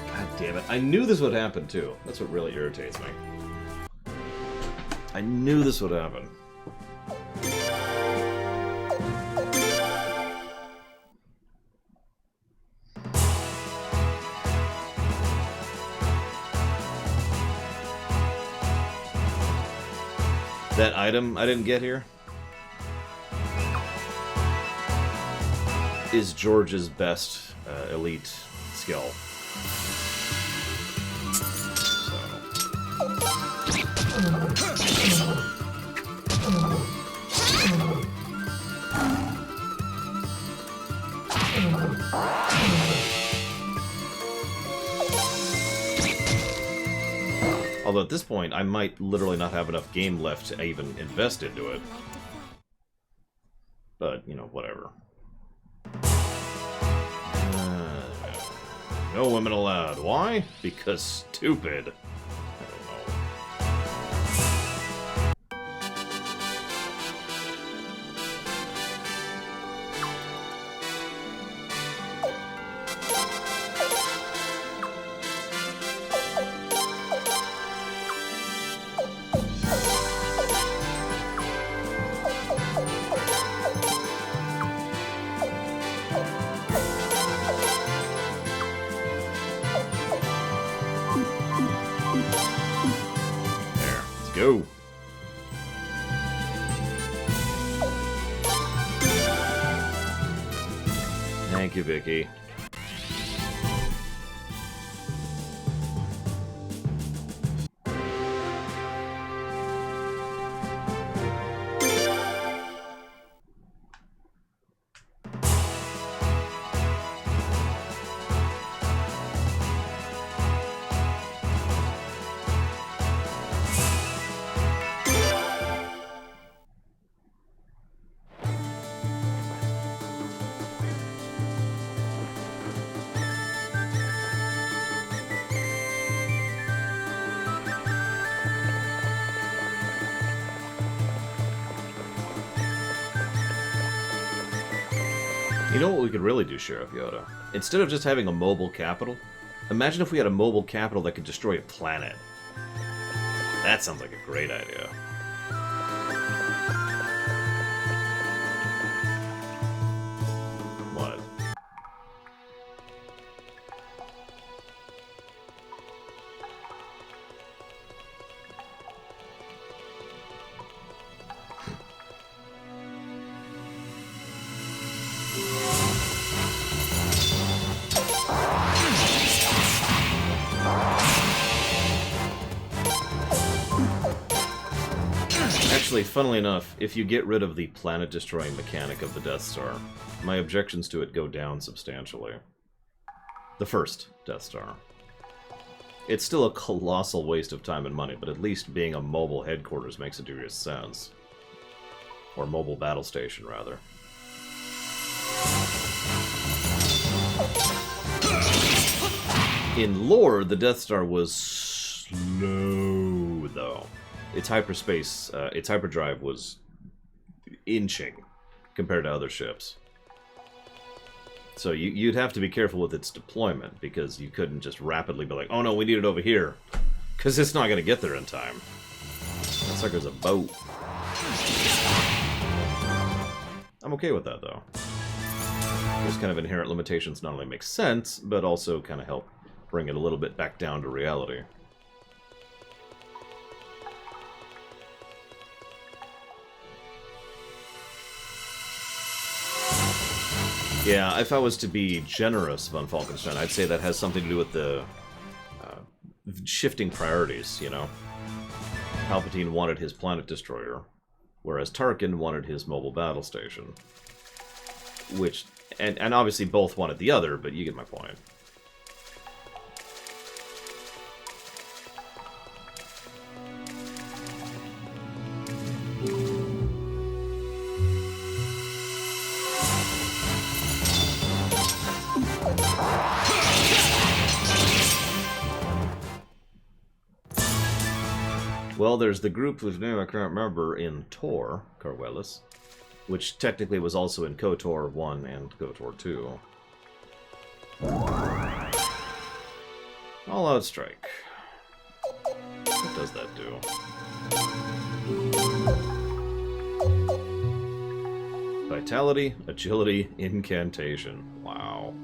God damn it. I knew this would happen, too. That's what really irritates me. I knew this would happen. That item I didn't get here is George's best elite skill. Although at this point, I might literally not have enough game left to even invest into it. But, you know, whatever. No women allowed. Why? Because stupid. Go. Thank you, Vicky. You know what we could really do, Sheriff Yoda? Instead of just having a mobile capital, imagine if we had a mobile capital that could destroy a planet. That sounds like a great idea. What? Actually, funnily enough, if you get rid of the planet-destroying mechanic of the Death Star, my objections to it go down substantially. The first Death Star. It's still a colossal waste of time and money, but at least being a mobile headquarters makes a degree of sense. Or mobile battle station, rather. In lore, the Death Star was slow, though. Its hyperdrive was inching compared to other ships. So you'd have to be careful with its deployment, because you couldn't just rapidly be like, oh no, we need it over here. Because it's not going to get there in time. That sucker's a boat. I'm okay with that, though. Those kind of inherent limitations not only make sense, but also kind of help bring it a little bit back down to reality. Yeah, if I was to be generous von Falkenstein, I'd say that has something to do with the shifting priorities, you know? Palpatine wanted his planet destroyer, whereas Tarkin wanted his mobile battle station. Which, and obviously both wanted the other, but you get my point. Well, there's the group whose name I can't remember in Tor, Carvelis. which technically was also in KOTOR 1 and KOTOR 2. All Out Strike. What does that do? Vitality, Agility, Incantation. Wow.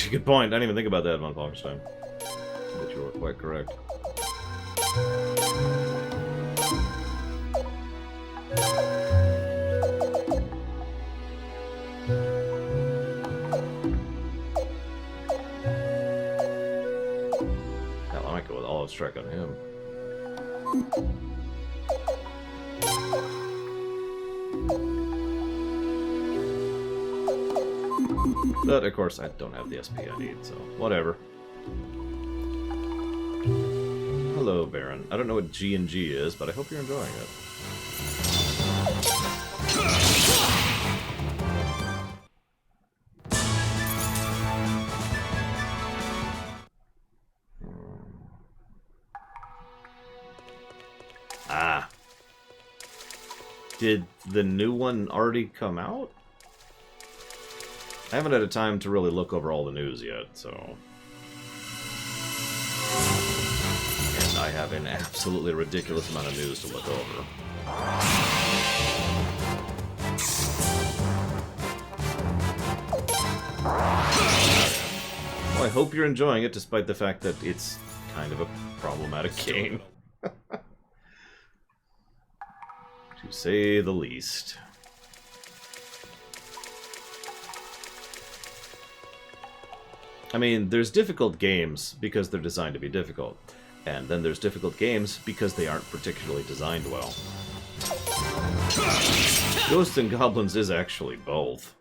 Good point. I didn't even think about that, Von Falkenstein. But you were quite correct. Hell, I might go with All Out Strike on him. But, of course, I don't have the SP I need, so whatever. Hello, Baron. I don't know what G&G is, but I hope you're enjoying it. Ah. Did the new one already come out? I haven't had a time to really look over all the news yet, so... And I have an absolutely ridiculous amount of news to look over. Well, I hope you're enjoying it, despite the fact that it's kind of a problematic game. To say the least. I mean, there's difficult games because they're designed to be difficult. And then there's difficult games because they aren't particularly designed well. Ghosts and Goblins is actually both.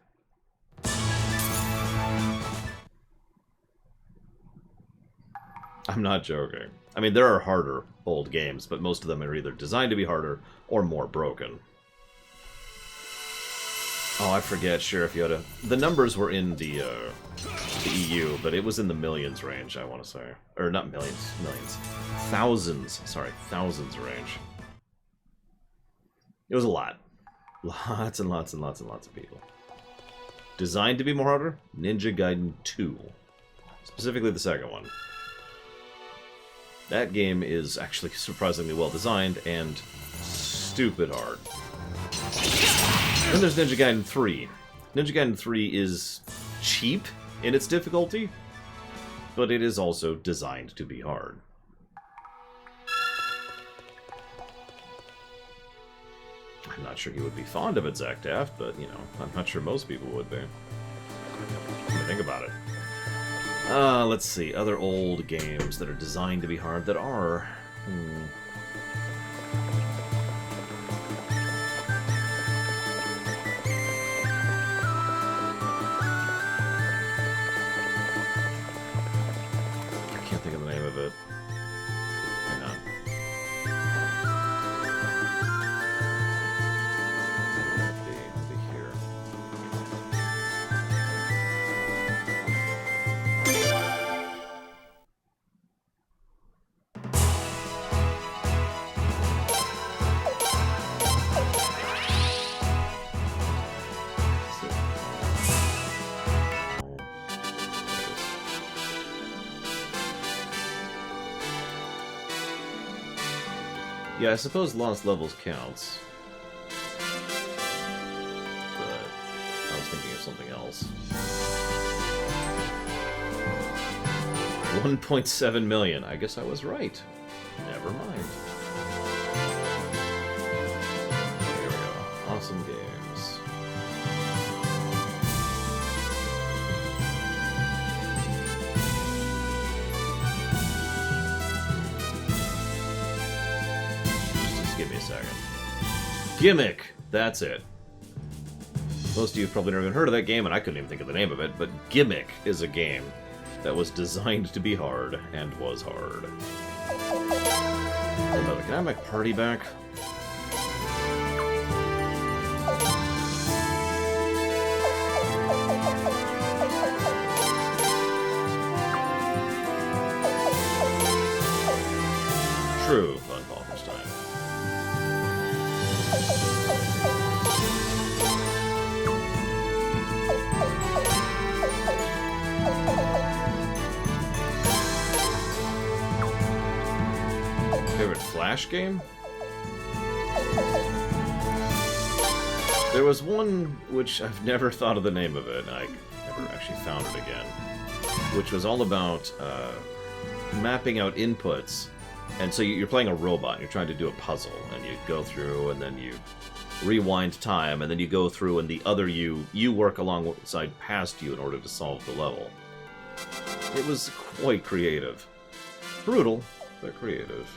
I'm not joking. I mean, there are harder old games, but most of them are either designed to be harder or more broken. Oh, I forget, Sheriff Yoda. The numbers were in the EU, but it was in the millions range, I want to say. Or not millions, millions. Thousands, sorry, thousands range. It was a lot. Lots and lots and lots and lots of people. Designed to be more harder? Ninja Gaiden 2. Specifically the second one. That game is actually surprisingly well designed and stupid hard. Then there's Ninja Gaiden 3. Ninja Gaiden 3 is cheap in its difficulty, but it is also designed to be hard. I'm not sure you would be fond of it, Zach Daft, but, you know, I'm not sure most people would be. Think about it. Let's see. Other old games that are designed to be hard that are... I can't think of the name of it. Hang on. It'll be here. Yeah, I suppose lost levels counts. But I was thinking of something else. 1.7 million. I guess I was right. Never mind. Here we go. Awesome games. Gimmick! That's it. Most of you have probably never even heard of that game, and I couldn't even think of the name of it, but Gimmick is a game that was designed to be hard, and was hard. Can I have my party back? True, Von Wolfenstein. Favorite Flash game? There was one which I've never thought of the name of it, and I never actually found it again, which was all about mapping out inputs. And so you're playing a robot, and you're trying to do a puzzle, and you go through, and then you rewind time, and then you go through, and the other you work alongside past you in order to solve the level. It was quite creative. Brutal, but creative.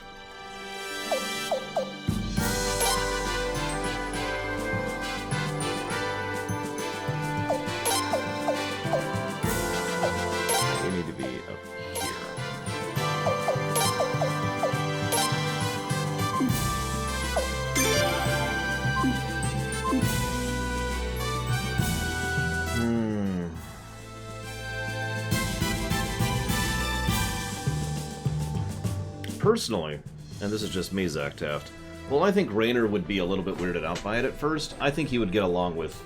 You need to be up here. Personally, and this is just me, Zach Taft, well, I think Raynor would be a little bit weirded out by it at first. I think he would get along with...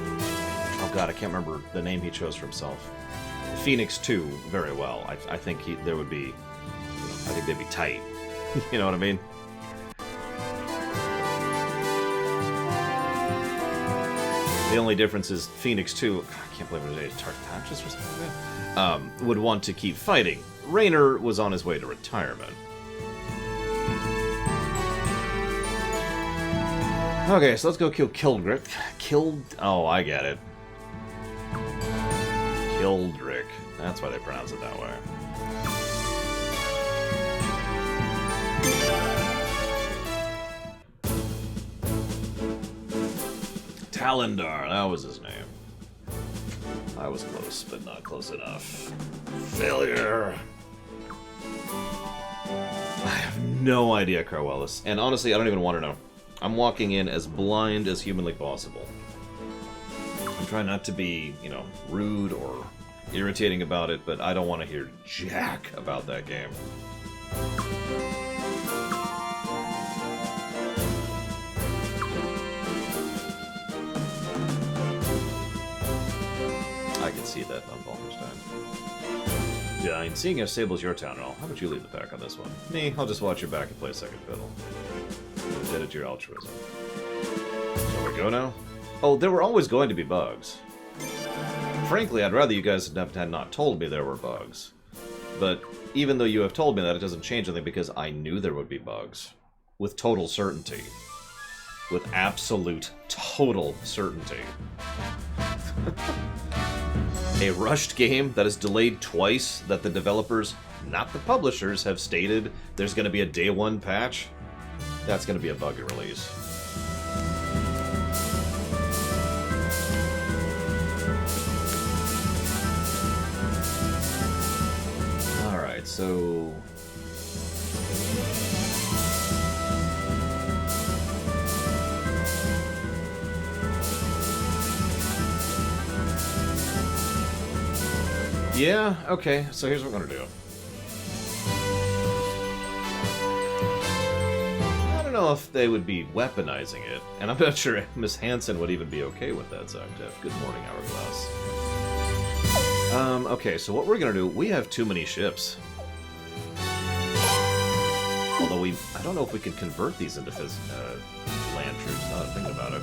Oh god, I can't remember the name he chose for himself. Phoenix 2 very well. I think there would be... I think they'd be tight. You know what I mean? The only difference is Phoenix 2... I can't believe it was Tartachus or something like that. Would want to keep fighting. Raynor was on his way to retirement. Okay, so let's go kill Kildrick. Oh, I get it. Kildrick. That's why they pronounce it that way. Talendar, that was his name. I was close, but not close enough. Failure. I have no idea, Carwellis. And honestly, I don't even want to know. I'm walking in as blind as humanly possible. I'm trying not to be, you know, rude or irritating about it, but I don't want to hear jack about that game. I can see that on Wolfenstein. Yeah, and seeing as Sable's your town and all, how about you lead the pack on this one? Me, I'll just watch your back and play second fiddle. Indebted to your altruism. So we go now? Oh, there were always going to be bugs. Frankly, I'd rather you guys had not told me there were bugs. But even though you have told me that, it doesn't change anything because I knew there would be bugs. With total certainty. With absolute, total certainty. A rushed game that is delayed twice, that the developers, not the publishers, have stated there's going to be a day one patch. That's going to be a buggy release. Alright, so... Yeah, okay, so here's what I'm gonna do. I don't know if they would be weaponizing it, and I'm not sure Miss Hansen would even be okay with that, Zoctef. Good morning, Hourglass. Okay, so what we're gonna do, we have too many ships. Although I don't know if we can convert these into land troops, now that I'm thinking about it.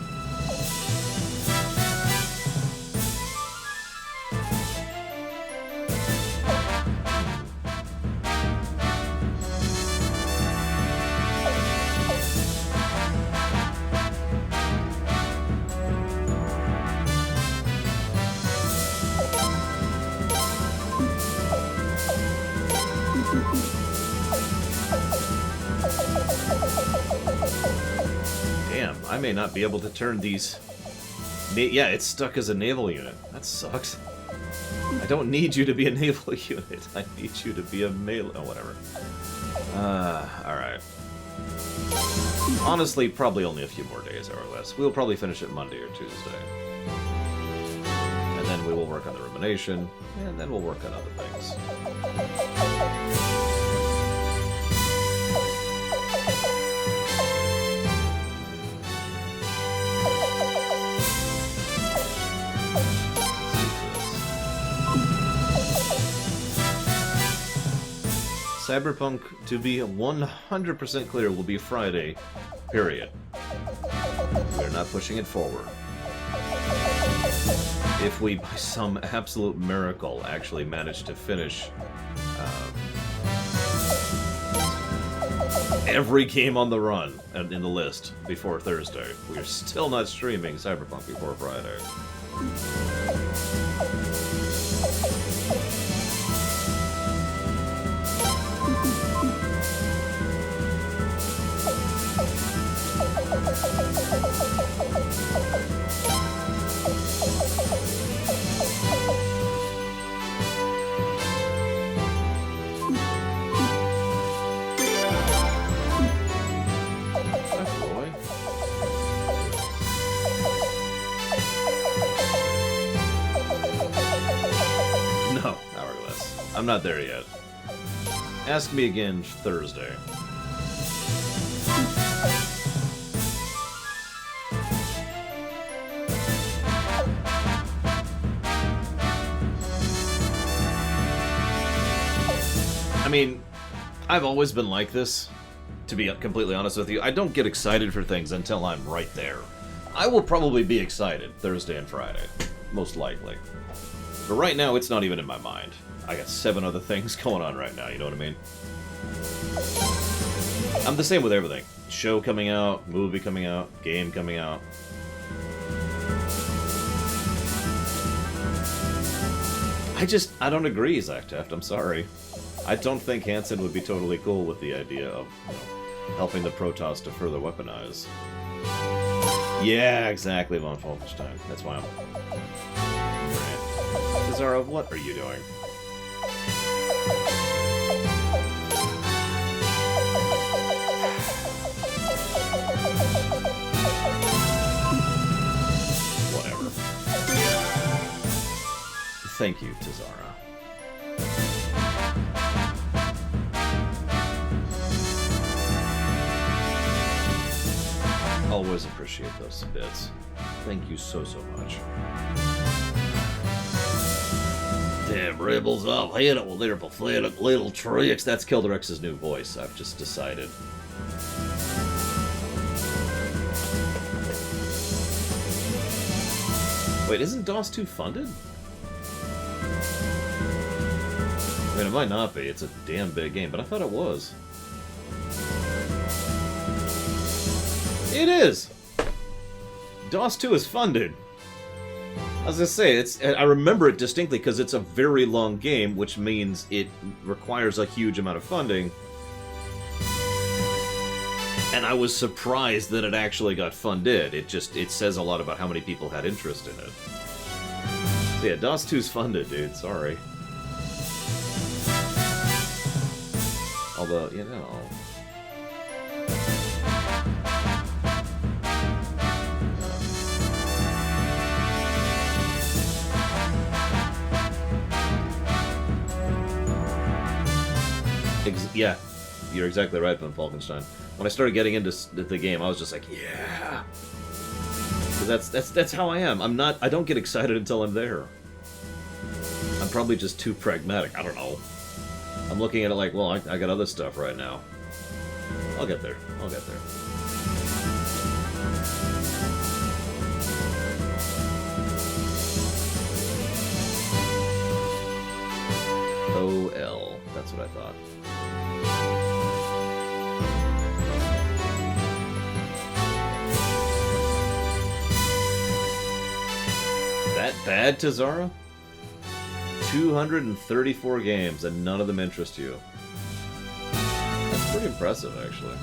I may not be able to turn these... Yeah, it's stuck as a naval unit. That sucks. I don't need you to be a naval unit. I need you to be a melee... Oh, whatever. Alright. Honestly, probably only a few more days or less. We'll probably finish it Monday or Tuesday. And then we will work on the rumination, and then we'll work on other things. Cyberpunk, to be 100% clear, will be Friday, period. We're not pushing it forward. If we, by some absolute miracle, actually manage to finish every game on the run and in the list before Thursday, we're still not streaming Cyberpunk before Friday. I'm not there yet. Ask me again Thursday. I mean, I've always been like this, to be completely honest with you. I don't get excited for things until I'm right there. I will probably be excited Thursday and Friday, most likely. But right now, it's not even in my mind. I got 7 other things going on right now, you know what I mean? I'm the same with everything. Show coming out, movie coming out, game coming out. I don't agree, Zach Taft, I'm sorry. I don't think Hansen would be totally cool with the idea of, you know, helping the Protoss to further weaponize. Yeah, exactly, Von Falkenstein. That's why I'm... Cesaro, what are you doing? Whatever. Thank you, Tazara. Always appreciate those bits. Thank you so much. Damn rebels, I'll hate it with their pathetic little tricks. That's Kilderex's new voice, I've just decided. Wait, isn't DOS 2 funded? I mean, it might not be. It's a damn big game, but I thought it was. It is! DOS 2 is funded. I was gonna say, I remember it distinctly because it's a very long game, which means it requires a huge amount of funding. And I was surprised that it actually got funded. It says a lot about how many people had interest in it. So yeah, DOS 2's funded, dude. Sorry. Although, you know... Yeah, you're exactly right, Ben Falkenstein. When I started getting into the game, I was just like, yeah. That's how I am. I don't get excited until I'm there. I'm probably just too pragmatic. I don't know. I'm looking at it like, well, I got other stuff right now. I'll get there. I'll get there. OL. That's what I thought. That bad, Tazara? 234 games, and none of them interest you. That's pretty impressive, actually.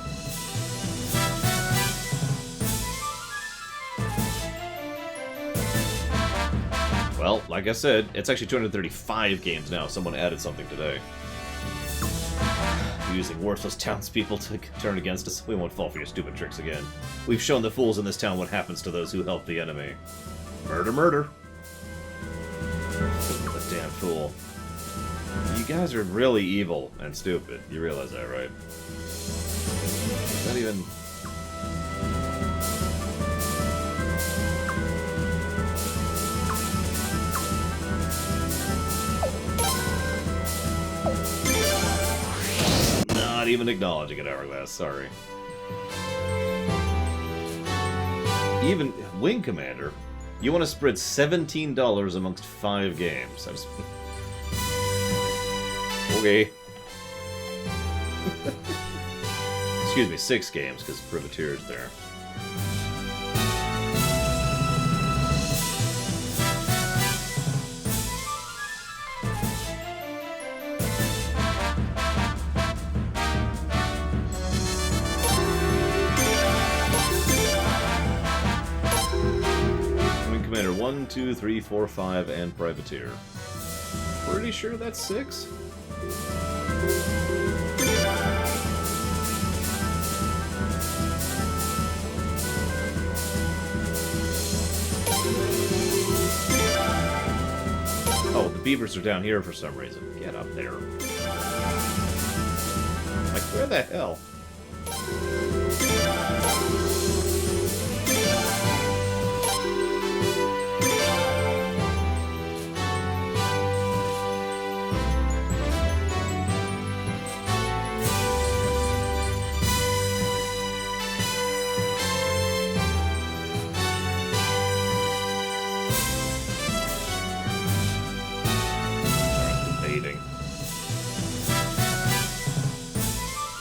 Well, like I said, it's actually 235 games now. Someone added something today. Using worthless townspeople to turn against us. We won't fall for your stupid tricks again. We've shown the fools in this town what happens to those who help the enemy. Murder, murder. The damn fool. You guys are really evil and stupid. You realize that, right? Is that even... Not even acknowledging it, Hourglass. Sorry. Even Wing Commander, you want to spread $17 amongst 5 games. Okay. Excuse me, 6 games, because Privateer's there. Wing Commander 1, 2, 3, 4, 5, and Privateer. Pretty sure that's 6? Oh, the beavers are down here for some reason. Get up there. Like, where the hell?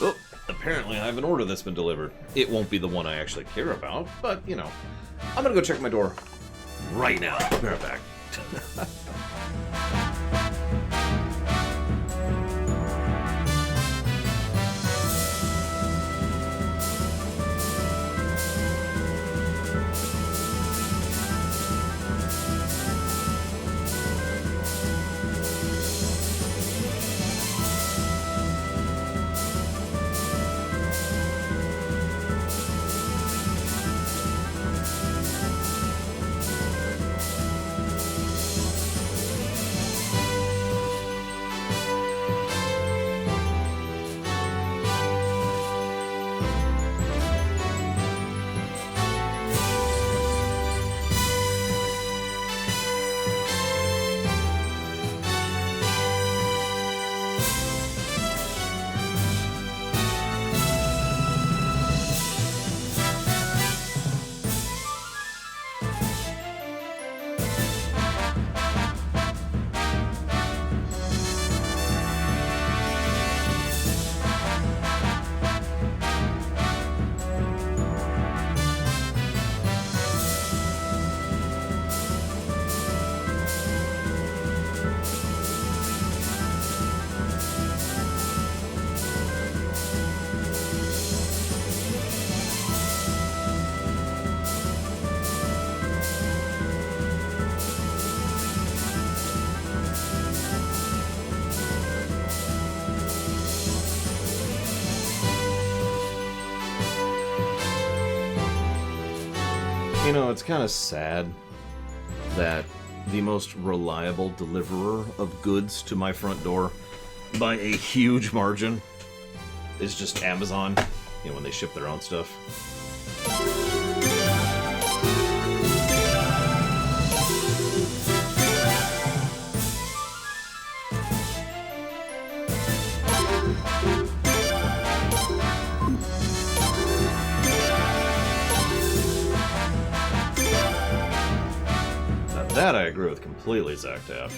Oh, apparently I have an order that's been delivered. It won't be the one I actually care about, but, you know, I'm gonna go check my door right now. Be right back. You know, it's kind of sad that the most reliable deliverer of goods to my front door, by a huge margin, is just Amazon, you know, when they ship their own stuff. That I agree with completely, Zactaf.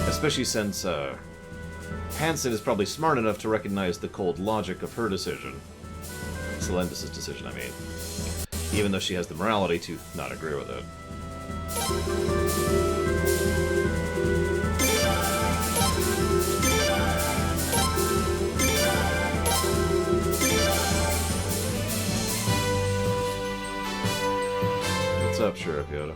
Especially since, Hansen is probably smart enough to recognize the cold logic of her decision. Celendis' decision, I mean. Even though she has the morality to not agree with it. up, Sheriff Yoda?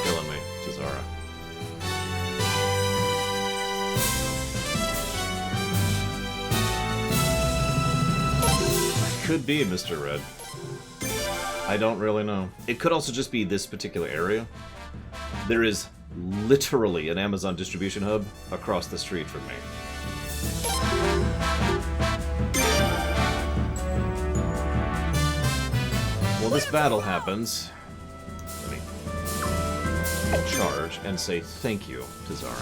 Killing me, Tazara. Could be Mr. Red. I don't really know. It could also just be this particular area. There is literally an Amazon distribution hub across the street from me. Well, this battle happens. Let me charge and say thank you to Zara.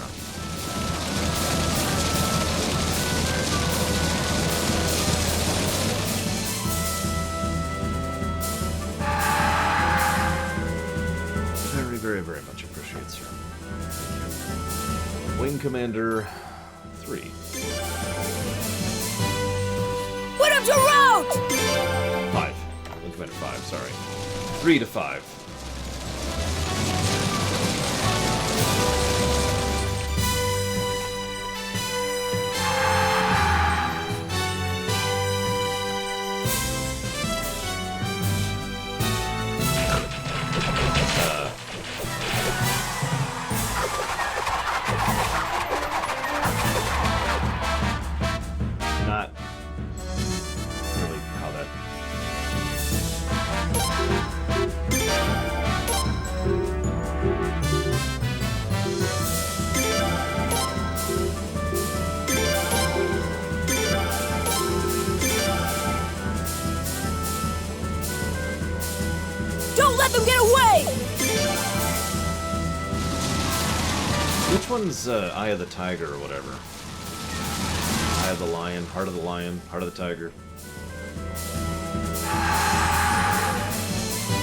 Very, very much appreciate, sir. Wing Commander 3. Put him to rout! 5. Wing Commander 5, sorry. 3 to 5. Which one's Eye of the Tiger or whatever? Eye of the Lion, Heart of the Lion, Heart of the Tiger.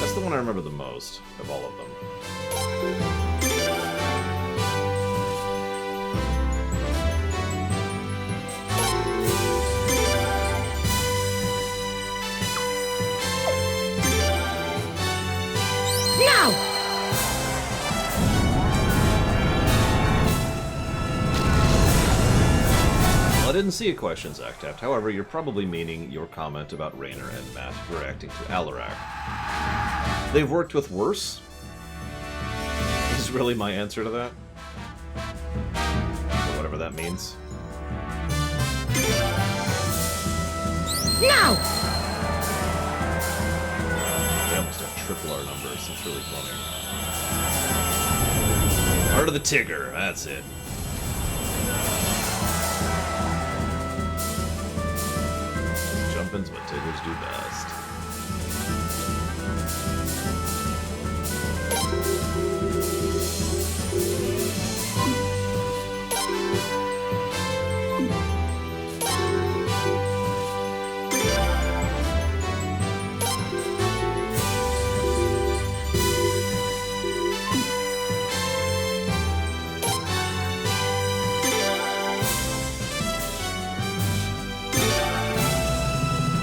That's the one I remember the most of all of them. I didn't see a question, Zactaft. However, you're probably meaning your comment about Raynor and Matt reacting to Alarak. They've worked with worse? Is really my answer to that. Or whatever that means. Now! They almost have triple our numbers. It's really funny. Heart of the Tigger, that's it. Jumpin's what Tiggers do best.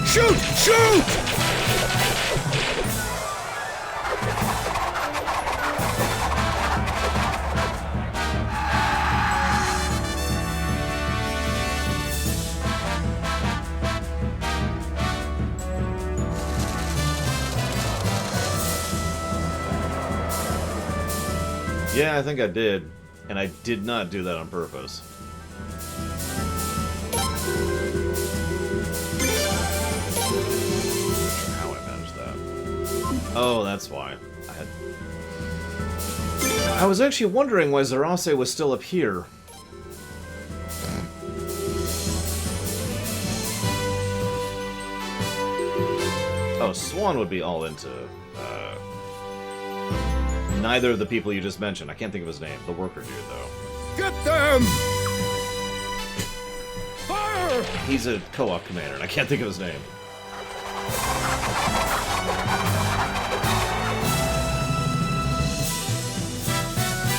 Shoot! Shoot! Yeah, I think I did. And I did not do that on purpose. Oh, that's why. I was actually wondering why Zarase was still up here. Oh, Swan would be all into, neither of the people you just mentioned. I can't think of his name. The worker dude, though. Get them! Fire! He's a co-op commander, and I can't think of his name.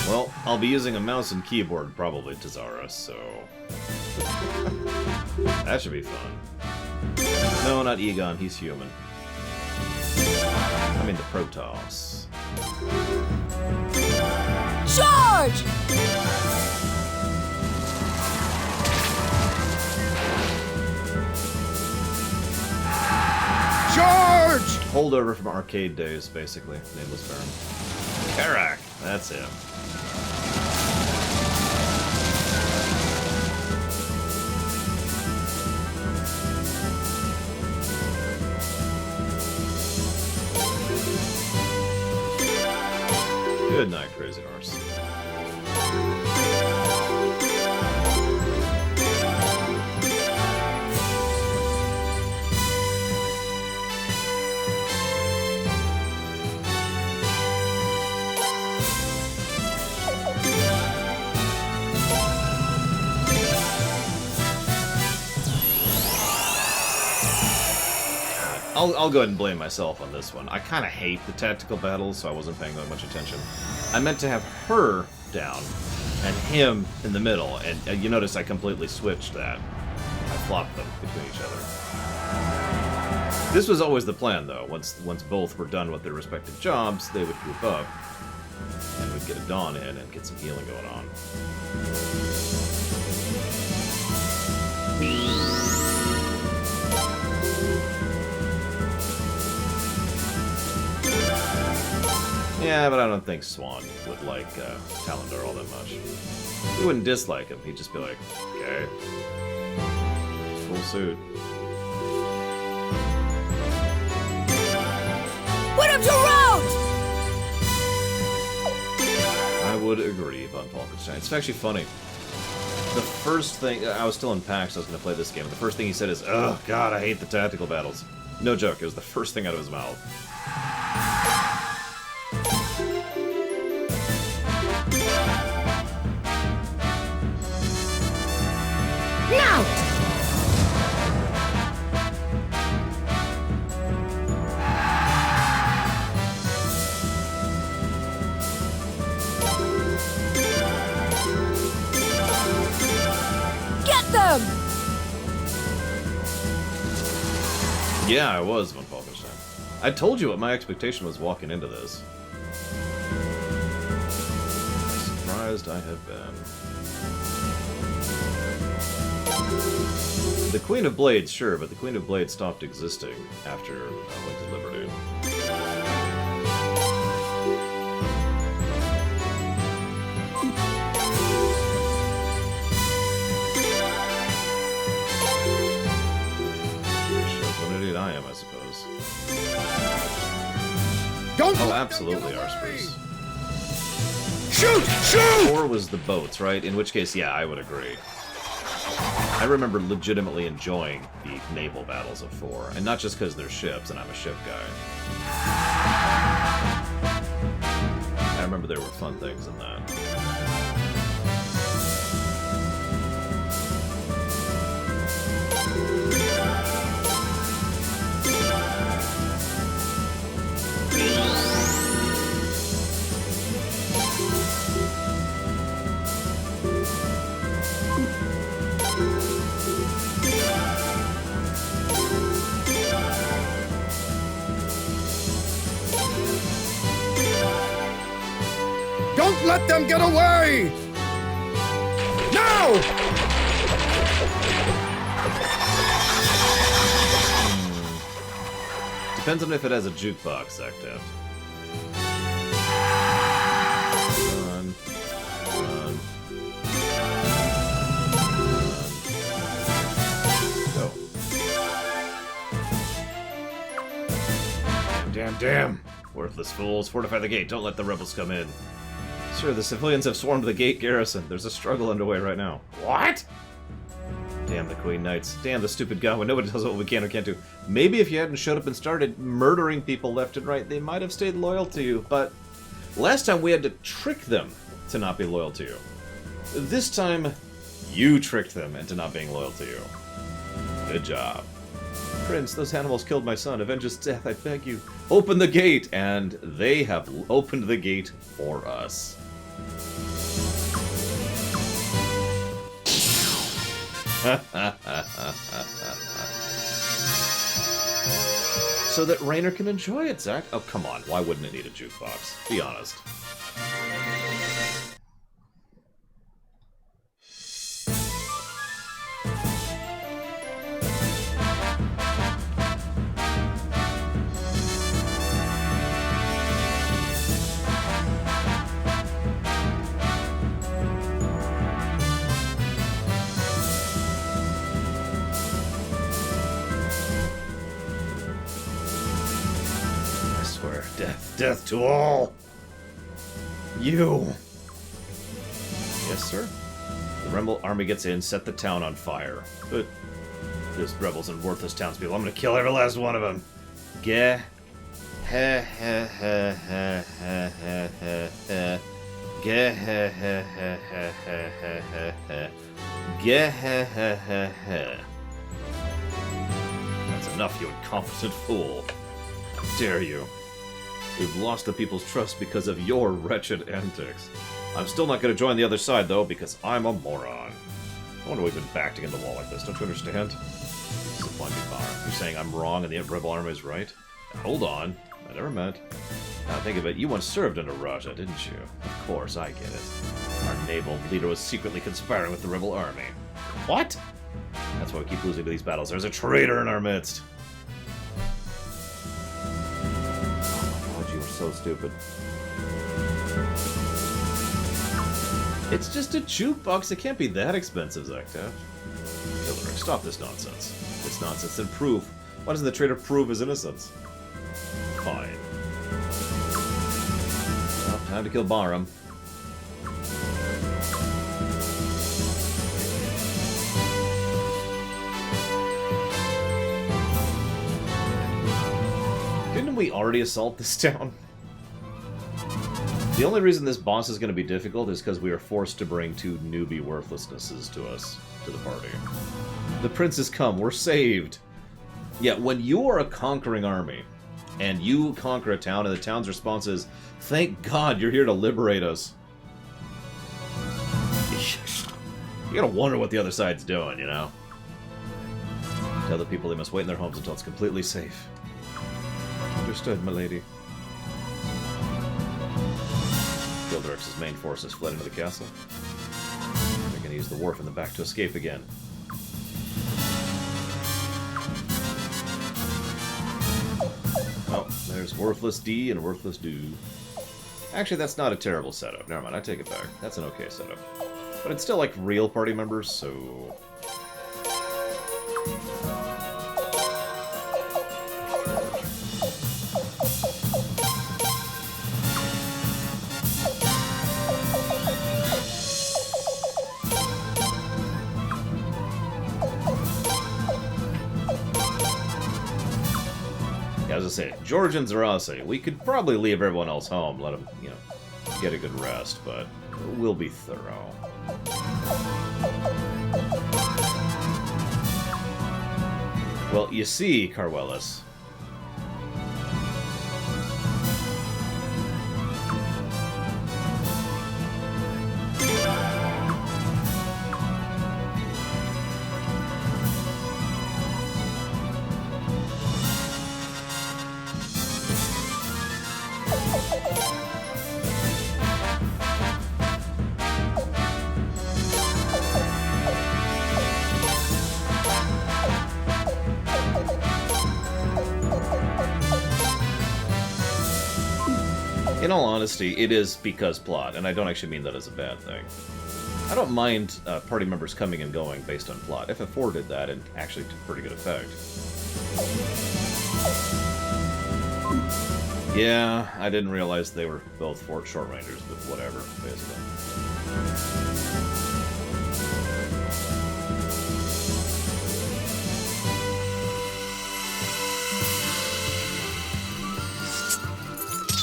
Well, I'll be using a mouse and keyboard probably, Tazara, so... that should be fun. No, not Egon, he's human. I mean the Protoss. Charge! holdover from arcade days, basically. Nameless Baron. Karak! That's him. Good night, Crazy Norse. I'll go ahead and blame myself on this one. I kind of hate the tactical battles, so I wasn't paying that much attention. I meant to have her down and him in the middle, and you notice I completely switched that. I flopped them between each other. This was always the plan, though. Once both were done with their respective jobs, they would group up, and we'd get a Dawn in and get some healing going on. Yeah, but I don't think Swan would like Talendar all that much. He wouldn't dislike him, he'd just be like, okay. Full suit. Put him to rout! I would agree about Falkenstein. It's actually funny. The first thing, I was still in PAX, I was going to play this game, and the first thing he said is, oh god, I hate the tactical battles. No joke, it was the first thing out of his mouth. Now! Get them! Yeah, I was von Falkenstein. I told you what my expectation was walking into this. Surprised I have been. The Queen of Blades, sure, but the Queen of Blades stopped existing after Wings of Liberty. Shows what an idiot I am, I suppose. Oh, absolutely, Arspers. Shoot! Shoot! 4 was the boats, right? In which case, yeah, I would agree. I remember legitimately enjoying the naval battles of 4, and not just because they're ships, and I'm a ship guy. I remember there were fun things in that. Don't let them get away! Now! Depends on if it has a jukebox, Active. Run. Run. Run. Go. Damn, damn! Worthless fools, fortify the gate, don't let the rebels come in. Sir, the civilians have swarmed the gate garrison. There's a struggle underway right now. What? Damn the Queen Knights. Damn the stupid Godwin. Nobody tells what we can or can't do. Maybe if you hadn't showed up and started murdering people left and right, they might have stayed loyal to you, but last time we had to trick them to not be loyal to you. This time, you tricked them into not being loyal to you. Good job. Prince, those animals killed my son. Avenge his death, I beg you. Open the gate! And they have opened the gate for us. So that Rainer can enjoy it, Zach. Oh, come on. Why wouldn't it need a jukebox? Be honest. Death, death to all! You! Yes, sir? The rebel army gets in, set the town on fire. But there's rebels and worthless townspeople. I'm gonna kill every last one of them. Gah. Ha ha ha ha ha ha ha ha. Gah ha ha ha ha ha ha ha ha. Gah ha ha ha ha. That's enough, you incompetent fool. How dare you? We've lost the people's trust because of your wretched antics. I'm still not going to join the other side, though, because I'm a moron. I wonder we've been backed against the wall like this, don't you understand? Disappoint me, Bar. You're saying I'm wrong and the rebel army is right? Hold on. I never meant. Now think of it, you once served under Raja, didn't you? Of course, I get it. Our naval leader was secretly conspiring with the rebel army. What? That's why we keep losing to these battles. There's a traitor in our midst. Oh my god, you are so stupid. It's just a jukebox. It can't be that expensive, Zaktav. Killer, stop this nonsense. This nonsense and prove. Why doesn't the traitor prove his innocence? Fine. Well, time to kill Bahram. Didn't we already assault this town? The only reason this boss is going to be difficult is because we are forced to bring two newbie worthlessnesses to us, to the party. The prince has come, we're saved! Yeah, when you are a conquering army, and you conquer a town, and the town's response is, thank God you're here to liberate us. You gotta wonder what the other side's doing, you know? Tell the people they must wait in their homes until it's completely safe. Understood, milady. Gilderix's main forces fled into the castle. They're gonna use the wharf in the back to escape again. Oh, there's Worthless D and Worthless Do. Actually, that's not a terrible setup. Never mind, I take it back. That's an okay setup. But it's still like real party members, so... As I say, Georgians are us. We could probably leave everyone else home, let them, you know, get a good rest, but we'll be thorough. Well, you see, Carwellis. In all honesty, it is because plot, and I don't actually mean that as a bad thing. I don't mind party members coming and going based on plot. FF4 did that, and actually to pretty good effect. Yeah, I didn't realize they were both short rangers, but whatever, basically.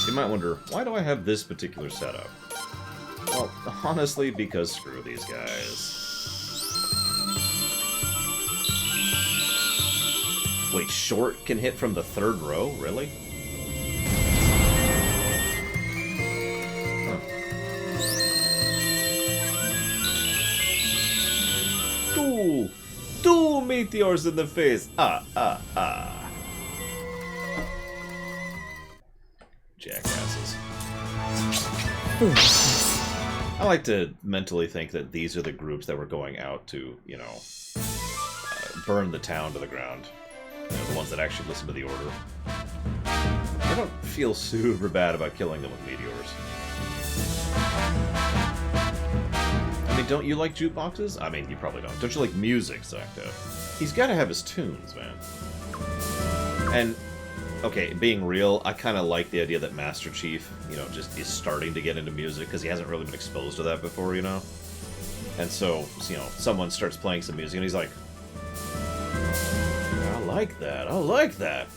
You might wonder, why do I have this particular setup? Well, honestly, because screw these guys. Wait, short can hit from the third row? Really? Huh. Two meteors in the face! Jackasses. I like to mentally think that these are the groups that were going out to, you know, burn the town to the ground. You know, the ones that actually listen to the order. I don't feel super bad about killing them with meteors. I mean, don't you like jukeboxes? I mean, you probably don't. Don't you like music, Zakta? He's got to have his tunes, man. And okay, being real, I kind of like the idea that Master Chief, you know, just is starting to get into music, because he hasn't really been exposed to that before, you know? And so, you know, someone starts playing some music, and he's like, I like that, I like that.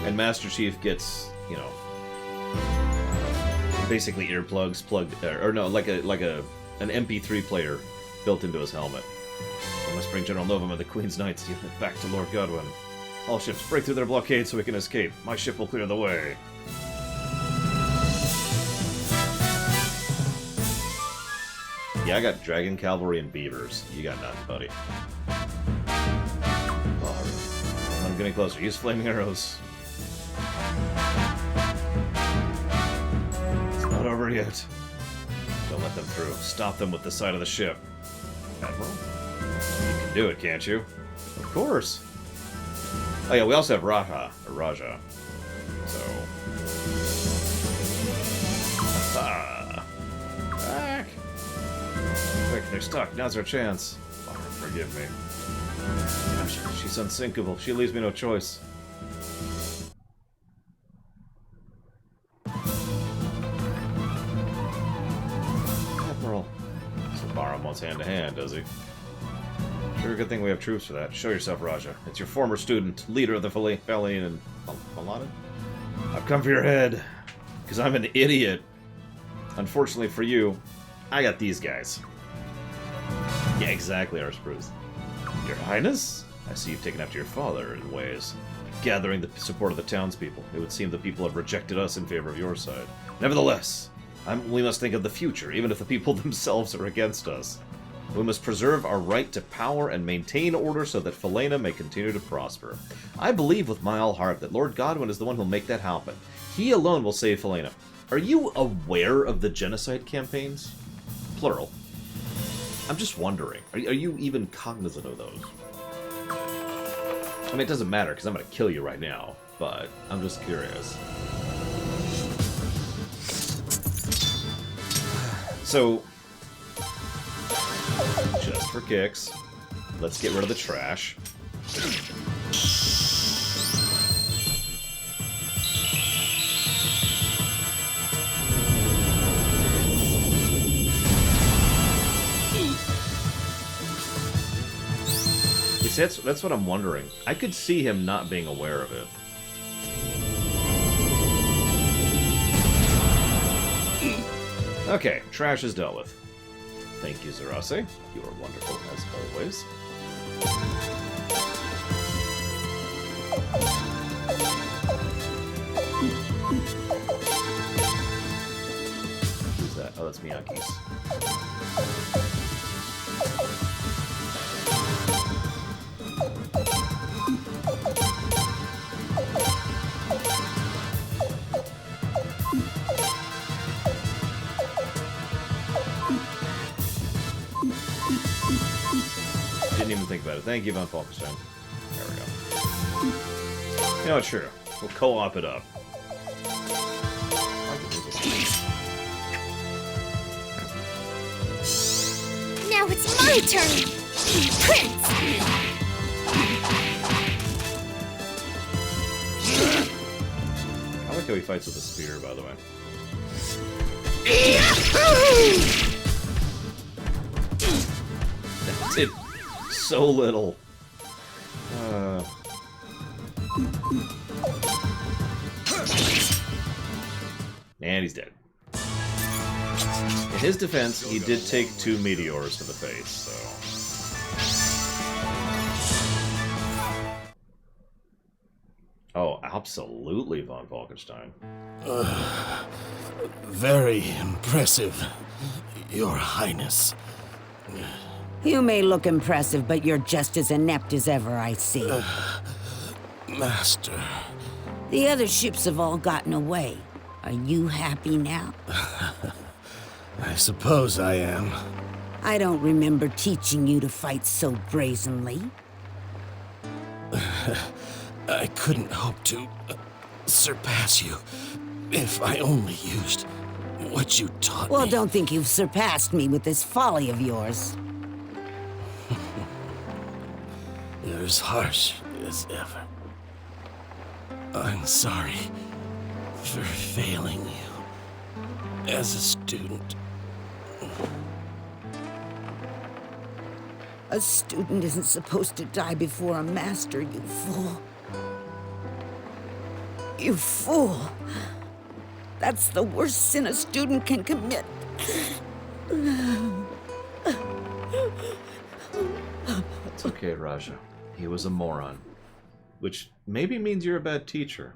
And Master Chief gets, you know, basically earplugs plugged, or no, like an MP3 player built into his helmet. We must bring General Novum and the Queen's Knights back to Lord Godwin. All ships break through their blockade so we can escape. My ship will clear the way. Yeah, I got Dragon Cavalry and Beavers. You got nothing, buddy. Oh, I'm getting closer. Use flaming arrows. It's not over yet. Don't let them through. Stop them with the side of the ship. Admiral? You can do it, can't you? Of course. Oh yeah, we also have Raja. So... Ah. Back! Quick, they're stuck. Now's our chance. Oh, forgive me. Gosh, she's unsinkable. She leaves me no choice. Admiral. So Baram wants hand-to-hand, does he? Sure, good thing we have troops for that. Show yourself, Raja. It's your former student, leader of the Falian and... Paladin? I've come for your head, because I'm an idiot. Unfortunately for you, I got these guys. Yeah, exactly, Arspruce. Your Highness? I see you've taken after your father in ways. Gathering the support of the townspeople. It would seem the people have rejected us in favor of your side. Nevertheless, we must think of the future, even if the people themselves are against us. We must preserve our right to power and maintain order so that Falena may continue to prosper. I believe with my all heart that Lord Godwin is the one who'll make that happen. He alone will save Falena. Are you aware of the genocide campaigns? Plural. I'm just wondering. Are you even cognizant of those? I mean, it doesn't matter, because I'm going to kill you right now. But I'm just curious. So... just for kicks, let's get rid of the trash. See, that's what I'm wondering. I could see him not being aware of it. Okay, trash is dealt with. Thank you, Zarase. You are wonderful, as always. Who's that? Oh, that's Miyagi's. Didn't even think about it. Thank you, Von Falkenstein. There we go. You know what, sure. We'll co-op it up. Now it's my turn! Prince! I like how he fights with a spear, by the way. That did so little. And he's dead. In his defense, he did take 2 meteors to the face, so... Oh, absolutely, Von Falkenstein. Very impressive, Your Highness. You may look impressive, but you're just as inept as ever, I see. Master. The other ships have all gotten away. Are you happy now? I suppose I am. I don't remember teaching you to fight so brazenly. I couldn't hope to surpass you if I only used what you taught Well, me. don't think you've surpassed me with this folly of yours. You're as harsh as ever. I'm sorry for failing you as a student. A student isn't supposed to die before a master, you fool. You fool. That's the worst sin a student can commit. It's okay, Raja. He was a moron. Which maybe means you're a bad teacher.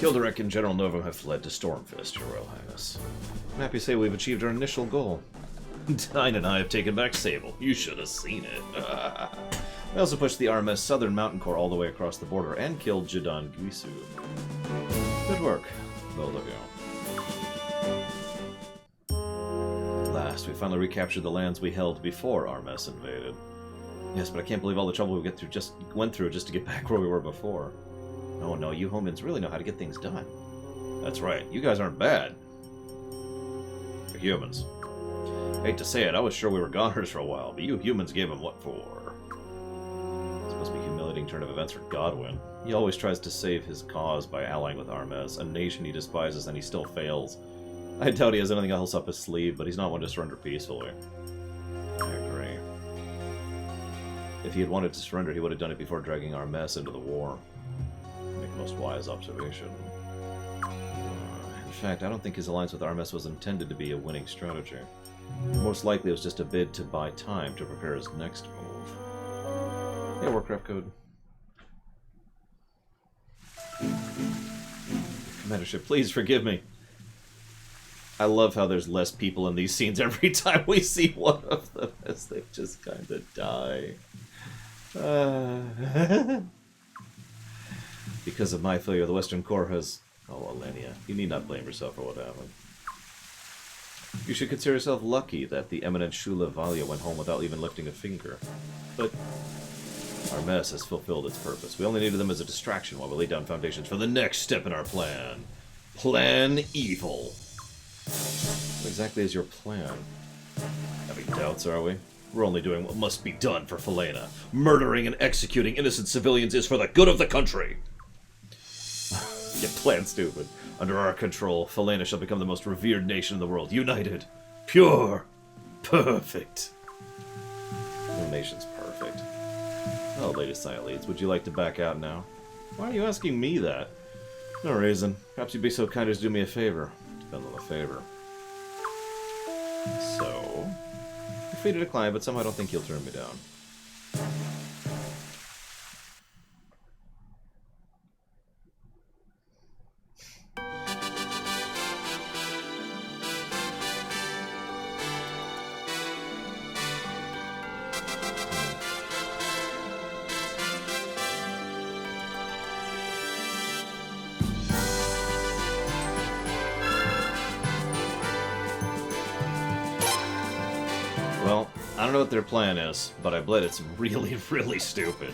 Kilderic and General Nova have fled to Stormfist, Your Royal Highness. I'm happy to say we've achieved our initial goal. Dine and I have taken back Sable. You should have seen it. We also pushed the RMS Southern Mountain Corps all the way across the border and killed Jadan Guisu. Good work, both of you. At last, we finally recaptured the lands we held before RMS invaded. Yes, but I can't believe all the trouble we went through just to get back where we were before. No, you Homans really know how to get things done. That's right, you guys aren't bad. You're humans. I hate to say it, I was sure we were goners for a while, but you humans gave him what for? This must be a humiliating turn of events for Godwin. He always tries to save his cause by allying with Armes, a nation he despises, and he still fails. I doubt he has anything else up his sleeve, but he's not one to surrender peacefully. I agree. If he had wanted to surrender, he would have done it before dragging Armes into the war. Make a most wise observation. In fact, I don't think his alliance with Armes was intended to be a winning strategy. Most likely it was just a bid to buy time to prepare his next move. Yeah, Warcraft code. Commandership, please forgive me. I love how there's less people in these scenes every time we see one of them, as they just kind of die. Because of my failure, the Western Corps has... Oh, Alenia, you need not blame yourself for what happened. You should consider yourself lucky that the eminent Shula Valia went home without even lifting a finger. But our mess has fulfilled its purpose. We only needed them as a distraction while we laid down foundations for the next step in our plan. Plan evil. What exactly is your plan? Having doubts, are we? We're only doing what must be done for Felena. Murdering and executing innocent civilians is for the good of the country. You plan stupid. Under our control, Felena shall become the most revered nation in the world. United. Pure. Perfect. No nation's perfect. Oh, Lady Sileads, would you like to back out now? Why are you asking me that? No reason. Perhaps you'd be so kind as to do me a favor. Depends on the favor. So... You're free to decline, but somehow I don't think you'll turn me down. Well, I don't know what their plan is, but I bet it's really, really stupid.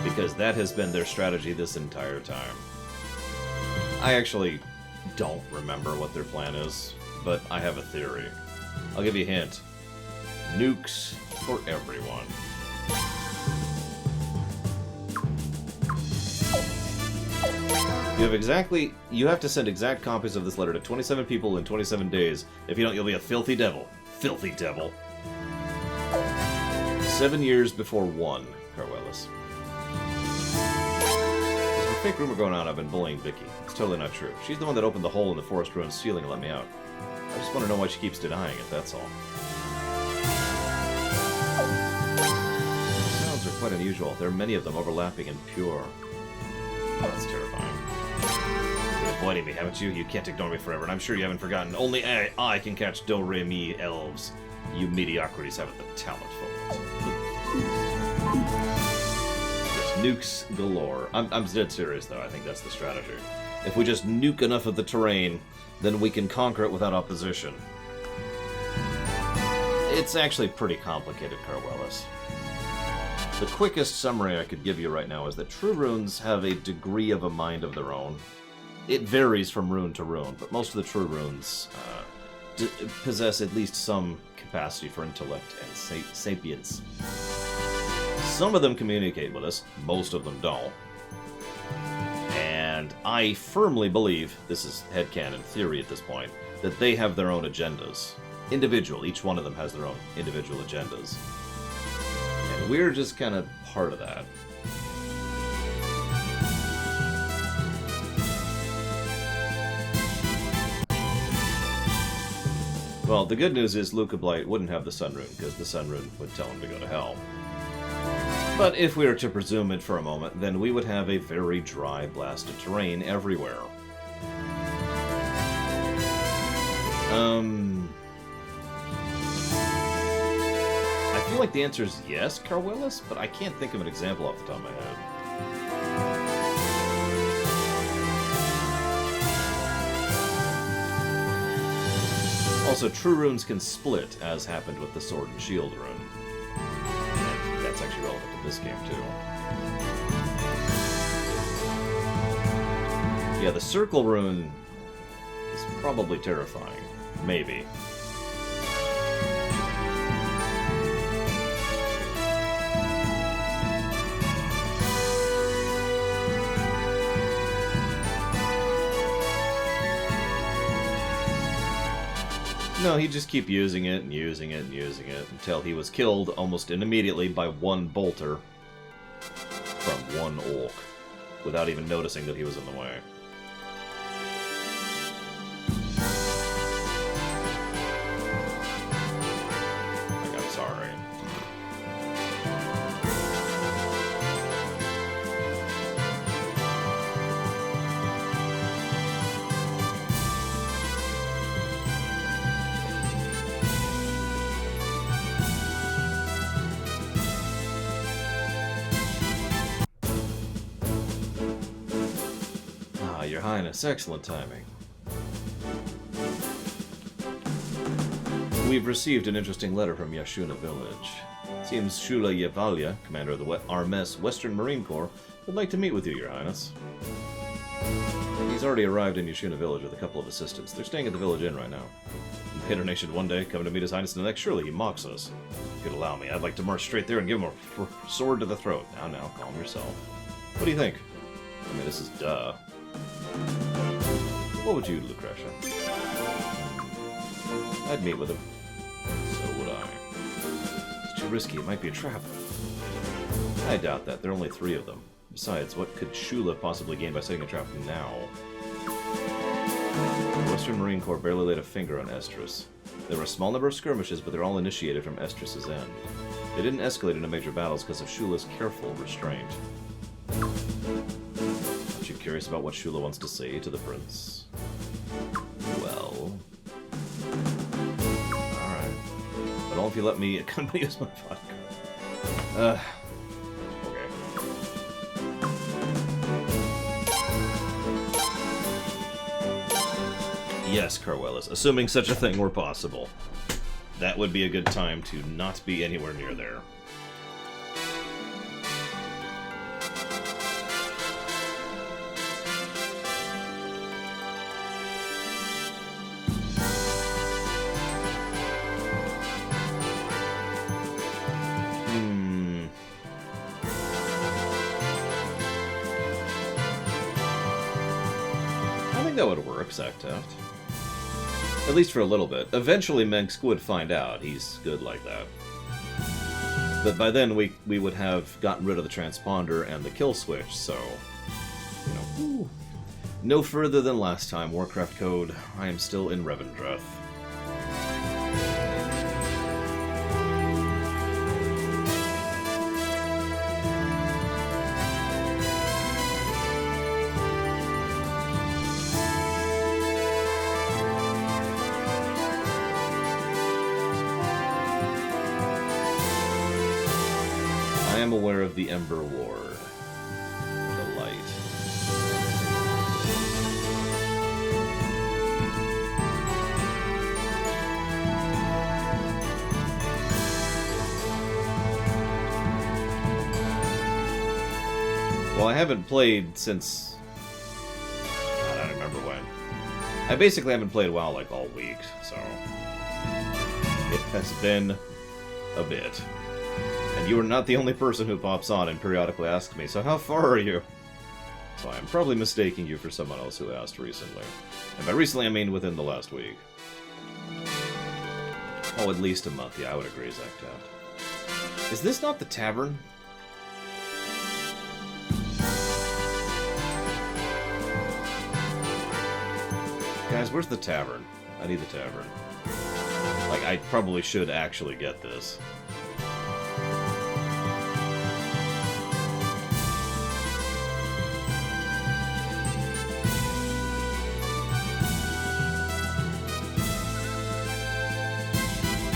Because that has been their strategy this entire time. I actually don't remember what their plan is, but I have a theory. I'll give you a hint. Nukes for everyone. You have to send exact copies of this letter to 27 people in 27 days. If you don't, you'll be a filthy devil. Filthy devil. 7 years before 1, Carwellis. There's a fake rumor going on I've been bullying Vicky. It's totally not true. She's the one that opened the hole in the forest ruined ceiling and let me out. I just want to know why she keeps denying it, that's all. The sounds are quite unusual. There are many of them overlapping and pure. Oh, that's terrifying. You've been avoiding me, haven't you? You can't ignore me forever, and I'm sure you haven't forgotten. Only I can catch Do-Re-Mi elves. You mediocrities haven't the talent for it. There's nukes galore. I'm dead serious, though. I think that's the strategy. If we just nuke enough of the terrain, then we can conquer it without opposition. It's actually pretty complicated, Carwellis. The quickest summary I could give you right now is that true runes have a degree of a mind of their own. It varies from rune to rune, but most of the true runes possess at least some capacity for intellect and sapience. Some of them communicate with us, most of them don't. And I firmly believe, this is headcanon theory at this point, that they have their own agendas. Individual, each one of them has their own individual agendas. And we're just kind of part of that. Well, the good news is Luca Blight wouldn't have the Sun Rune, because the Sun Rune would tell him to go to hell. But if we were to presume it for a moment, then we would have a very dry, blasted terrain everywhere. I feel like the answer is yes, Carwillis, but I can't think of an example off the top of my head. Also, true runes can split, as happened with the Sword and Shield rune. And that's actually relevant to this game, too. Yeah, the Circle rune is probably terrifying. Maybe. No, he'd just keep using it and using it and using it until he was killed almost immediately by one bolter from one orc, without even noticing that he was in the way. Like, I'm sorry. Your Highness, excellent timing. We've received an interesting letter from Yashuna village. Seems Shula Yevalia, commander of the Armes Western Marine Corps, would like to meet with you, Your Highness. He's already arrived in Yashuna village with a couple of assistants. They're staying at the village inn right now. Invader Nation one day, coming to meet His Highness the next. Surely he mocks us. If you'd allow me, I'd like to march straight there and give him a sword to the throat. Now, calm yourself. What do you think? I mean, this is duh. What would you, Lucretia? I'd meet with him. So would I. It's too risky. It might be a trap. I doubt that. There are only 3 of them. Besides, what could Shula possibly gain by setting a trap now? The Western Marine Corps barely laid a finger on Estrus. There were a small number of skirmishes, but they're all initiated from Estrus's end. They didn't escalate into major battles because of Shula's careful restraint. Curious about what Shula wants to say to the prince. Well... Alright. But only if you let me use my vodka. Okay. Yes, Carwellis, assuming such a thing were possible. That would be a good time to not be anywhere near there. That would work, Zaktaft. At least for a little bit. Eventually Mengsk would find out he's good like that. But by then we would have gotten rid of the transponder and the kill switch, so... You know, no further than last time, Warcraft code. I am still in Revendreth. I am aware of the Ember Ward. The light. Well, I haven't played since... God, I don't I basically haven't played WoW like all week, so it has been a bit. And you are not the only person who pops on and periodically asks me, so how far are you? So I am probably mistaking you for someone else who asked recently. And by recently I mean within the last week. Oh, at least a month, yeah, I would agree, Zach Taft. Is this not the tavern? Guys, where's the tavern? I need the tavern. Like, I probably should actually get this.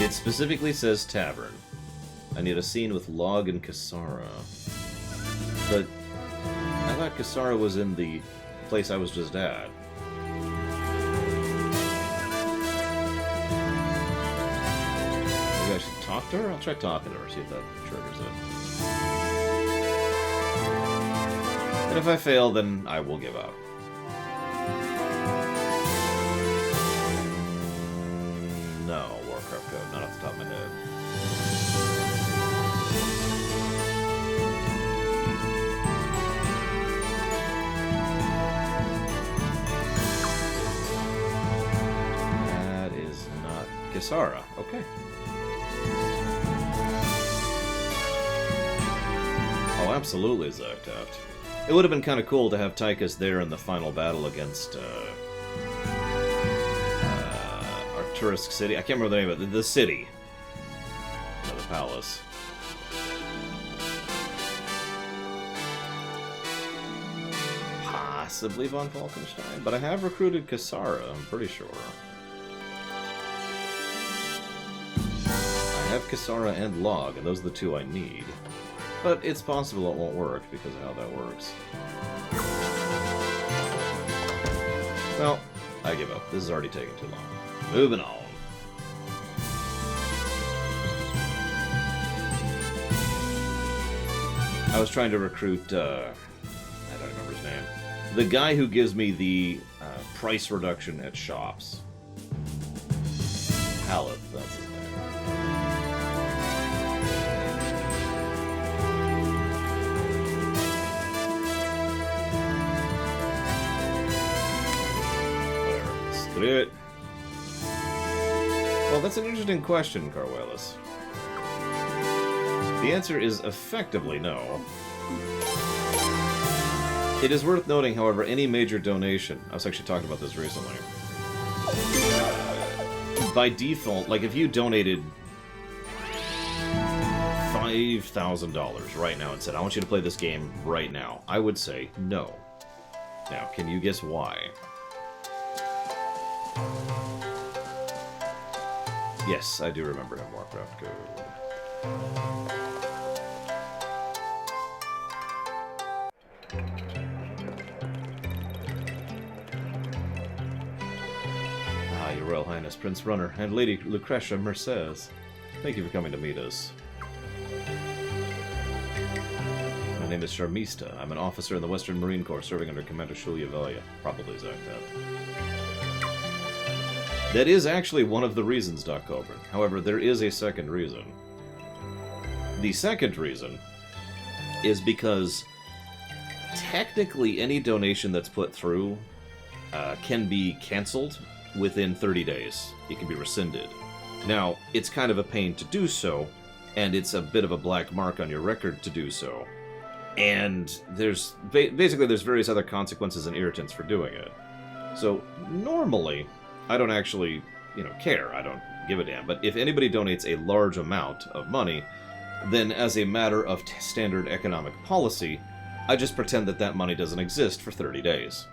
It specifically says tavern. I need a scene with Log and Kisara. But I thought Kisara was in the place I was just at. Maybe I should talk to her? I'll try talking to her, see if that triggers it. And if I fail, then I will give up. No, Warcraft code, not off the top of my head. That is not Kisara. Okay. Oh, absolutely, Zoctaft. It would have been kind of cool to have Tychus there in the final battle against, Arturisk City. I can't remember the name of it. The city. No, the palace. Possibly von Falkenstein, but I have recruited Kisara, I'm pretty sure. I have Kisara and Log, and those are the two I need. But it's possible it won't work because of how that works. Well, I give up. This is already taking too long. Moving on. I was trying to recruit, I don't remember his name. The guy who gives me the price reduction at shops. Haleth, that's his name. Whatever, screw it. Well, that's an interesting question, Carwelis. The answer is effectively no. It is worth noting, however, any major donation, I was actually talking about this recently, by default, like if you donated $5,000 right now and said, I want you to play this game right now, I would say no. Now, can you guess why? Yes, I do remember him, Warcraft Code. Ah, Your Royal Highness, Prince Runner, and Lady Lucretia Mercedes. Thank you for coming to meet us. My name is Sharmista. I'm an officer in the Western Marine Corps serving under Commander Shulia Velia. Probably Zagtav. That is actually one of the reasons, Doc Coburn. However, there is a second reason. The second reason is because technically any donation that's put through can be canceled within 30 days. It can be rescinded. Now, it's kind of a pain to do so, and it's a bit of a black mark on your record to do so. And there's basically there's various other consequences and irritants for doing it. So normally, I don't actually, care. I don't give a damn. But if anybody donates a large amount of money, then as a matter of standard economic policy, I just pretend that that money doesn't exist for 30 days.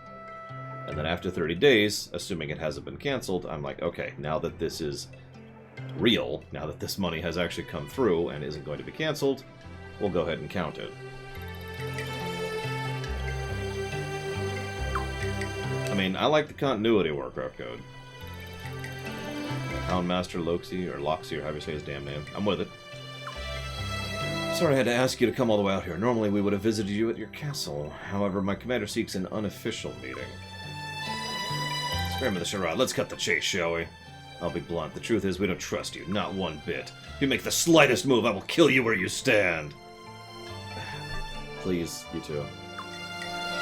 And then after 30 days, assuming it hasn't been canceled, I'm like, okay, now that this is real, now that this money has actually come through and isn't going to be canceled, we'll go ahead and count it. I mean, I like the continuity of Warcraft Code. Houndmaster Loxy, or however you say his damn name. I'm with it. Sorry I had to ask you to come all the way out here. Normally we would have visited you at your castle. However, my commander seeks an unofficial meeting. Spare me the charade. Let's cut the chase, shall we? I'll be blunt. The truth is, we don't trust you. Not one bit. If you make the slightest move, I will kill you where you stand. Please, you two.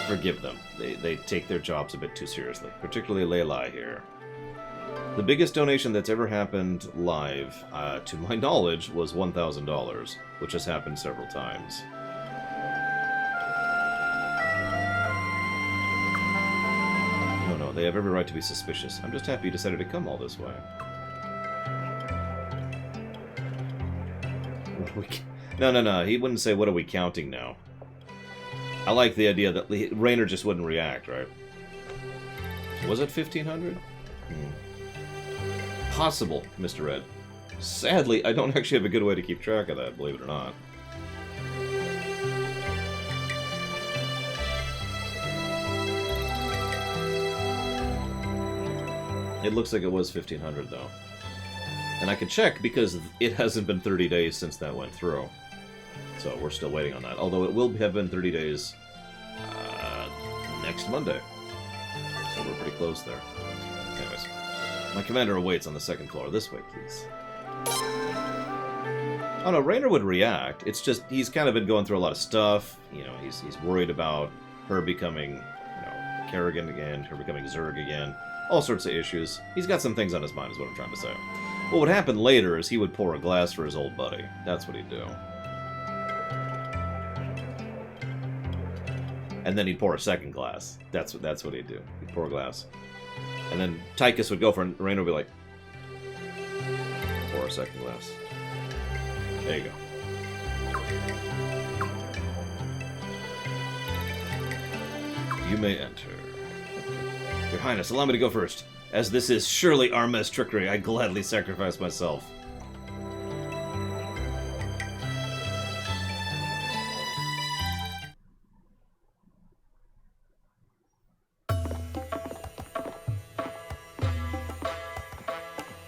Forgive them. They take their jobs a bit too seriously. Particularly Leilai here. The biggest donation that's ever happened live, to my knowledge, was $1,000, which has happened several times. No, they have every right to be suspicious. I'm just happy you decided to come all this way. No, he wouldn't say, what are we counting now? I like the idea that Raynor just wouldn't react, right? Was it 1,500? Possible, Mr. Red. Sadly, I don't actually have a good way to keep track of that, believe it or not. It looks like it was 1,500, though. And I can check because it hasn't been 30 days since that went through. So we're still waiting on that. Although it will have been 30 days next Monday. So we're pretty close there. Anyways. My commander awaits on the second floor. This way, please. Oh no, Raynor would react. It's just, he's kind of been going through a lot of stuff. You know, he's worried about her becoming, you know, Kerrigan again, her becoming Zerg again. All sorts of issues. He's got some things on his mind, is what I'm trying to say. What would happen later is he would pour a glass for his old buddy. That's what he'd do. And then he'd pour a second glass. That's what he'd do. He'd pour a glass. And then Tychus would go for it, and Raynor would be like, pour a second glass. There you go. You may enter. Your Highness, allow me to go first. As this is surely Armez trickery, I gladly sacrifice myself.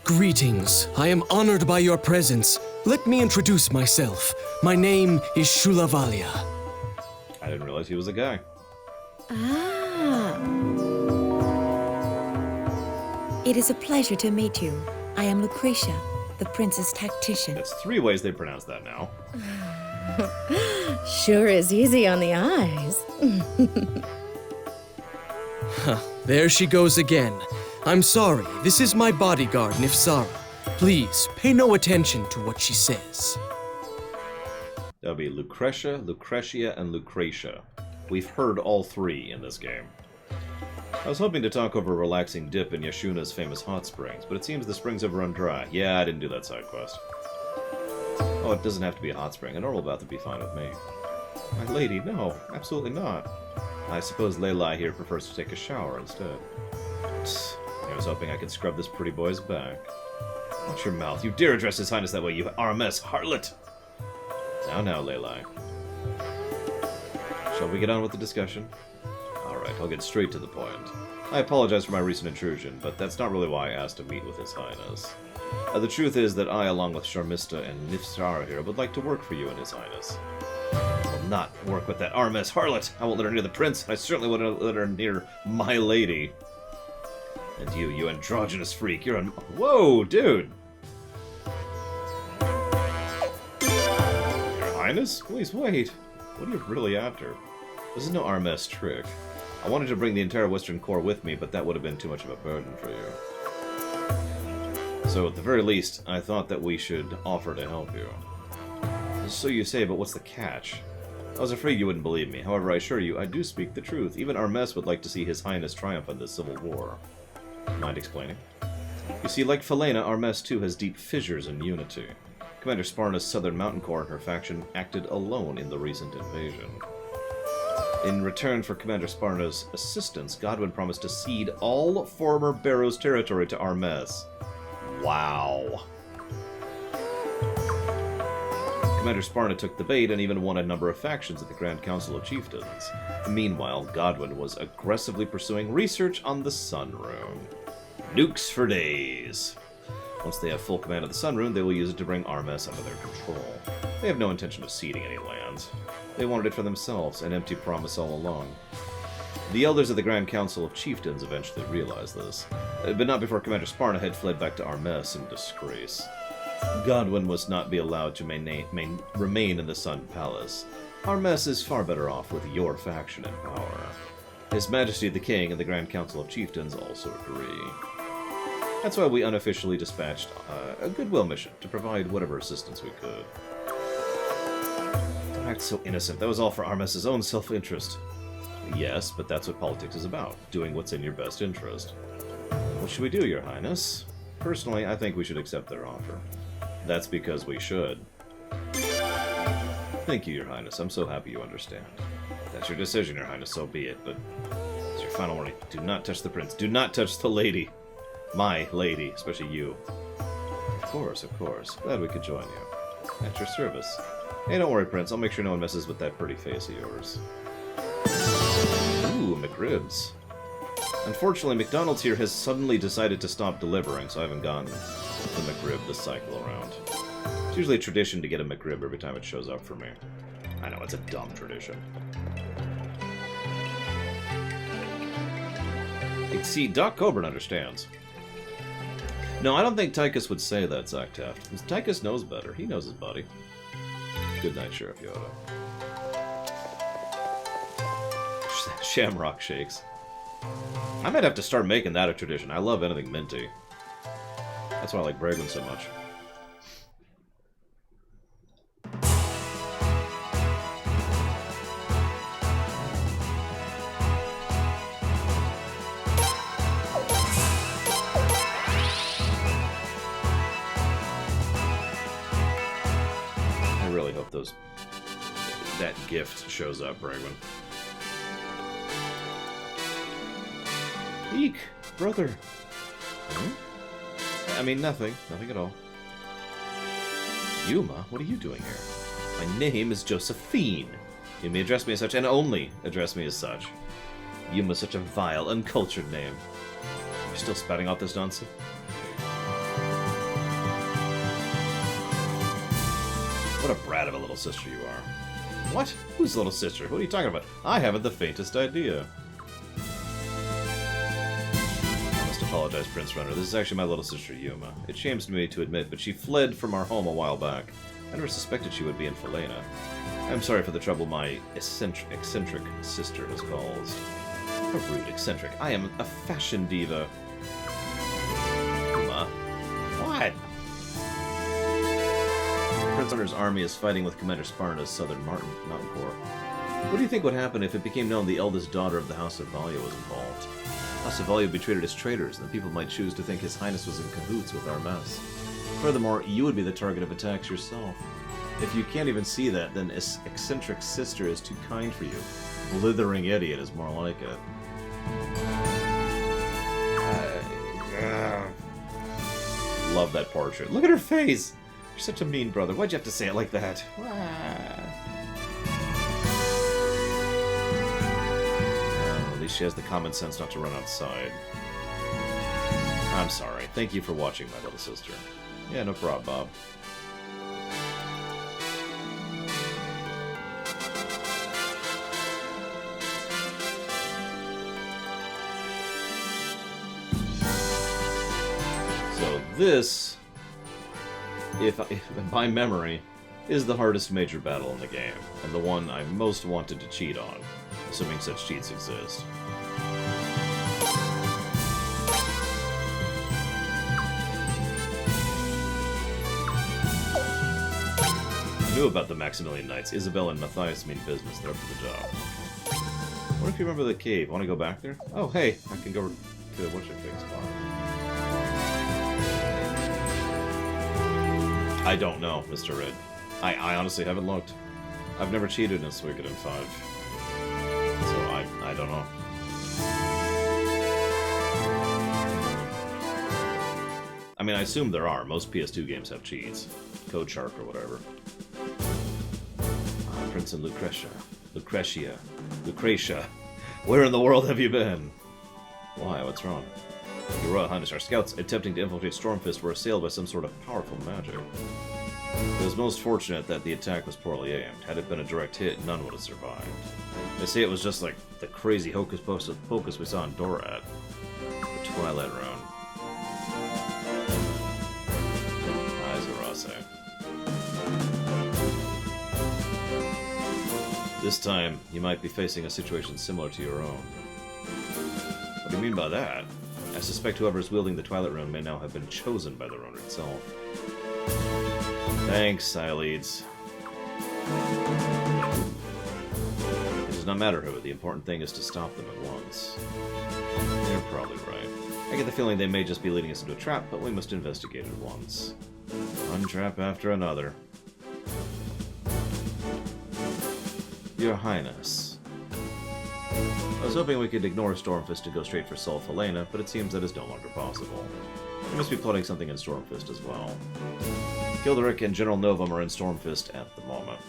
Greetings. I am honored by your presence. Let me introduce myself. My name is Shulavalia. I didn't realize he was a guy. Ah. It is a pleasure to meet you. I am Lucretia, the prince's tactician. That's 3 ways they pronounce that now. Sure is easy on the eyes. There she goes again. I'm sorry, this is my bodyguard, Nifsara. Please, pay no attention to what she says. That would be Lucretia, Lucretia, and Lucretia. We've heard all 3 in this game. I was hoping to talk over a relaxing dip in Yashuna's famous hot springs, but it seems the springs have run dry. Yeah, I didn't do that side quest. Oh, it doesn't have to be a hot spring. A normal bath would be fine with me. My lady, no, absolutely not. I suppose Leilai here prefers to take a shower instead. I was hoping I could scrub this pretty boy's back. Watch your mouth. You dare address His Highness that way, you RMS harlot! Now, Leilai. Shall we get on with the discussion? Alright, I'll get straight to the point. I apologize for my recent intrusion, but that's not really why I asked to meet with His Highness. The truth is that I, along with Sharmista and Nifsara here, would like to work for you and His Highness. I will not work with that RMS harlot! I won't let her near the prince, and I certainly won't let her near my lady. And you androgynous freak, you're whoa, dude! Your Highness? Please wait. What are you really after? This is no RMS trick. I wanted to bring the entire Western Corps with me, but that would have been too much of a burden for you. So, at the very least, I thought that we should offer to help you. So you say, but what's the catch? I was afraid you wouldn't believe me. However, I assure you, I do speak the truth. Even Armes would like to see His Highness triumph in this civil war. Mind explaining? You see, like Felena, Armes too has deep fissures in unity. Commander Sparna's Southern Mountain Corps and her faction acted alone in the recent invasion. In return for Commander Sparna's assistance, Godwin promised to cede all former Barrow's territory to Armes. Wow. Commander Sparna took the bait and even won a number of factions at the Grand Council of Chieftains. Meanwhile, Godwin was aggressively pursuing research on the Sun Rune. Nukes for days. Once they have full command of the Sun Rune, they will use it to bring Armes under their control. They have no intention of ceding any lands. They wanted it for themselves, an empty promise all along. The elders of the Grand Council of Chieftains eventually realized this, but not before Commander Sparna had fled back to Armes in disgrace. Godwin must not be allowed to remain in the Sun Palace. Armes is far better off with your faction in power. His Majesty the King and the Grand Council of Chieftains also agree. That's why we unofficially dispatched a goodwill mission to provide whatever assistance we could. Don't act so innocent. That was all for Armes' own self-interest. Yes, but that's what politics is about, doing what's in your best interest. What should we do, Your Highness? Personally, I think we should accept their offer. That's because we should. Thank you, Your Highness. I'm so happy you understand. That's your decision, Your Highness, so be it, but it's your final warning. Do not touch the prince. Do not touch the lady. My lady, especially you. Of course, of course. Glad we could join you. At your service. Hey, don't worry, Prince. I'll make sure no one messes with that pretty face of yours. Ooh, McRibs. Unfortunately, McDonald's here has suddenly decided to stop delivering, so I haven't gotten the McRib this cycle around. It's usually a tradition to get a McRib every time it shows up for me. I know, it's a dumb tradition. See, Doc Coburn understands. No, I don't think Tychus would say that, Zach Taft. Tychus knows better. He knows his buddy. Good night, Sheriff Yoda. Shamrock shakes. I might have to start making that a tradition. I love anything minty. That's why I like Bregman so much. I really hope that gift shows up, Bregman. Eek, brother. I mean, nothing. Nothing at all. Yuma, what are you doing here? My name is Josephine. You may address me as such, and only address me as such. Yuma's such a vile, uncultured name. You're still spouting out this nonsense? What a brat of a little sister you are. What? Who's little sister? What are you talking about? I haven't the faintest idea. Apologize, Prince Runner. This is actually my little sister, Yuma. It shames me to admit, but she fled from our home a while back. I never suspected she would be in Falena. I'm sorry for the trouble my eccentric sister has caused. A rude eccentric. I am a fashion diva. Yuma. What? Prince Runner's army is fighting with Commander Sparna's Southern Mountain Corps. What do you think would happen if it became known the eldest daughter of the House of Valia was involved? House of Valia would be treated as traitors, and the people might choose to think His Highness was in cahoots with our mess. Furthermore, you would be the target of attacks yourself. If you can't even see that, then eccentric sister is too kind for you. Blithering idiot is more like it. Love that portrait. Look at her face! You're such a mean brother. Why'd you have to say it like that? At least she has the common sense not to run outside. I'm sorry. Thank you for watching, my little sister. Yeah, no problem, Bob. So this, if by memory, is the hardest major battle in the game, and the one I most wanted to cheat on, assuming such cheats exist. I knew about the Maximilian Knights. Isabel and Matthias mean business. They're up for the job. What if you remember the cave? Want to go back there? Oh, hey, I can go to what's-your-face spot. I don't know, Mr. Red. I honestly haven't looked. I've never cheated in Suikoden 5. So I don't know. I mean, I assume there are. Most PS2 games have cheats. Code Shark or whatever. Prince and Lucretia. Where in the world have you been? Why? What's wrong? Your Royal Highness, our scouts attempting to infiltrate Stormfist were assailed by some sort of powerful magic. It was most fortunate that the attack was poorly aimed. Had it been a direct hit, none would have survived. They say it was just like the crazy hocus pocus we saw in Dorat. The Twilight Rune. Aizarase. This time, you might be facing a situation similar to your own. What do you mean by that? I suspect whoever is wielding the Twilight Rune may now have been chosen by the Rune itself. Thanks, Sileads. It does not matter who, the important thing is to stop them at once. You're probably right. I get the feeling they may just be leading us into a trap, but we must investigate it once. One trap after another. Your Highness. I was hoping we could ignore Stormfist and go straight for Sol Helena, but it seems that is no longer possible. We must be plotting something in Stormfist as well. Gilderic and General Novum are in Stormfist at the moment.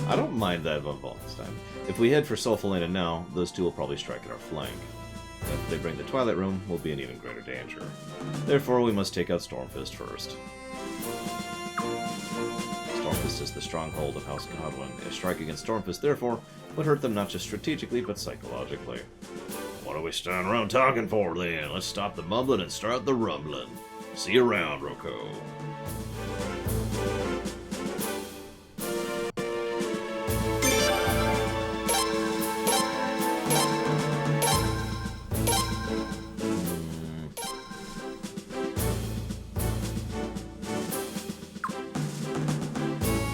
I don't mind that von Wallenstein. If we head for Sol Helena now, those two will probably strike at our flank. If they bring the Twilight Room, we'll be in even greater danger. Therefore, we must take out Stormfist first. Stormfist is the stronghold of House Godwin. A strike against Stormfist, therefore, would hurt them not just strategically, but psychologically. What are we standing around talking for, then? Let's stop the mumbling and start the rumbling. See you around, Roko.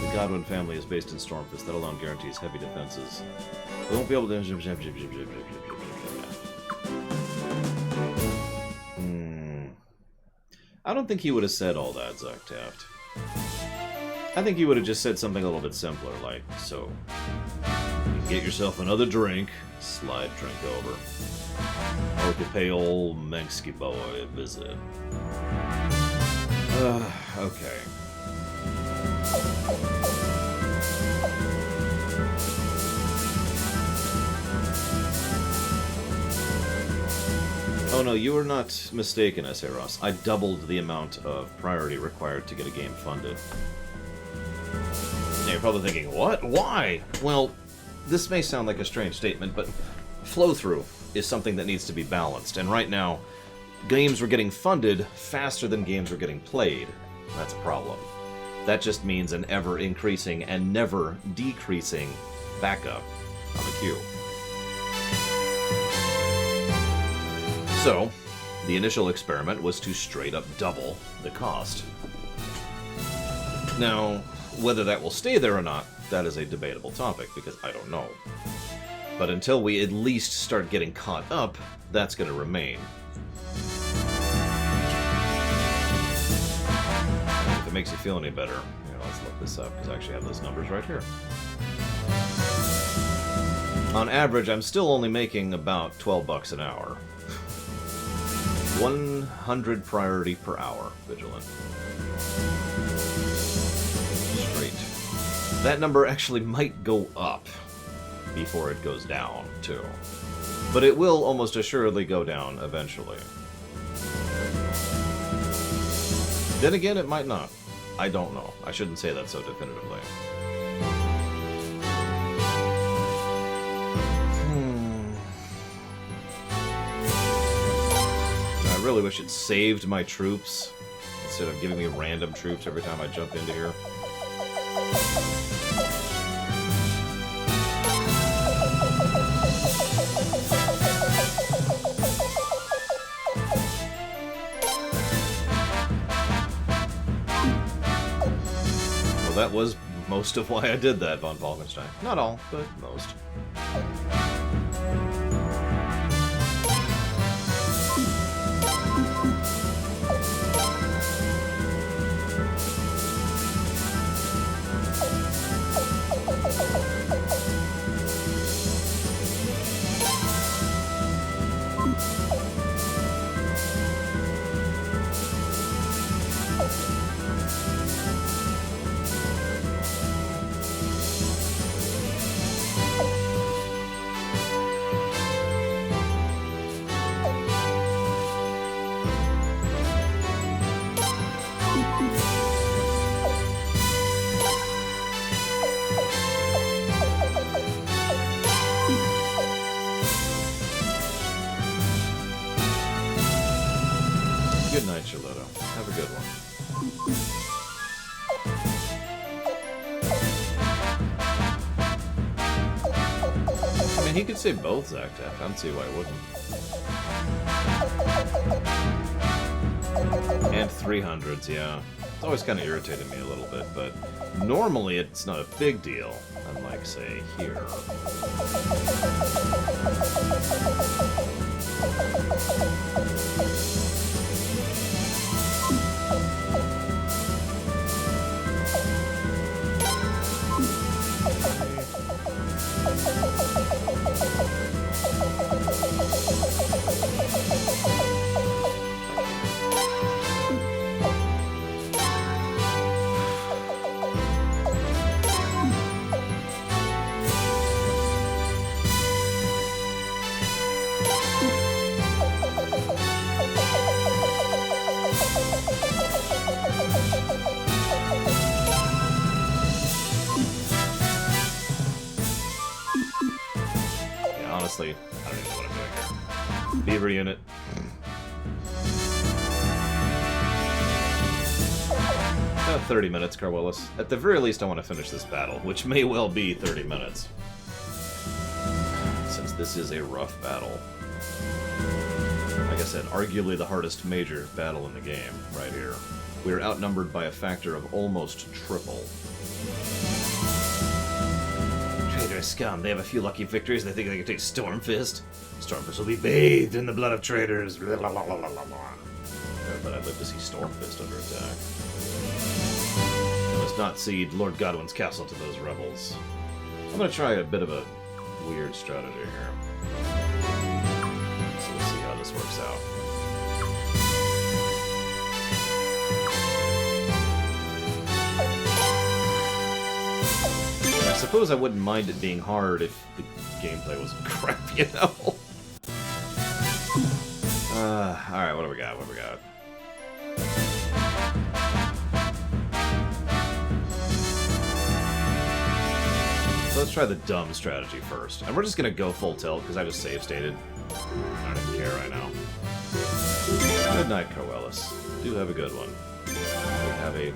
The Godwin family is based in Stormfist. That alone guarantees heavy defenses. We won't be able to... I don't think he would have said all that, Zucktaft. I think he would have just said something a little bit simpler, like, so, get yourself another drink, slide drink over. Or we could pay old Menksky boy a visit. Okay. Oh no, you were not mistaken, Ross. I doubled the amount of priority required to get a game funded. Now you're probably thinking, what? Why? Well, this may sound like a strange statement, but flow-through is something that needs to be balanced. And right now, games were getting funded faster than games were getting played. That's a problem. That just means an ever-increasing and never-decreasing backup on the queue. So, the initial experiment was to straight up double the cost. Now, whether that will stay there or not, that is a debatable topic, because I don't know. But until we at least start getting caught up, that's going to remain. If it makes you feel any better, let's look this up, because I actually have those numbers right here. On average, I'm still only making about $12 an hour. 100 priority per hour, Vigilant. Straight. That number actually might go up before it goes down, too. But it will almost assuredly go down eventually. Then again, it might not. I don't know. I shouldn't say that so definitively. I really wish it saved my troops instead of giving me random troops every time I jump into here. Well, that was most of why I did that, von Falkenstein. Not all, but most. he could say both Zactap. I don't see why he wouldn't. And 300s, yeah. It's always kind of irritated me a little bit, but normally it's not a big deal, unlike, say, here. Honestly, I don't even know what I'm doing here. Beaver unit. 30 minutes, Carwellis. At the very least, I want to finish this battle, which may well be 30 minutes. Since this is a rough battle. Like I said, arguably the hardest major battle in the game, right here. We are outnumbered by a factor of almost triple. Traitor scum, they have a few lucky victories, they think they can take Stormfist. Stormfist will be bathed in the blood of traitors. But I'd live to see Stormfist under attack. I must not cede Lord Godwin's castle to those rebels. I'm gonna try a bit of a weird strategy here. So we'll see how this works out. I suppose I wouldn't mind it being hard if the gameplay wasn't crap, you know? Alright, what do we got? What do we got? So let's try the dumb strategy first. And we're just gonna go full tilt, because I just save stated. I don't even care right now. Good night, Carwellis. Do have a good one. We have a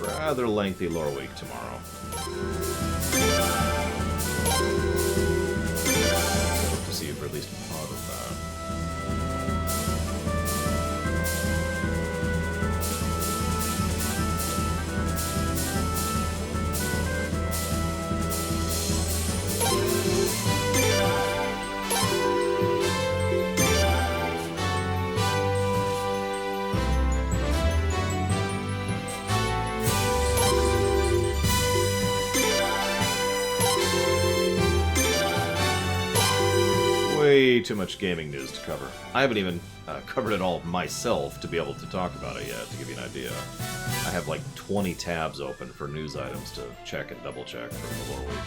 rather lengthy lore week tomorrow. I hope to see you for at least part of that. Way too much gaming news to cover. I haven't even covered it all myself to be able to talk about it yet, to give you an idea. I have like 20 tabs open for news items to check and double check for the lore week.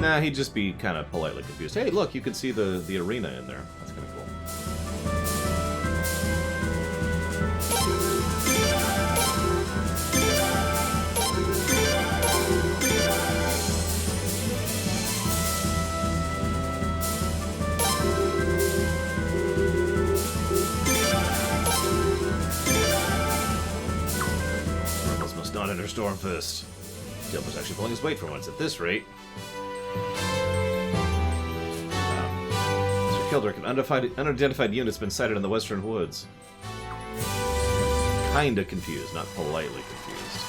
Nah, he'd just be kind of politely confused. Hey, look, you can see the arena in there. That's kind of cool. Not enter Stormfist. Gilbert's actually pulling his weight for once at this rate. Sir Kildrick, an unidentified unit's been sighted in the western woods. Kinda confused, not politely confused.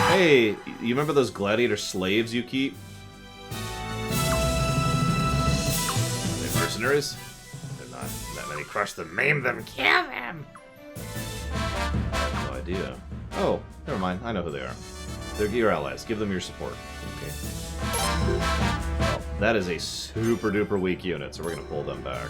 Hey, you remember those gladiator slaves you keep? Are they mercenaries? They're not. That many crush them, maim them, kill them! Idea. Oh, never mind. I know who they are. They're your allies. Give them your support. Okay. Well, that is a super duper weak unit, so we're gonna pull them back.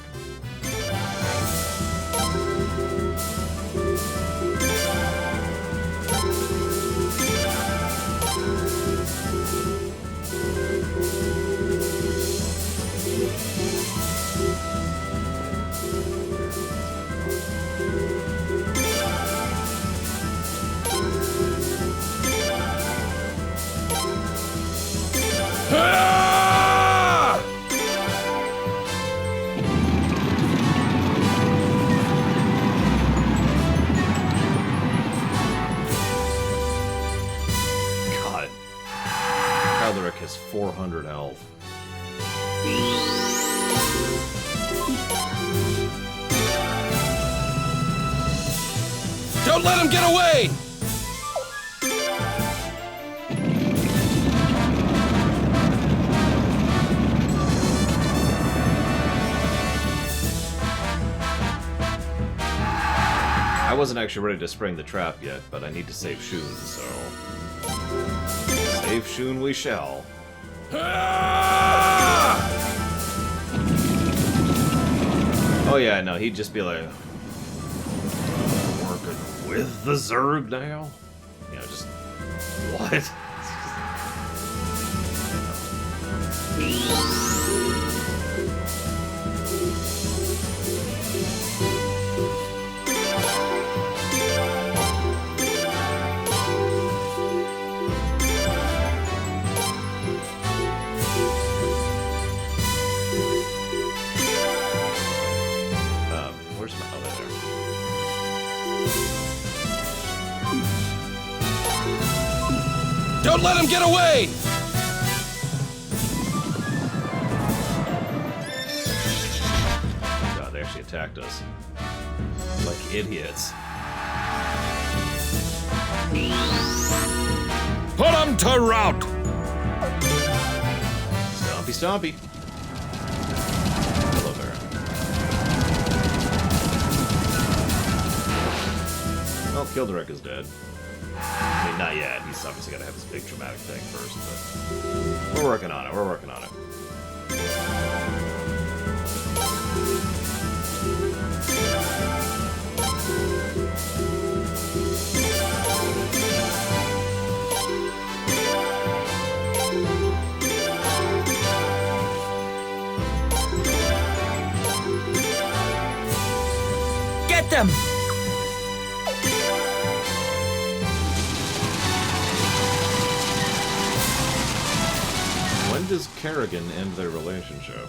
Don't let him get away! I wasn't actually ready to spring the trap yet, but I need to save Shun, so... Save Shun we shall. Oh yeah, no, he'd just be like... Working with the Zerg now? You know, just... What? Don't let him get away! God, they actually attacked us. Like idiots. Put him to rout! Stompy, stompy. Hello there. Oh, Kildrek is dead. I mean, not yet. He's obviously got to have this big dramatic thing first, but we're working on it. We're working on it. Get them! When does Kerrigan end their relationship?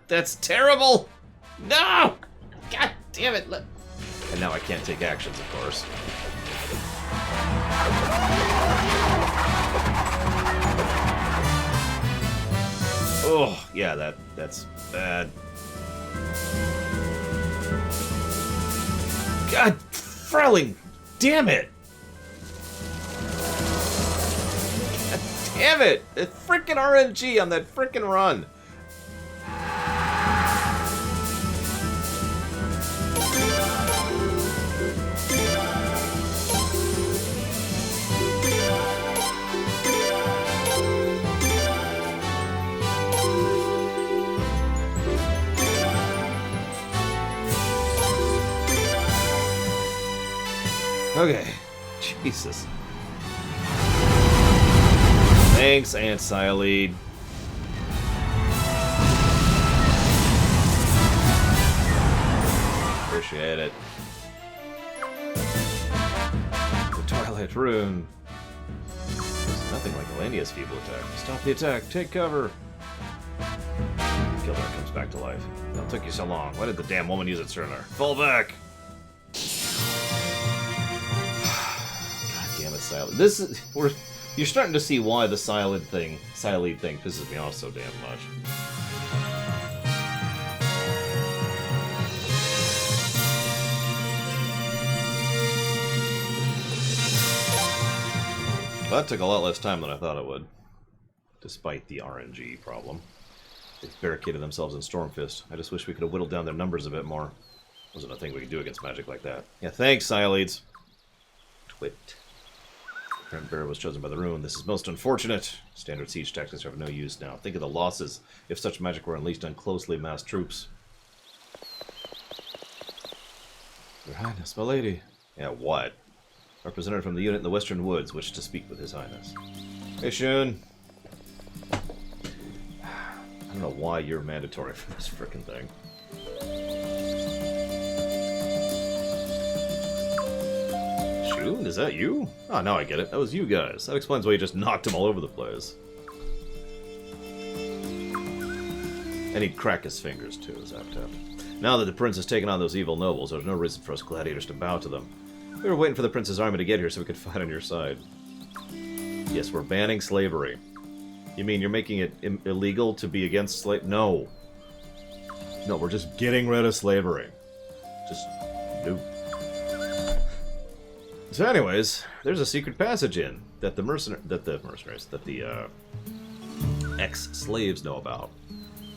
That's terrible! No! God damn it! And now I can't take actions, of course. Oh, yeah, that's bad. God, Frowling! Damn it! God damn it! The frickin' RNG on that frickin' run! Okay. Jesus. Thanks, Aunt Silede. Appreciate it. The Twilight Rune. It's nothing like Elenia's feeble attack. Stop the attack. Take cover. Killer comes back to life. What took you so long? Why did the damn woman use it sooner? Fall back! Silent. This is you're starting to see why the Silede thing pisses me off so damn much. Well, that took a lot less time than I thought it would, despite the RNG problem. They've barricaded themselves in Stormfist. I just wish we could have whittled down their numbers a bit more. Wasn't a thing we could do against magic like that. Yeah, thanks, Siledes. Twit. Grand Bearer was chosen by the rune. This is most unfortunate. Standard siege tactics are of no use now. Think of the losses if such magic were unleashed on closely massed troops. Your Highness, my lady. Yeah, what? Representative from the unit in the Western Woods wished to speak with His Highness. Hey, Shun. I don't know why you're mandatory for this frickin' thing. Is that you? Oh, now I get it. That was you guys. That explains why you just knocked him all over the place. And he'd crack his fingers, too, Zap-Tap. Now that the prince has taken on those evil nobles, there's no reason for us gladiators to bow to them. We were waiting for the prince's army to get here so we could fight on your side. Yes, we're banning slavery. You mean you're making it illegal to be against slave? No. No, we're just getting rid of slavery. Just nope. So anyways, there's a secret passage in that the ex-slaves know about.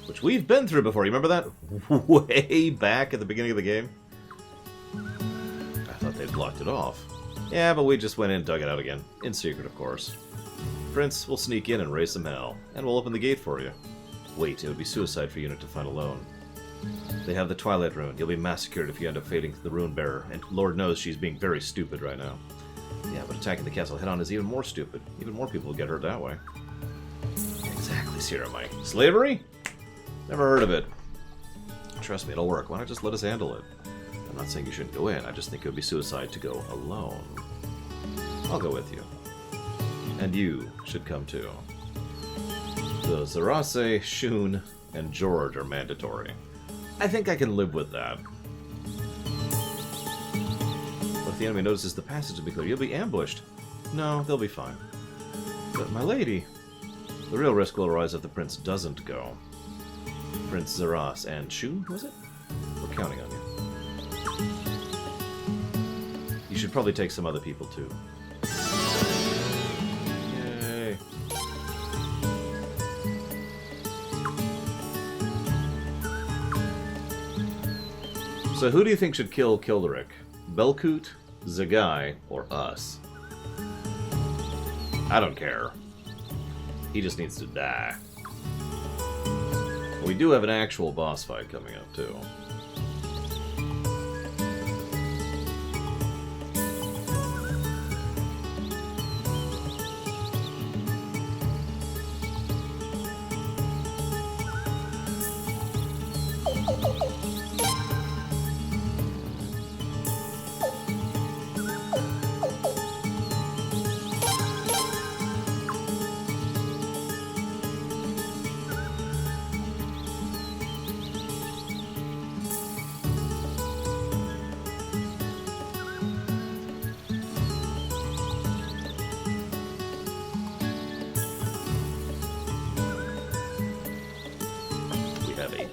Which we've been through before. You remember that? Way back at the beginning of the game? I thought they'd blocked it off. Yeah, but we just went in and dug it out again. In secret, of course. Prince will sneak in and raise some hell. And we'll open the gate for you. Wait, it would be suicide for you to find alone. They have the Twilight Rune. You'll be massacred if you end up fading the Rune Bearer. And Lord knows she's being very stupid right now. Yeah, but attacking the castle head-on is even more stupid. Even more people will get hurt that way. Exactly, Sierra Mike. Slavery? Never heard of it. Trust me, it'll work. Why not just let us handle it? I'm not saying you shouldn't go in. I just think it would be suicide to go alone. I'll go with you. And you should come too. The Zarase, Shun, and George are mandatory. I think I can live with that. But if the enemy notices the passage will be clear, you'll be ambushed. No, they'll be fine. But my lady, the real risk will arise if the prince doesn't go. Prince Zaras and Shun, was it? We're counting on you. You should probably take some other people too. Yay. So who do you think should kill Kilderic? Belkut, Zagai, or us? I don't care. He just needs to die. We do have an actual boss fight coming up, too.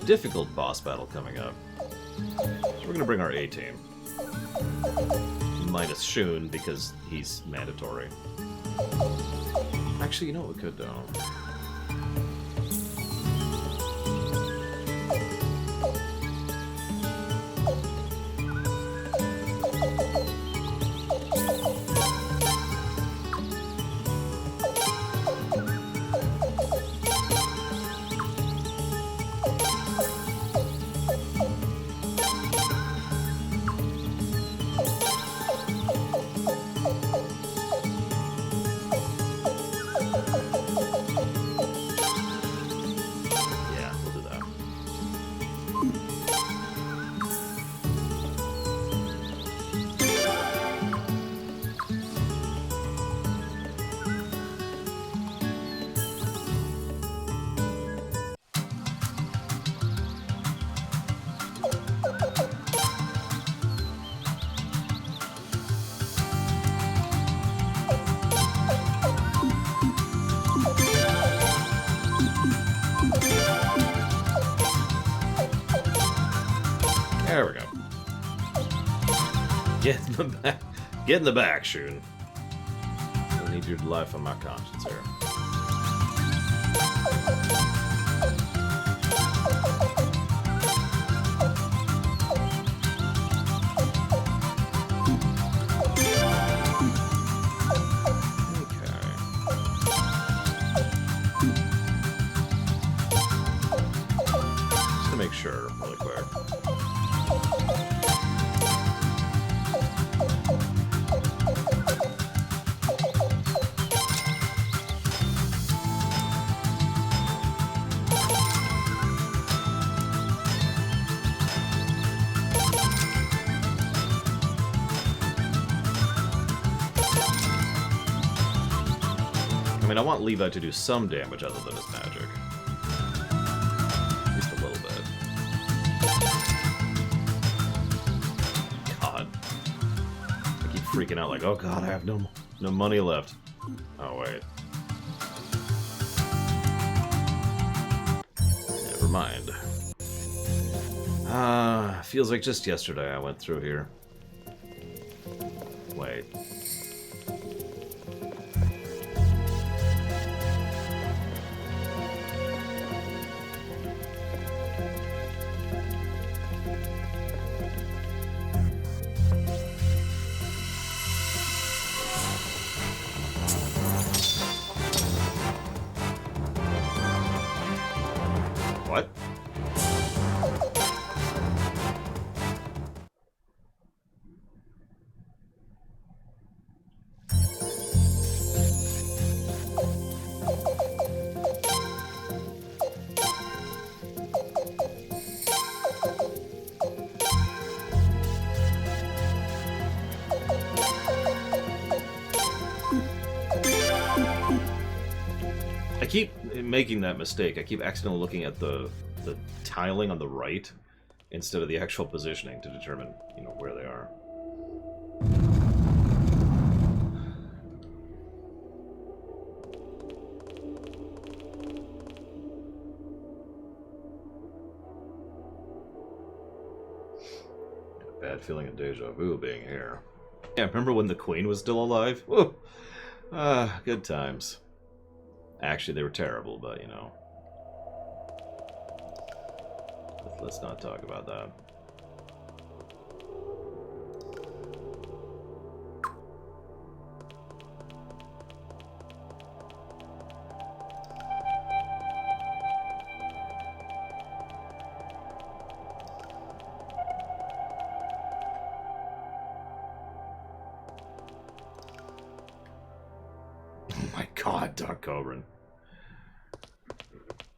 Difficult boss battle coming up. We're gonna bring our A-team. Minus Shun, because he's mandatory. Actually, you know what we could do? There we go. Get in the back. Get in the back, Shun. I need your life on my conscience here. Just to make sure, really quick. I mean, I want Levi to do some damage other than his magic. At least a little bit. God. I keep freaking out like, oh god, I have no money left. Oh, wait. Never mind. Feels like just yesterday I went through here. Wait. What? I keep making that mistake. I keep accidentally looking at the tiling on the right instead of the actual positioning to determine, you know, where they are. Got a bad feeling of deja vu being here. Yeah, remember when the Queen was still alive? Woo! Good times. Actually, they were terrible, but, you know. Let's not talk about that. Oh my god, Doc Cobran.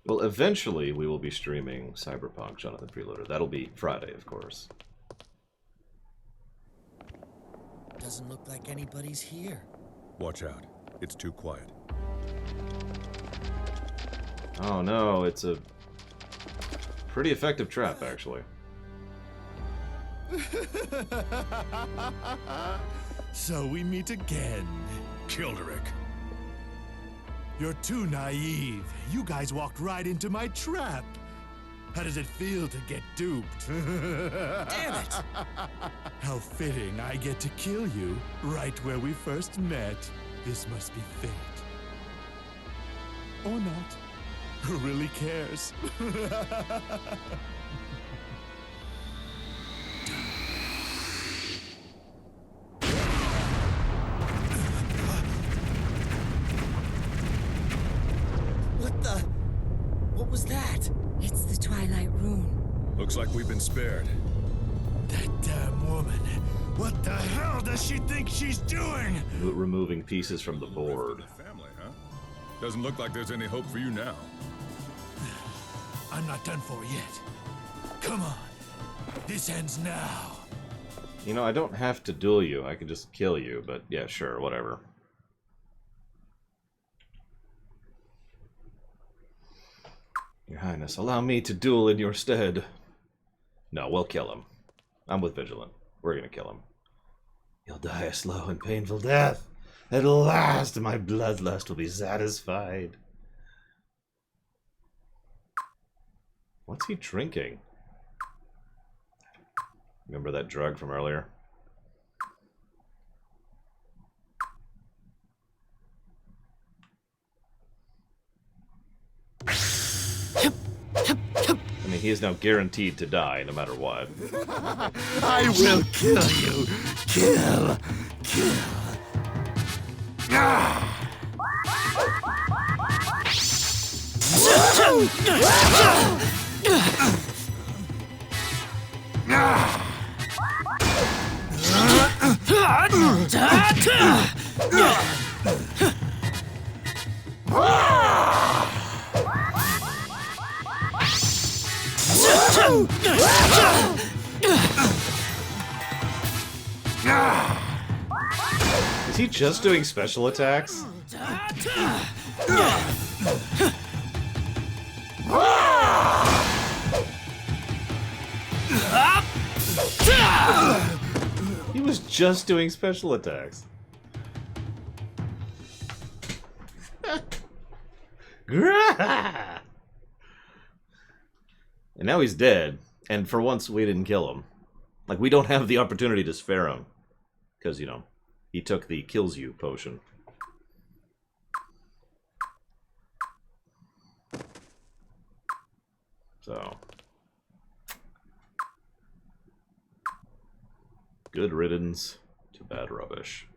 Well, eventually we will be streaming Cyberpunk, Jonathan Freeloader. That'll be Friday, of course. Doesn't look like anybody's here. Watch out. It's too quiet. Oh no, it's a pretty effective trap, actually. So we meet again. Kilderick. You're too naive. You guys walked right into my trap. How does it feel to get duped? Damn it! How fitting I get to kill you right where we first met. This must be fate. Or not. Who really cares? What was that? It's the Twilight Rune. Looks like we've been spared. That damn woman. What the hell does she think she's doing? Removing pieces from the board. Family, huh? Doesn't look like there's any hope for you now. I'm not done for yet. Come on. This ends now. You know, I don't have to duel you. I can just kill you, but yeah, sure, whatever. Your Highness, allow me to duel in your stead. No, we'll kill him. I'm with Vigilant. We're gonna kill him. He'll die a slow and painful death. At last, my bloodlust will be satisfied. What's he drinking? Remember that drug from earlier? I mean, he is now guaranteed to die no matter what. I will kill you. Kill. Is he just doing special attacks? He was just doing special attacks. And now he's dead. And for once, we didn't kill him. Like, we don't have the opportunity to spare him. Because, you know, he took the kills you potion. So. Good riddance to bad rubbish.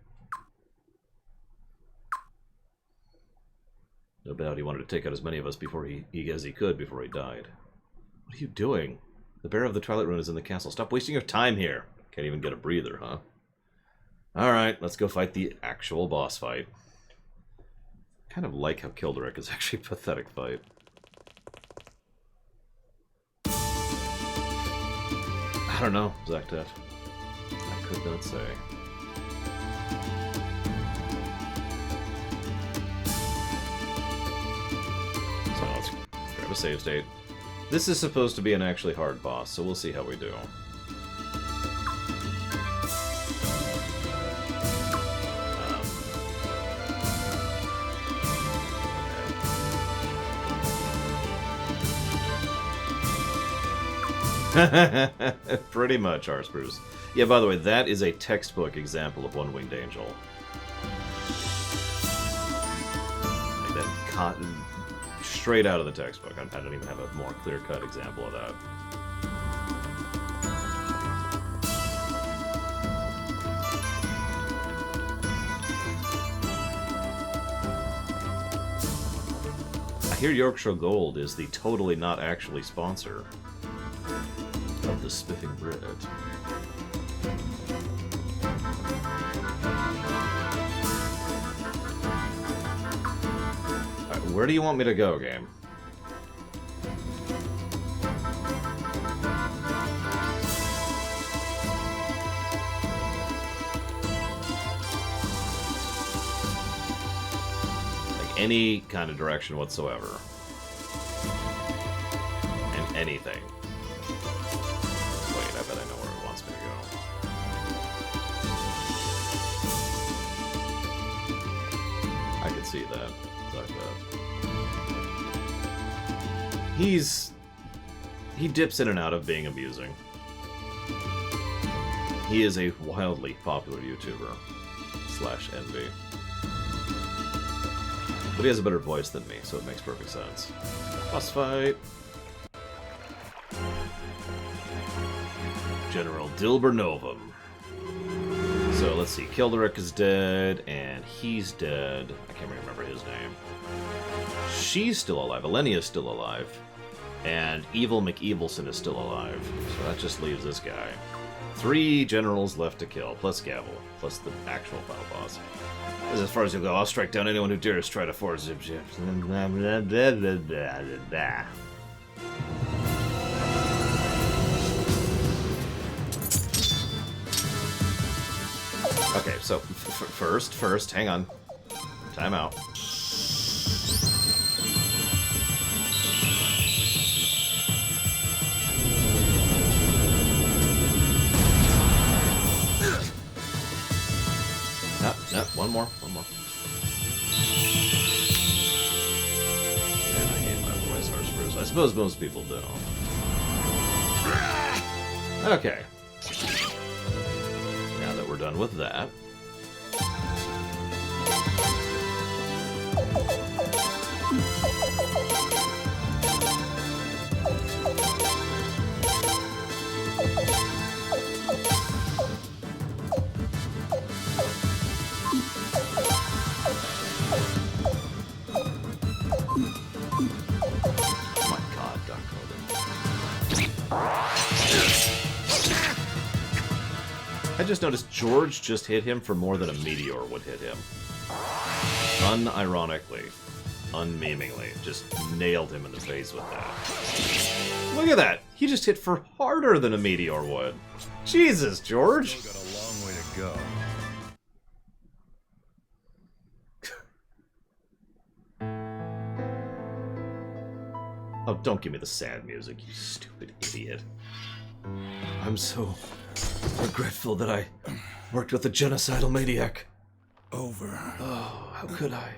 No doubt he wanted to take out as many of us before as he could before he died. What are you doing? The bearer of the Twilight Rune is in the castle. Stop wasting your time here. Can't even get a breather, huh? Alright, let's go fight the actual boss fight. Kind of like how Kilderic is actually a pathetic fight. I don't know, Zaktet. I could not say. So let's grab a save state. This is supposed to be an actually hard boss, so we'll see how we do. Pretty much, Arspruce. Yeah, by the way, that is a textbook example of One-Winged Angel. Like that cotton straight out of the textbook. I don't even have a more clear-cut example of that. I hear Yorkshire Gold is the totally not actually sponsor of the spiffing bread. Alright, where do you want me to go, game? Like any kind of direction whatsoever. And anything. Wait, I bet I know where it wants me to go. I can see that. It's like that. He dips in and out of being amusing. He is a wildly popular YouTuber. / envy. But he has a better voice than me, so it makes perfect sense. Boss fight! General Dilber Novum. So let's see, Kilderic is dead, and he's dead. I can't remember his name. She's still alive, Elenia's still alive, and Evil McEvilson is still alive. So that just leaves this guy. 3 generals left to kill, plus Gavel, plus the actual final boss. As far as you go, I'll strike down anyone who dares try to force zip. Okay, so first, hang on. Time out. No, one more. Man, I hate my voice, Arspruce. I suppose most people do. Okay. Now that we're done with that. I just noticed George just hit him for more than a meteor would hit him. Unironically. Unmemeingly. Just nailed him in the face with that. Look at that! He just hit for harder than a meteor would. Jesus, George! Still got a long way to go. Oh, don't give me the sad music, you stupid idiot. I'm so regretful that I worked with a genocidal maniac. Over. Oh, how could I?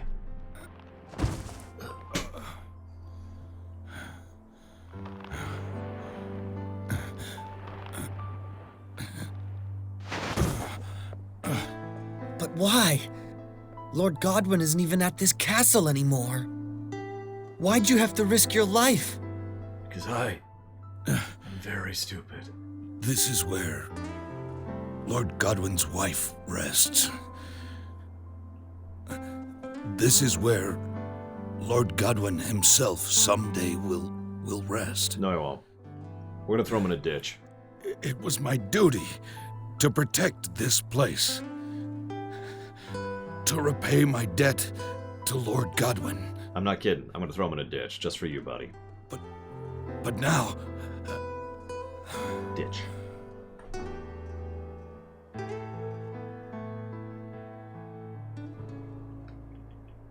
Why? Lord Godwin isn't even at this castle anymore. Why'd you have to risk your life? Because I'm very stupid. This is where Lord Godwin's wife rests. This is where Lord Godwin himself someday will rest. No, he won't. We're gonna throw him in a ditch. It was my duty to protect this place. To repay my debt to Lord Godwin. I'm not kidding. I'm gonna throw him in a ditch, just for you, buddy. But now... Ditch.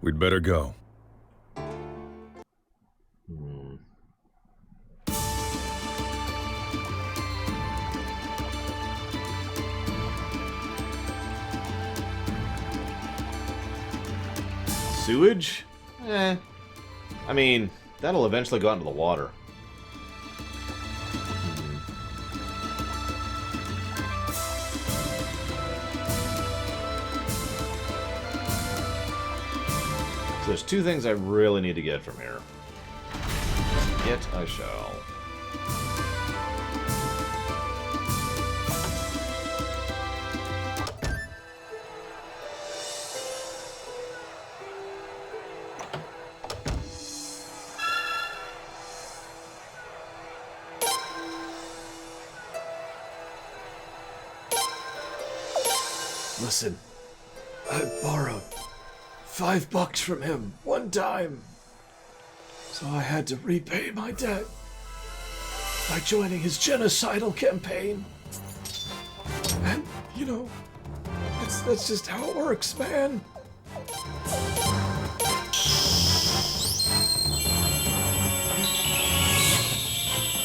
We'd better go. Sewage? I mean, that'll eventually go out into the water. So there's two things I really need to get from here. Yet I shall. Listen, I borrowed $5 from him one time, so I had to repay my debt by joining his genocidal campaign. And, you know, that's just how it works, man.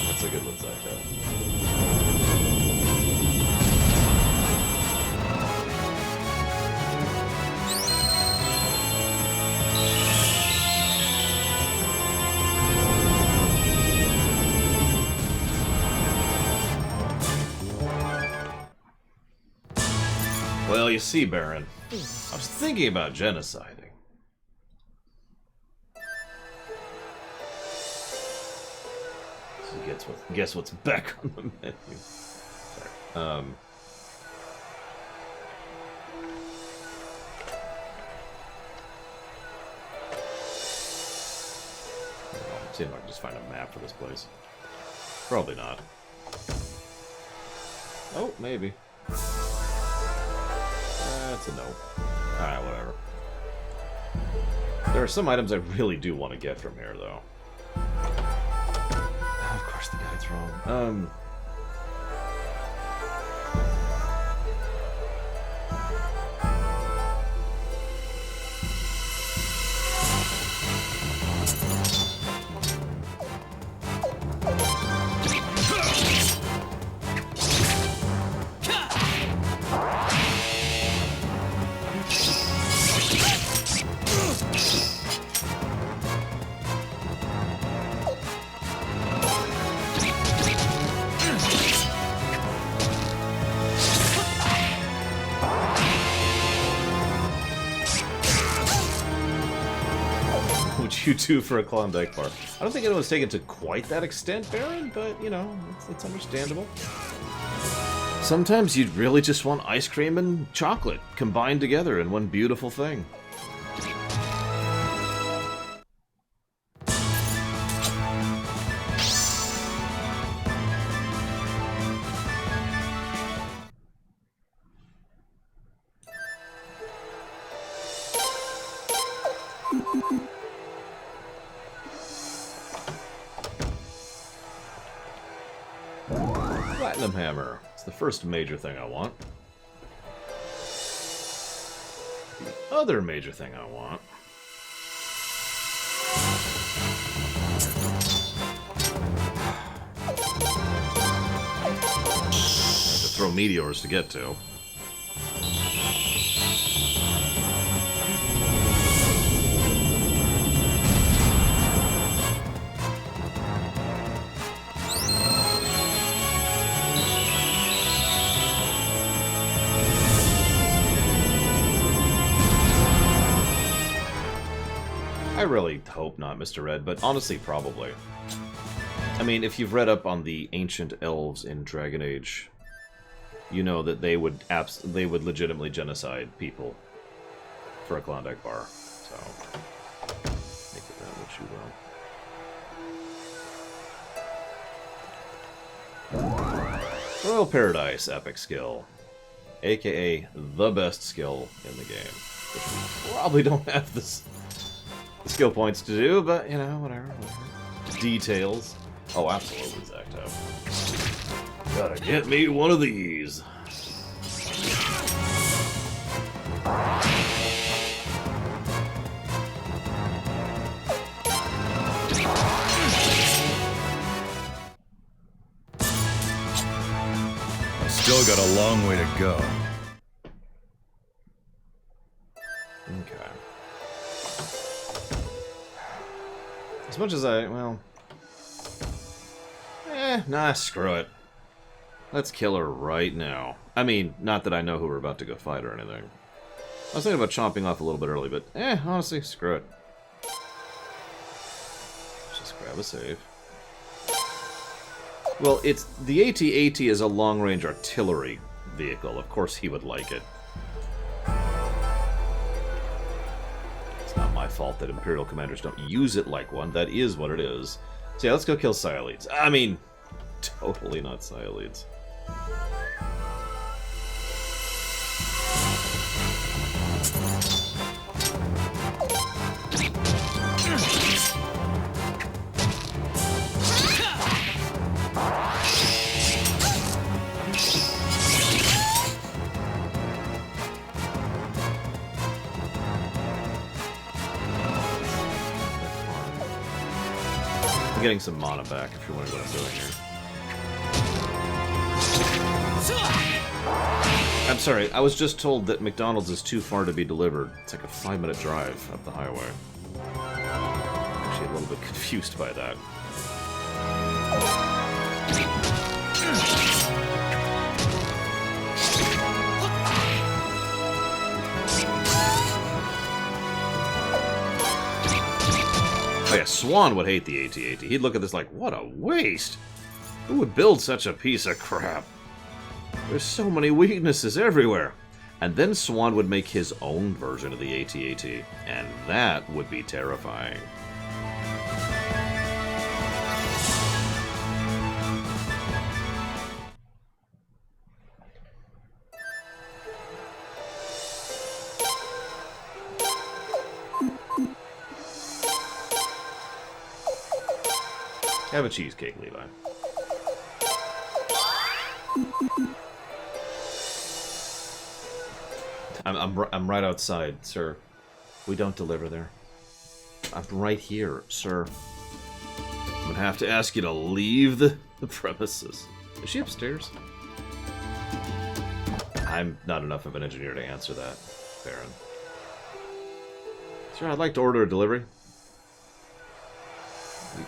That's a good one, Zyka. Well, you see, Baron, I was thinking about genociding. So guess what's back on the menu. Sorry. See if I can just find a map for this place. Probably not. Oh, maybe. That's a no. Alright, whatever. There are some items I really do want to get from here, though. Of course, the guide's wrong. You two for a Klondike bar. I don't think anyone's taken to quite that extent, Baron, but, you know, it's understandable. Sometimes you'd really just want ice cream and chocolate combined together in one beautiful thing. Platinum hammer. It's the first major thing I want. The other major thing I want I have to throw meteors to get to. really hope not, Mr. Red, but honestly, probably. I mean, if you've read up on the ancient elves in Dragon Age, you know that they would legitimately genocide people for a Klondike bar. So, make of that what you will. Royal Paradise epic skill, aka the best skill in the game, which we probably don't have the skill points to do, but you know, whatever. Details. Oh, absolutely, Zacto. Gotta get me one of these. Still got a long way to go. Okay. As much as well... nah, screw it. Let's kill her right now. I mean, not that I know who we're about to go fight or anything. I was thinking about chomping off a little bit early, but honestly, screw it. Let's just grab a save. Well, it's... the AT-AT is a long-range artillery vehicle. Of course he would like it. It's not my fault that Imperial commanders don't use it like one. That is what it is. So yeah, let's go kill Sialides. I mean, totally not Sialides. I'm getting some mana back if you're wondering what I'm doing here. I'm sorry, I was just told that McDonald's is too far to be delivered. It's like a 5-minute drive up the highway. I'm actually a little bit confused by that. Oh yeah, Swan would hate the AT-AT. He'd look at this like, what a waste! Who would build such a piece of crap? There's so many weaknesses everywhere. And then Swan would make his own version of the AT-AT, and that would be terrifying. Have a cheesecake, Levi. I'm right outside, sir. We don't deliver there. I'm right here, sir. I'm gonna have to ask you to leave the premises. Is she upstairs? I'm not enough of an engineer to answer that, Baron. Sir, I'd like to order a delivery.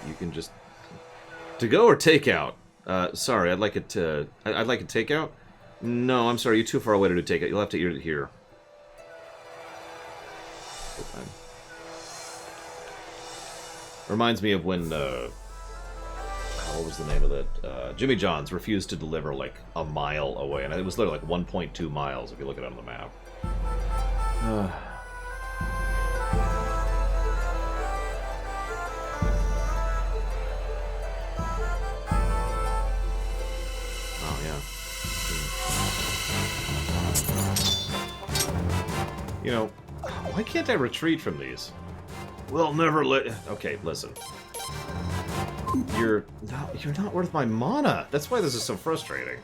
You can just... To go or takeout? Sorry, I'd like it to... I'd like it takeout? No, I'm sorry, you're too far away to do takeout. You'll have to eat it here. Reminds me of when, what was the name of that? Jimmy John's refused to deliver like a mile away, and it was literally like 1.2 miles if you look at it on the map. Oh, yeah. You know, why can't I retreat from these? We'll never let... Okay, listen. You're not worth my mana. That's why this is so frustrating.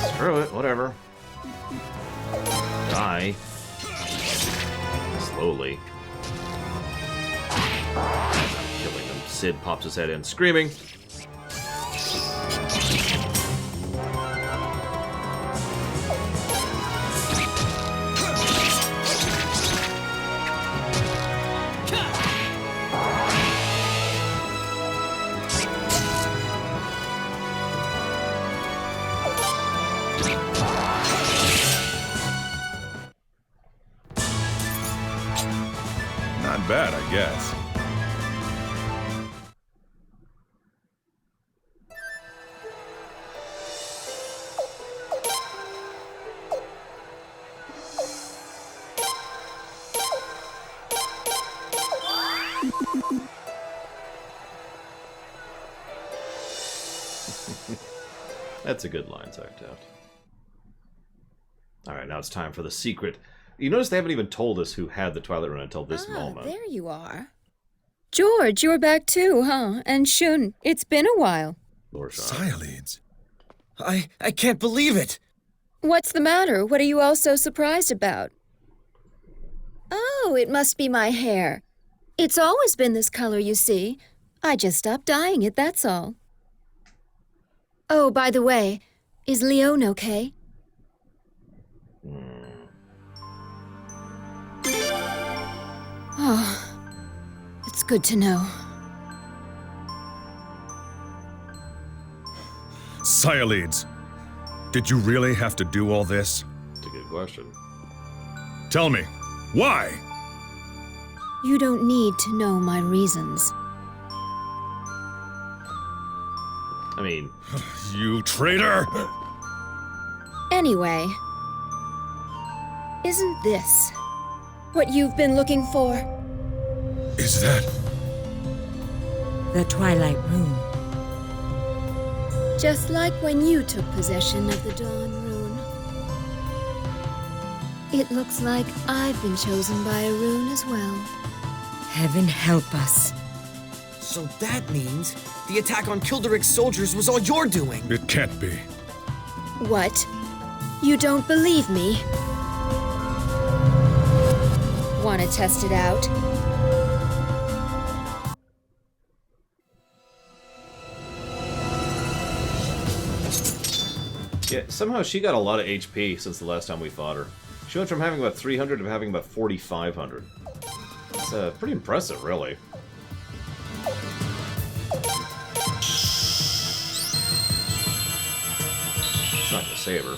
Screw it, whatever. Die. Slowly. Killing them. Sid pops his head in, screaming. Not bad, I guess. That's a good line to act out. Alright, now it's time for the secret. You notice they haven't even told us who had the Twilight Rune until this moment. There you are. George, you're back too, huh? And Shun, it's been a while. Sialids. I can't believe it! What's the matter? What are you all so surprised about? Oh, it must be my hair. It's always been this color, you see. I just stopped dyeing it, that's all. Oh, by the way, is Leon okay? Oh, it's good to know. Sialids, did you really have to do all this? That's a good question. Tell me, why? You don't need to know my reasons. I mean... You traitor! Anyway, isn't this what you've been looking for? Is that... The Twilight Rune. Just like when you took possession of the Dawn Rune. It looks like I've been chosen by a rune as well. Heaven help us. So that means the attack on Kilderic's soldiers was all your doing. It can't be. What? You don't believe me? Want to test it out? Yeah, somehow she got a lot of HP since the last time we fought her. She went from having about 300 to having about 4,500. It's pretty impressive, really. It's not gonna save her.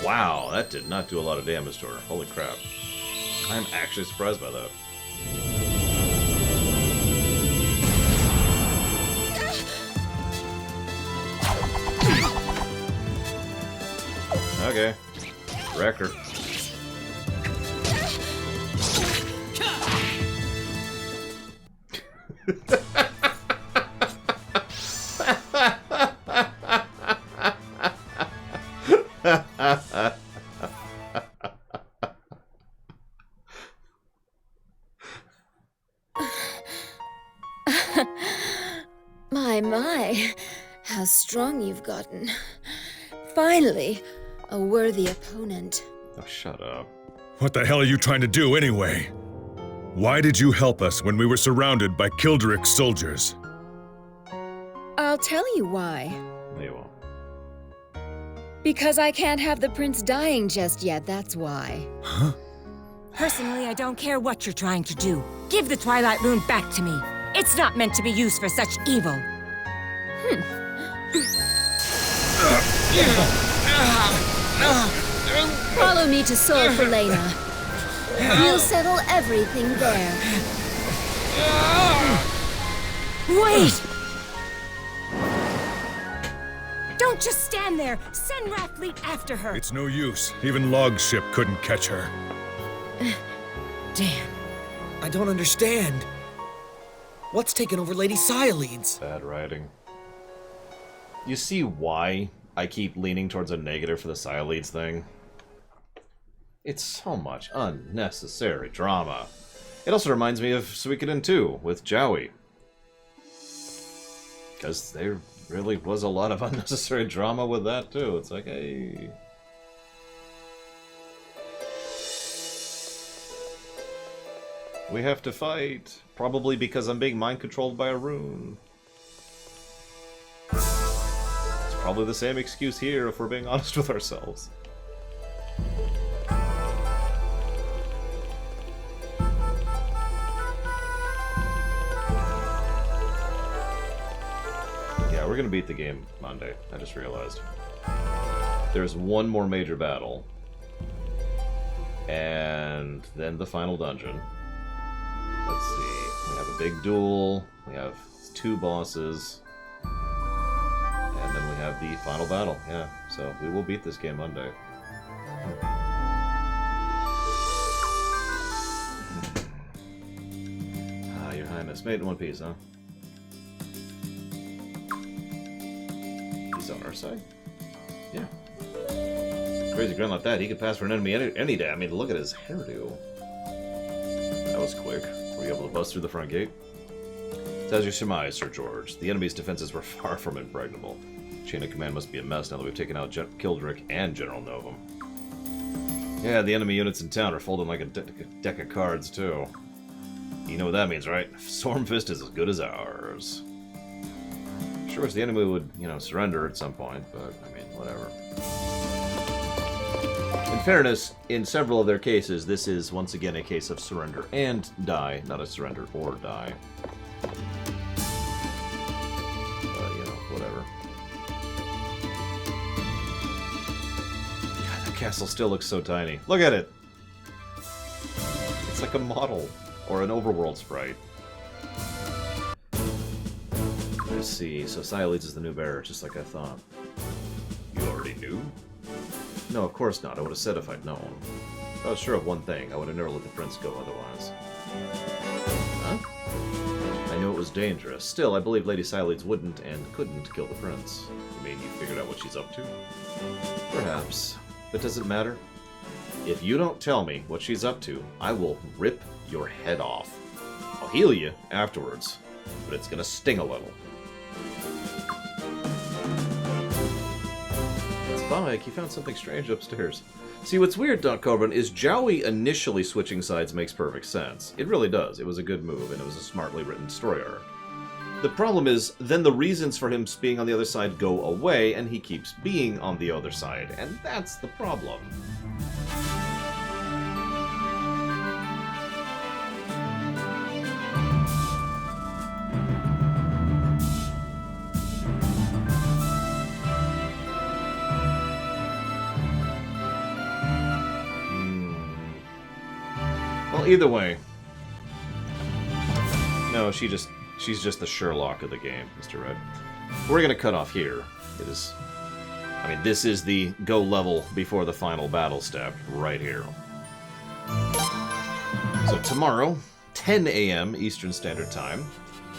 Wow, that did not do a lot of damage to her. Holy crap. I'm actually surprised by that. Okay. Wreck her. My, how strong you've gotten. Finally, a worthy opponent. Oh, shut up. What the hell are you trying to do anyway? Why did you help us when we were surrounded by Kilderic's soldiers? I'll tell you why. No, you won't. Because I can't have the prince dying just yet, that's why. Huh? Personally, I don't care what you're trying to do. Give the Twilight Rune back to me. It's not meant to be used for such evil. Follow me to Sol Helena. We'll settle everything there. Wait! Don't just stand there. Send Ratfleet after her. It's no use. Even Log's ship couldn't catch her. Damn. I don't understand. What's taken over Lady Sialids? Bad writing. You see why I keep leaning towards a negative for the Sialids thing? It's so much unnecessary drama. It also reminds me of Suikoden 2 with Jowie. Because there really was a lot of unnecessary drama with that too. It's like, hey... we have to fight. Probably because I'm being mind-controlled by a rune. It's probably the same excuse here if we're being honest with ourselves. Yeah, we're gonna beat the game Monday. I just realized. There's one more major battle. And then the final dungeon. Let's see. We have a big duel. We have 2 bosses. And then we have the final battle. Yeah, so we will beat this game Monday. Your Highness. Made in one piece, huh? He's on our side? Yeah. Crazy grin like that, he could pass for an enemy any day. I mean, look at his hairdo. That was quick. Were you able to bust through the front gate? It's as you surmise, Sir George. The enemy's defenses were far from impregnable. Chain of command must be a mess now that we've taken out Kildrick and General Novum. Yeah, the enemy units in town are folding like a deck of cards, too. You know what that means, right? Stormfist is as good as ours. Sure wish the enemy would, you know, surrender at some point, but, I mean, whatever. In fairness, in several of their cases, this is once again a case of surrender and die, not a surrender or die. But, you know, whatever. God, the castle still looks so tiny. Look at it! It's like a model, or an overworld sprite. Let's see, so Sialeeds is the new bearer, just like I thought. You already knew? No, of course not. I would have said if I'd known. If I was sure of one thing, I would have never let the prince go otherwise. Huh? I knew it was dangerous. Still, I believe Lady Sialeeds wouldn't and couldn't kill the prince. You mean you figured out what she's up to? Perhaps. But does it matter? If you don't tell me what she's up to, I will rip your head off. I'll heal you afterwards, but it's gonna sting a little. Spike, he found something strange upstairs. See, what's weird, Don Coburn, is Jowie initially switching sides makes perfect sense. It really does. It was a good move, and it was a smartly written story arc. The problem is, then the reasons for him being on the other side go away, and he keeps being on the other side, and that's the problem. Either way. No, she's just the Sherlock of the game, Mr. Red. We're gonna cut off here. It is... I mean, this is the go level before the final battle step, right here. So tomorrow, 10 a.m. Eastern Standard Time,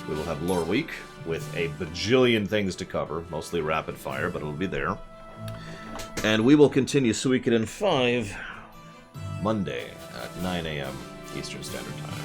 we will have Lore Week with a bajillion things to cover, mostly rapid fire, but it'll be there. And we will continue Suikoden 5 Monday at 9 a.m. Eastern Standard Time.